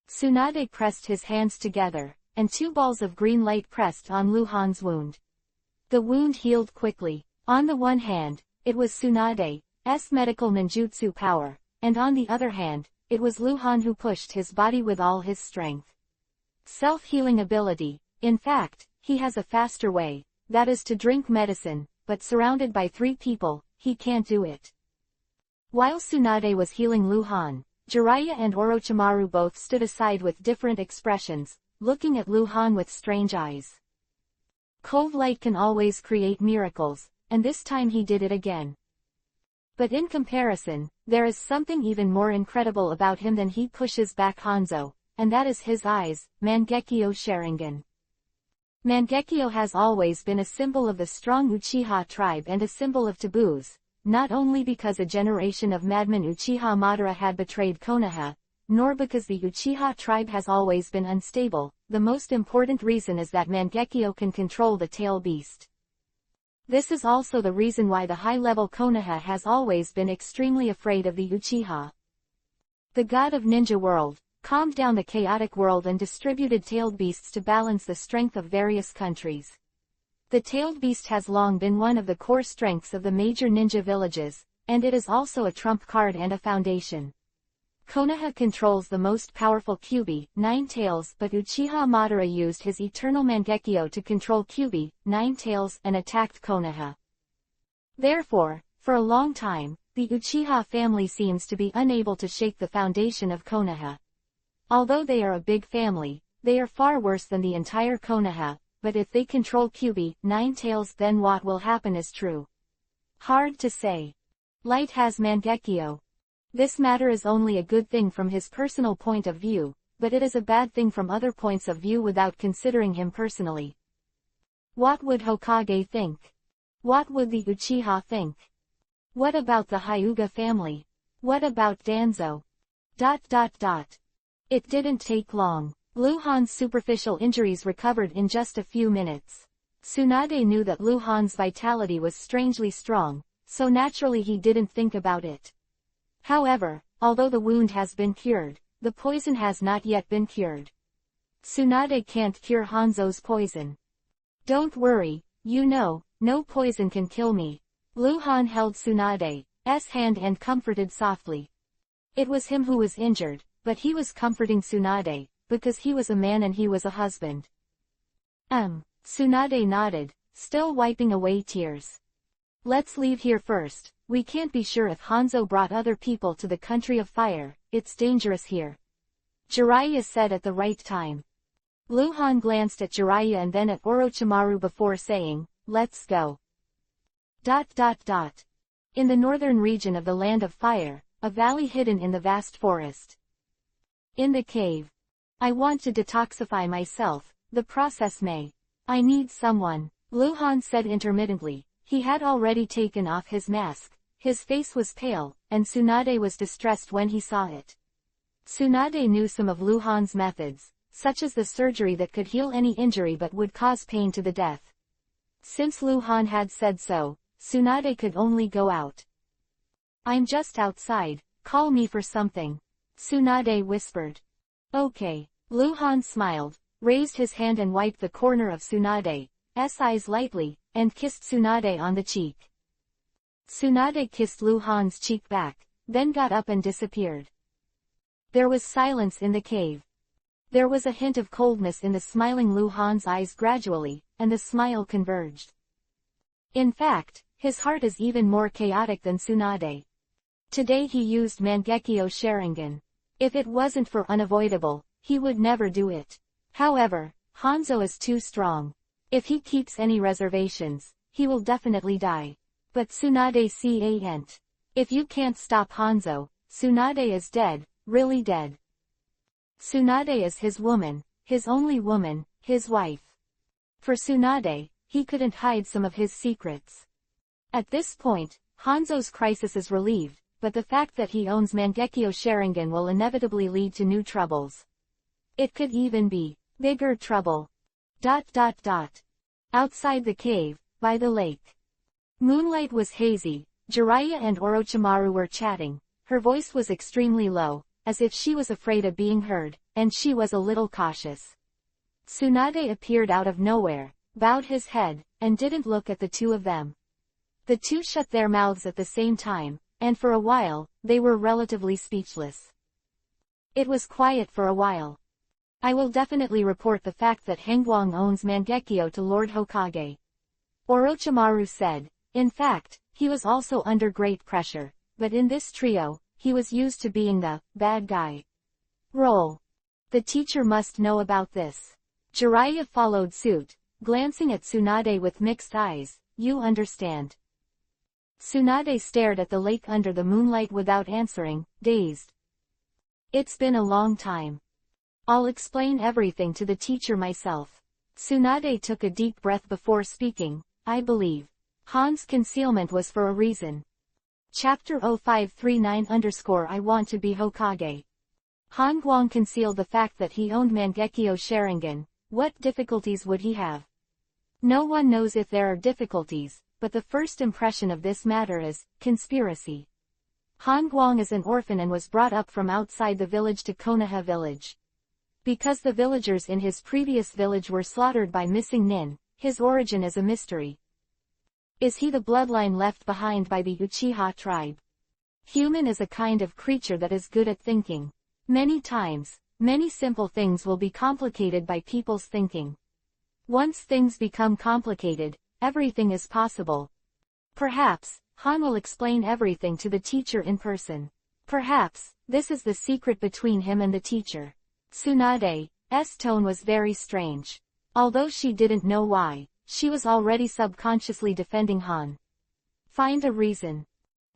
Tsunade pressed his hands together, and two balls of green light pressed on Lu Han's wound. The wound healed quickly. On the one hand, it was Tsunade's medical ninjutsu power, and on the other hand, it was Lu Han who pushed his body with all his strength. Self-healing ability. In fact, he has a faster way, that is to drink medicine, but surrounded by three people, he can't do it. While Tsunade was healing Lu Han, Jiraiya and Orochimaru both stood aside with different expressions, looking at Lu Han with strange eyes. Cold light can always create miracles, and this time he did it again. But in comparison, there is something even more incredible about him than he pushes back Hanzo, and that is his eyes, Mangekyo Sharingan. Mangekyo has always been a symbol of the strong Uchiha tribe and a symbol of taboos, not only because a generation of madman Uchiha Madara had betrayed Konoha, nor because the Uchiha tribe has always been unstable. The most important reason is that Mangekyo can control the tail beast. This is also the reason why the high-level Konoha has always been extremely afraid of the Uchiha. The god of ninja world calmed down the chaotic world and distributed tailed beasts to balance the strength of various countries. The tailed beast has long been one of the core strengths of the major ninja villages, and it is also a trump card and a foundation. Konoha controls the most powerful Kyuubi, Nine Tails, but Uchiha Madara used his eternal Mangekyo to control Kyuubi, Nine Tails, and attacked Konoha. Therefore, for a long time, the Uchiha family seems to be unable to shake the foundation of Konoha. Although they are a big family, they are far worse than the entire Konoha, but if they control Kyuubi, Nine Tails, then what will happen is true. Hard to say. Light has Mangekyo. This matter is only a good thing from his personal point of view, but it is a bad thing from other points of view without considering him personally. What would Hokage think? What would the Uchiha think? What about the Hyuga family? What about Danzo? It didn't take long. Lu Han's superficial injuries recovered in just a few minutes. Tsunade knew that Lu Han's vitality was strangely strong, so naturally he didn't think about it. However, although the wound has been cured, the poison has not yet been cured. Tsunade can't cure Hanzo's poison. Don't worry, no poison can kill me. Luhan held Tsunade's hand and comforted softly. It was him who was injured, but he was comforting Tsunade, because he was a man and he was a husband. Tsunade nodded, still wiping away tears. Let's leave here first. We can't be sure if Hanzo brought other people to the country of fire. It's dangerous here. Jiraiya said at the right time. Luhan glanced at Jiraiya and then at Orochimaru before saying, let's go. In the northern region of the Land of Fire, a valley hidden in the vast forest. In the cave. I want to detoxify myself, the process may. I need someone, Luhan said intermittently. He had already taken off his mask, his face was pale, and Tsunade was distressed when he saw it. Tsunade knew some of Luhan's methods, such as the surgery that could heal any injury but would cause pain to the death. Since Luhan had said so, Tsunade could only go out. I'm just outside, call me for something, Tsunade whispered. Okay, Luhan smiled, raised his hand and wiped the corner of Tsunade's eyes lightly, and kissed Tsunade on the cheek. Tsunade kissed Luhan's cheek back, then got up and disappeared. There was silence in the cave. There was a hint of coldness in the smiling Luhan's eyes gradually, and the smile converged. In fact, his heart is even more chaotic than Tsunade. Today he used Mangekyo Sharingan. If it wasn't for unavoidable, he would never do it. However, Hanzo is too strong. If he keeps any reservations, he will definitely die. But Tsunade can't. If you can't stop Hanzo, Tsunade is dead, really dead. Tsunade is his woman, his only woman, his wife. For Tsunade, he couldn't hide some of his secrets. At this point, Hanzo's crisis is relieved, but the fact that he owns Mangekyo Sharingan will inevitably lead to new troubles. It could even be bigger trouble. Outside the cave, by the lake. Moonlight was hazy. Jiraiya and Orochimaru were chatting. Her voice was extremely low, as if she was afraid of being heard, and she was a little cautious. Tsunade appeared out of nowhere, bowed his head, and didn't look at the two of them. The two shut their mouths at the same time, and for a while, they were relatively speechless. It was quiet for a while. I will definitely report the fact that Hengguang owns Mangekyo to Lord Hokage. Orochimaru said. In fact, he was also under great pressure, but in this trio, he was used to being the bad guy. Roll. The teacher must know about this. Jiraiya followed suit, glancing at Tsunade with mixed eyes. You understand. Tsunade stared at the lake under the moonlight without answering, dazed. It's been a long time. I'll explain everything to the teacher myself. Tsunade took a deep breath before speaking. I believe Han's concealment was for a reason. Chapter 0539 I want to be Hokage. Han Guang concealed the fact that he owned Mangekyo Sharingan. What difficulties would he have? No one knows if there are difficulties, but the first impression of this matter is conspiracy. Han Guang is an orphan and was brought up from outside the village to Konoha village. Because the villagers in his previous village were slaughtered by missing Nin, his origin is a mystery. Is he the bloodline left behind by the Uchiha tribe? Human is a kind of creature that is good at thinking. Many times, many simple things will be complicated by people's thinking. Once things become complicated, everything is possible. Perhaps, Han will explain everything to the teacher in person. Perhaps, this is the secret between him and the teacher. Tsunade's tone was very strange. Although she didn't know why, she was already subconsciously defending Han. Find a reason.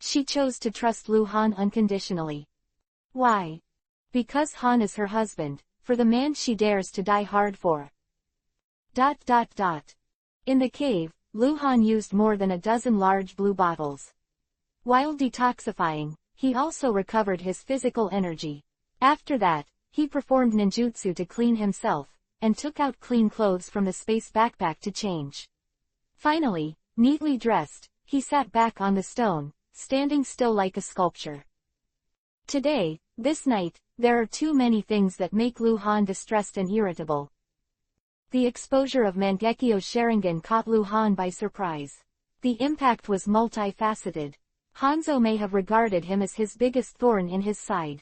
She chose to trust Luhan unconditionally. Why? Because Han is her husband, for the man she dares to die hard for. In the cave, Luhan used more than a dozen large blue bottles. While detoxifying, he also recovered his physical energy. After that, he performed ninjutsu to clean himself, and took out clean clothes from the space backpack to change. Finally, neatly dressed, he sat back on the stone, standing still like a sculpture. Today, this night, There are too many things that make Lu Han distressed and irritable. The exposure of Mangekyo's Sharingan caught Lu Han by surprise. The impact was multifaceted. Hanzo may have regarded him as his biggest thorn in his side.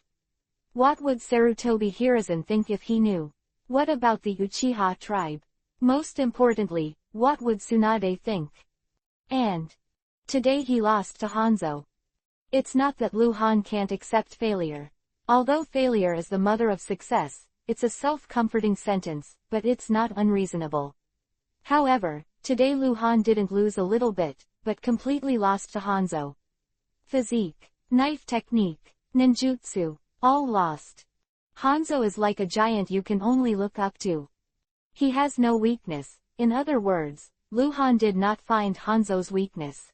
What would Sarutobi Hiruzen think if he knew? What about the Uchiha tribe? Most importantly, what would Tsunade think? And today he lost to Hanzo. It's not that Lu Han can't accept failure. Although failure is the mother of success, it's a self-comforting sentence, but it's not unreasonable. However, today Lu Han didn't lose a little bit, but completely lost to Hanzo. Physique, knife technique, ninjutsu, all lost. Hanzo is like a giant you can only look up to. He has no weakness. In other words, Lu Han did not find Hanzo's weakness.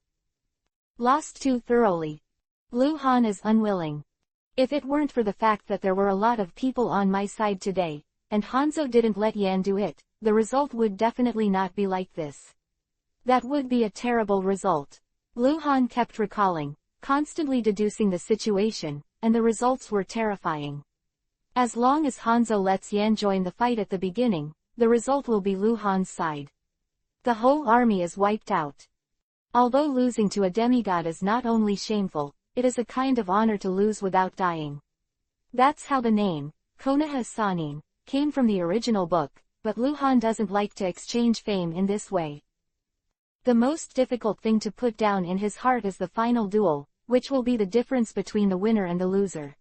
Lost too thoroughly. Lu Han is unwilling. If it weren't for the fact that there were a lot of people on my side today, and Hanzo didn't let Yan do it, the result would definitely not be like this. That would be a terrible result. Lu Han kept recalling, constantly deducing the situation, and the results were terrifying. As long as Hanzo lets Yan join the fight at the beginning, the result will be Lu Han's side. The whole army is wiped out. Although losing to a demigod is not only shameful, it is a kind of honor to lose without dying. That's how the name, Konoha Sanin, came from the original book, but Lu Han doesn't like to exchange fame in this way. The most difficult thing to put down in his heart is the final duel, which will be the difference between the winner and the loser.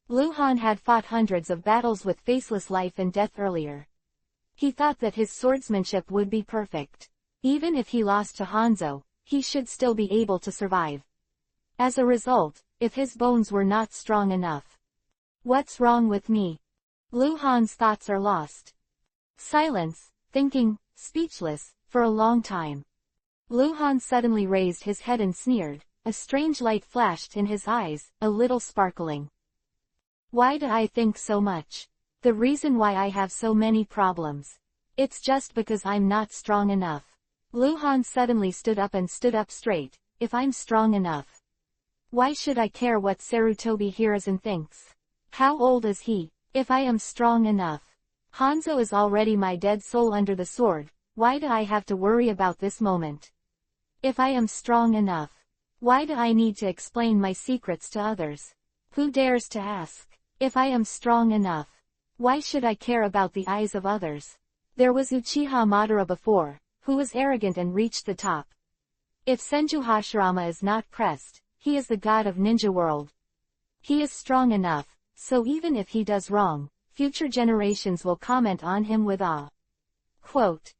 Lu Han had fought hundreds of battles with faceless life and death earlier. He thought that his swordsmanship would be perfect. Even if he lost to Hanzo, he should still be able to survive. As a result, if his bones were not strong enough. What's wrong with me? Lu Han's thoughts are lost. Silence, thinking, speechless, for a long time. Lu Han suddenly raised his head and sneered. A strange light flashed in his eyes, a little sparkling. Why do I think so much? The reason why I have so many problems. It's just because I'm not strong enough. Lu Han suddenly stood up and stood up straight. If I'm strong enough, why should I care what Sarutobi Hiruzen thinks? How old is he? If I am strong enough. Hanzo is already my dead soul under the sword, why do I have to worry about this moment? If I am strong enough. Why do I need to explain my secrets to others? Who dares to ask? If I am strong enough. Why should I care about the eyes of others? There was Uchiha Madara before, who was arrogant and reached the top. If Senju Hashirama is not pressed, he is the god of ninja world. He is strong enough, so even if he does wrong, future generations will comment on him with awe. Quote,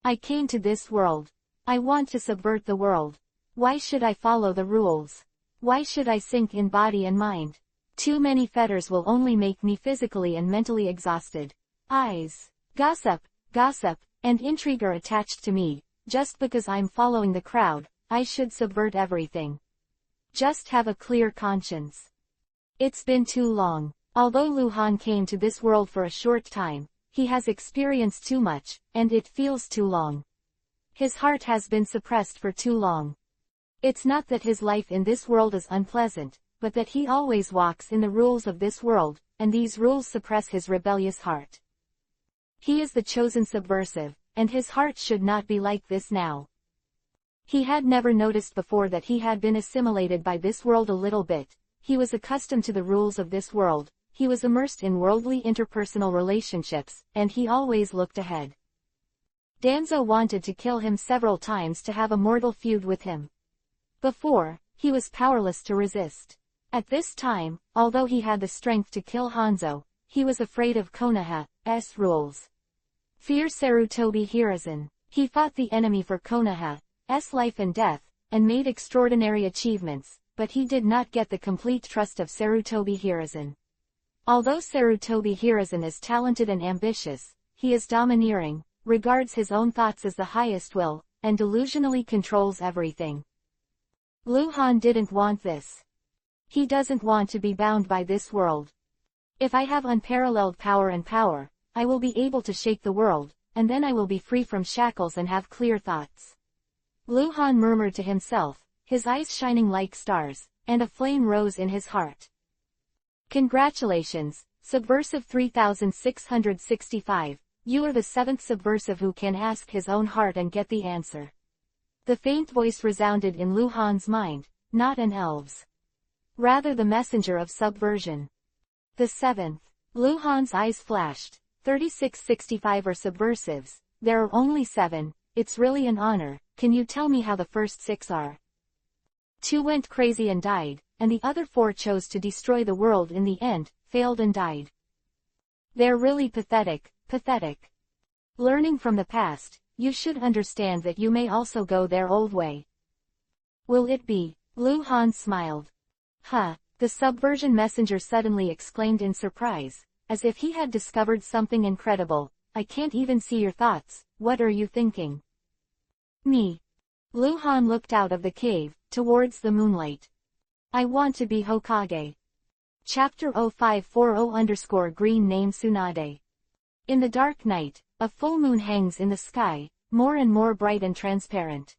I came to this world. I want to subvert the world. Why should I follow the rules? Why should I sink in body and mind? Too many fetters will only make me physically and mentally exhausted. Eyes, gossip, and intrigue are attached to me. Just because I'm following the crowd, I should subvert everything. Just have a clear conscience. It's been too long. Although Lu Han came to this world for a short time, he has experienced too much, and it feels too long. His heart has been suppressed for too long. It's not that his life in this world is unpleasant, but that he always walks in the rules of this world, and these rules suppress his rebellious heart. He is the chosen subversive, and his heart should not be like this now. He had never noticed before that he had been assimilated by this world a little bit. He was accustomed to the rules of this world, he was immersed in worldly interpersonal relationships, and he always looked ahead. Danzo wanted to kill him several times to have a mortal feud with him. Before, he was powerless to resist. At this time, although he had the strength to kill Hanzo, he was afraid of Konoha's rules. Fear Sarutobi Hiruzen. He fought the enemy for Konoha's life and death, and made extraordinary achievements, but he did not get the complete trust of Sarutobi Hiruzen. Although Sarutobi Hiruzen is talented and ambitious, he is domineering, regards his own thoughts as the highest will, and delusionally controls everything. Lu Han didn't want this. He doesn't want to be bound by this world. If I have unparalleled power and power, I will be able to shake the world, and then I will be free from shackles and have clear thoughts. Lu Han murmured to himself, his eyes shining like stars, and a flame rose in his heart. Congratulations, Subversive 3665. You are the seventh subversive who can ask his own heart and get the answer. The faint voice resounded in Lu Han's mind, not an elf's. Rather the messenger of subversion. The seventh. Lu Han's eyes flashed. 3665 are subversives. There are only 7. It's really an honor. Can you tell me how the first 6 are? 2 went crazy and died, and the other 4 chose to destroy the world in the end, failed and died. They're really pathetic, pathetic. Learning from the past, you should understand that you may also go their old way. Will it be? Lu Han smiled. Huh, the subversion messenger suddenly exclaimed in surprise, as if he had discovered something incredible. I can't even see your thoughts, what are you thinking? Me. Lu Han looked out of the cave, towards the moonlight. I want to be Hokage. Chapter 0540-green name Tsunade. In the dark night, a full moon hangs in the sky, more and more bright and transparent.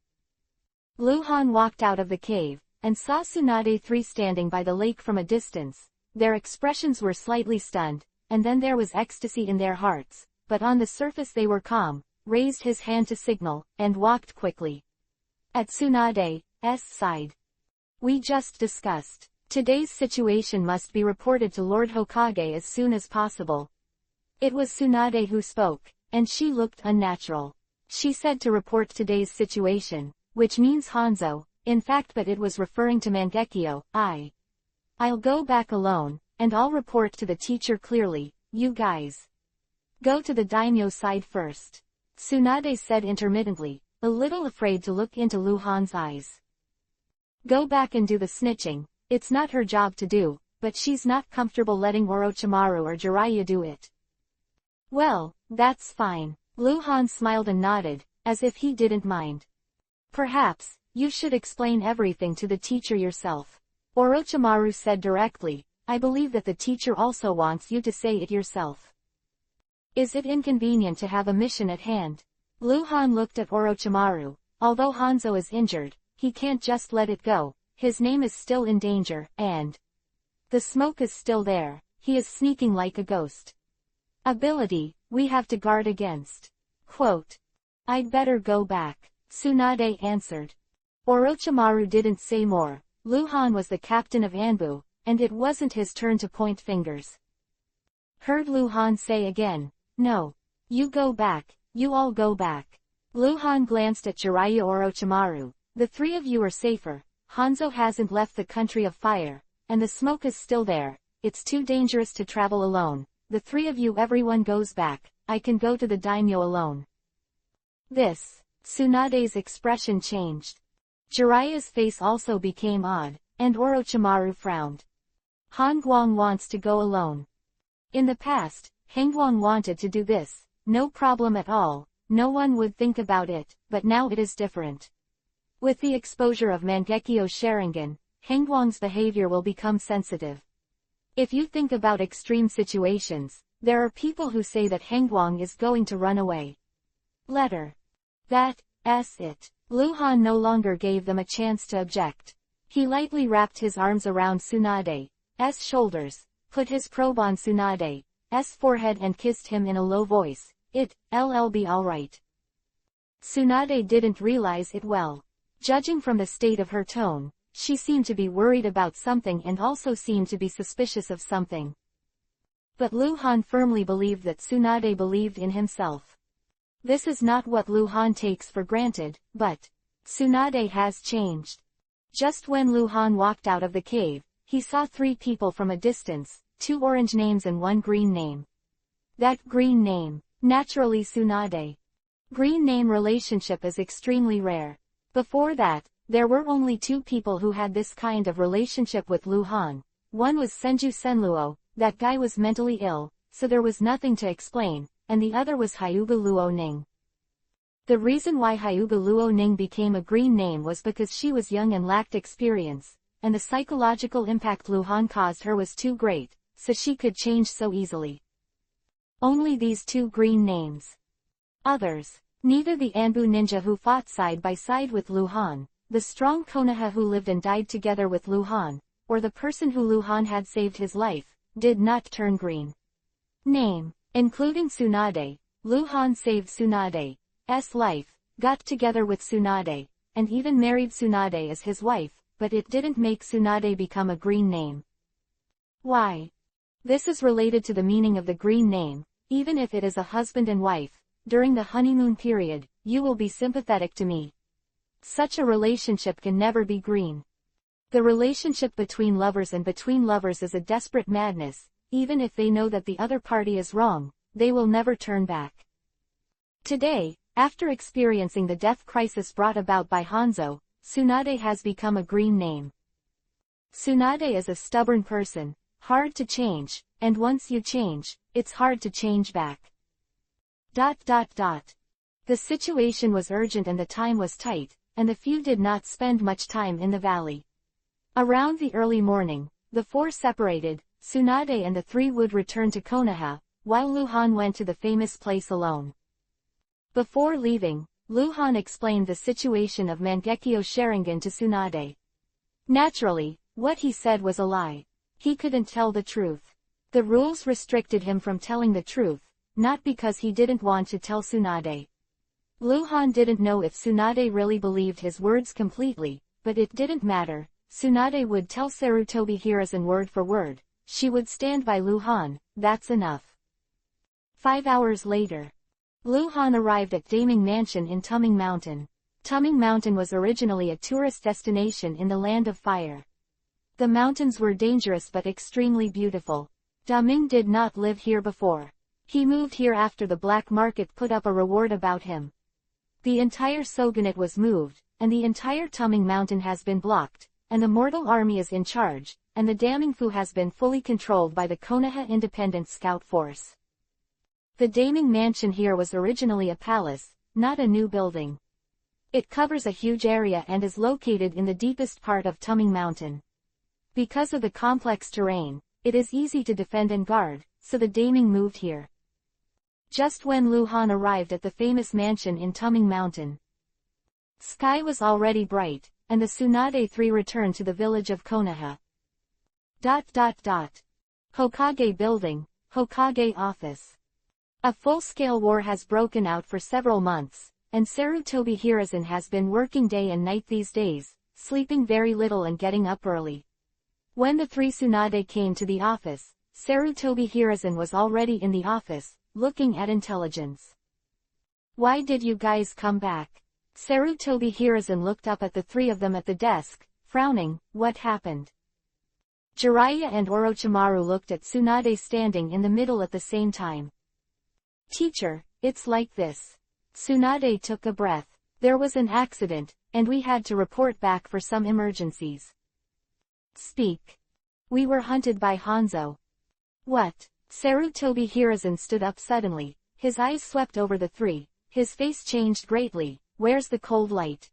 Lu Han walked out of the cave, and saw Tsunade 3 standing by the lake from a distance. Their expressions were slightly stunned, and then there was ecstasy in their hearts, but on the surface they were calm, raised his hand to signal, and walked quickly. At Tsunade's side. We just discussed. Today's situation must be reported to Lord Hokage as soon as possible. It was Tsunade who spoke, and she looked unnatural. She said to report today's situation, which means Hanzo, in fact, but it was referring to Mangekyo. I'll go back alone, and I'll report to the teacher clearly. You guys go to the daimyo side first. Tsunade said intermittently, a little afraid to look into Lu Han's eyes. Go back and do the snitching. It's not her job to do, but she's not comfortable letting Orochimaru or Jiraiya do it. Well, that's fine. Lu Han smiled and nodded, as if he didn't mind. Perhaps, you should explain everything to the teacher yourself. Orochimaru said directly, I believe that the teacher also wants you to say it yourself. Is it inconvenient to have a mission at hand? Lu Han looked at Orochimaru. Although Hanzo is injured, he can't just let it go. His name is still in danger, and the smoke is still there. He is sneaking like a ghost. Ability, we have to guard against. Quote. I'd better go back. Tsunade answered. Orochimaru didn't say more. Lu Han was the captain of Anbu, and it wasn't his turn to point fingers. Heard Lu Han say again, no. You go back, you all go back. Lu Han glanced at Jiraiya Orochimaru. The 3 of you are safer. Hanzo hasn't left the country of fire, and the smoke is still there. It's too dangerous to travel alone. The 3 of you everyone goes back. I can go to the daimyo alone. Tsunade's expression changed. Jiraiya's face also became odd, and Orochimaru frowned. Hongguang wants to go alone. In the past, Hongguang wanted to do this, no problem at all, no one would think about it, but now it is different. With the exposure of Mangekyo's Sharingan, Hongguang's behavior will become sensitive. If you think about extreme situations, there are people who say that Hongguang is going to run away. That's it. Lu Han no longer gave them a chance to object. He lightly wrapped his arms around Tsunade's shoulders, put his probe on Tsunade's forehead and kissed him in a low voice. It'll be alright. Tsunade didn't realize it well. Judging from the state of her tone, she seemed to be worried about something and also seemed to be suspicious of something. But Lu Han firmly believed that Tsunade believed in himself. This is not what Lu Han takes for granted, but Tsunade has changed. Just when Lu Han walked out of the cave, he saw 3 people from a distance, 2 orange names and 1 green name. That green name, naturally Tsunade. Green name relationship is extremely rare. Before that, there were only 2 people who had this kind of relationship with Lu Han. One was Senju Senluo, that guy was mentally ill, so there was nothing to explain, and the other was Hyuga Luo Ning. The reason why Hyuga Luo Ning became a green name was because she was young and lacked experience, and the psychological impact Lu Han caused her was too great, so she could change so easily. Only these 2 green names. Others. Neither the Anbu ninja who fought side by side with Lu Han, the strong Konoha who lived and died together with Lu Han, or the person who Lu Han had saved his life, did not turn green. Name. Including Tsunade, Luhan saved Tsunade's life, got together with Tsunade, and even married Tsunade as his wife, but it didn't make Tsunade become a green name. Why? This is related to the meaning of the green name. Even if it is a husband and wife, during the honeymoon period, you will be sympathetic to me. Such a relationship can never be green. The relationship between lovers is a desperate madness. Even if they know that the other party is wrong, they will never turn back. Today, after experiencing the death crisis brought about by Hanzo, Tsunade has become a green name. Tsunade is a stubborn person, hard to change, and once you change, it's hard to change back. The situation was urgent and the time was tight, and the few did not spend much time in the valley. Around the early morning, the four separated. Tsunade and the three would return to Konoha, while Luhan went to the famous place alone. Before leaving, Luhan explained the situation of Mangekyo Sharingan to Tsunade. Naturally, what he said was a lie. He couldn't tell the truth. The rules restricted him from telling the truth, not because he didn't want to tell Tsunade. Luhan didn't know if Tsunade really believed his words completely, but it didn't matter. Tsunade would tell Sarutobi Hiruzen word for word. She would stand by Luhan, that's enough. 5 hours later, Luhan arrived at Daming Mansion in Tuming Mountain. Tuming Mountain was originally a tourist destination in the Land of Fire. The mountains were dangerous but extremely beautiful. Daming did not live here before. He moved here after the black market put up a reward about him. The entire shogunate was moved, and the entire Tuming Mountain has been blocked, and the Mortal Army is in charge, and the Damingfu has been fully controlled by the Konoha Independent Scout Force. The Daming Mansion here was originally a palace, not a new building. It covers a huge area and is located in the deepest part of Tuming Mountain. Because of the complex terrain, it is easy to defend and guard, so the Daming moved here. Just when Luhan arrived at the famous mansion in Tuming Mountain, sky was already bright, and the Tsunade three returned to the village of Konoha. Hokage Building, Hokage Office. A full-scale war has broken out for several months, and Sarutobi Hiruzen has been working day and night these days, sleeping very little and getting up early. When the three Tsunade came to the office, Sarutobi Hiruzen was already in the office, looking at intelligence. Why did you guys come back? Sarutobi Hiruzen looked up at the three of them at the desk, frowning. What happened? Jiraiya and Orochimaru looked at Tsunade standing in the middle at the same time. Teacher, it's like this. Tsunade took a breath. There was an accident, and we had to report back for some emergencies. Speak. We were hunted by Hanzo. What? Sarutobi Hiruzen stood up suddenly. His eyes swept over the three. His face changed greatly. Where's the cold light?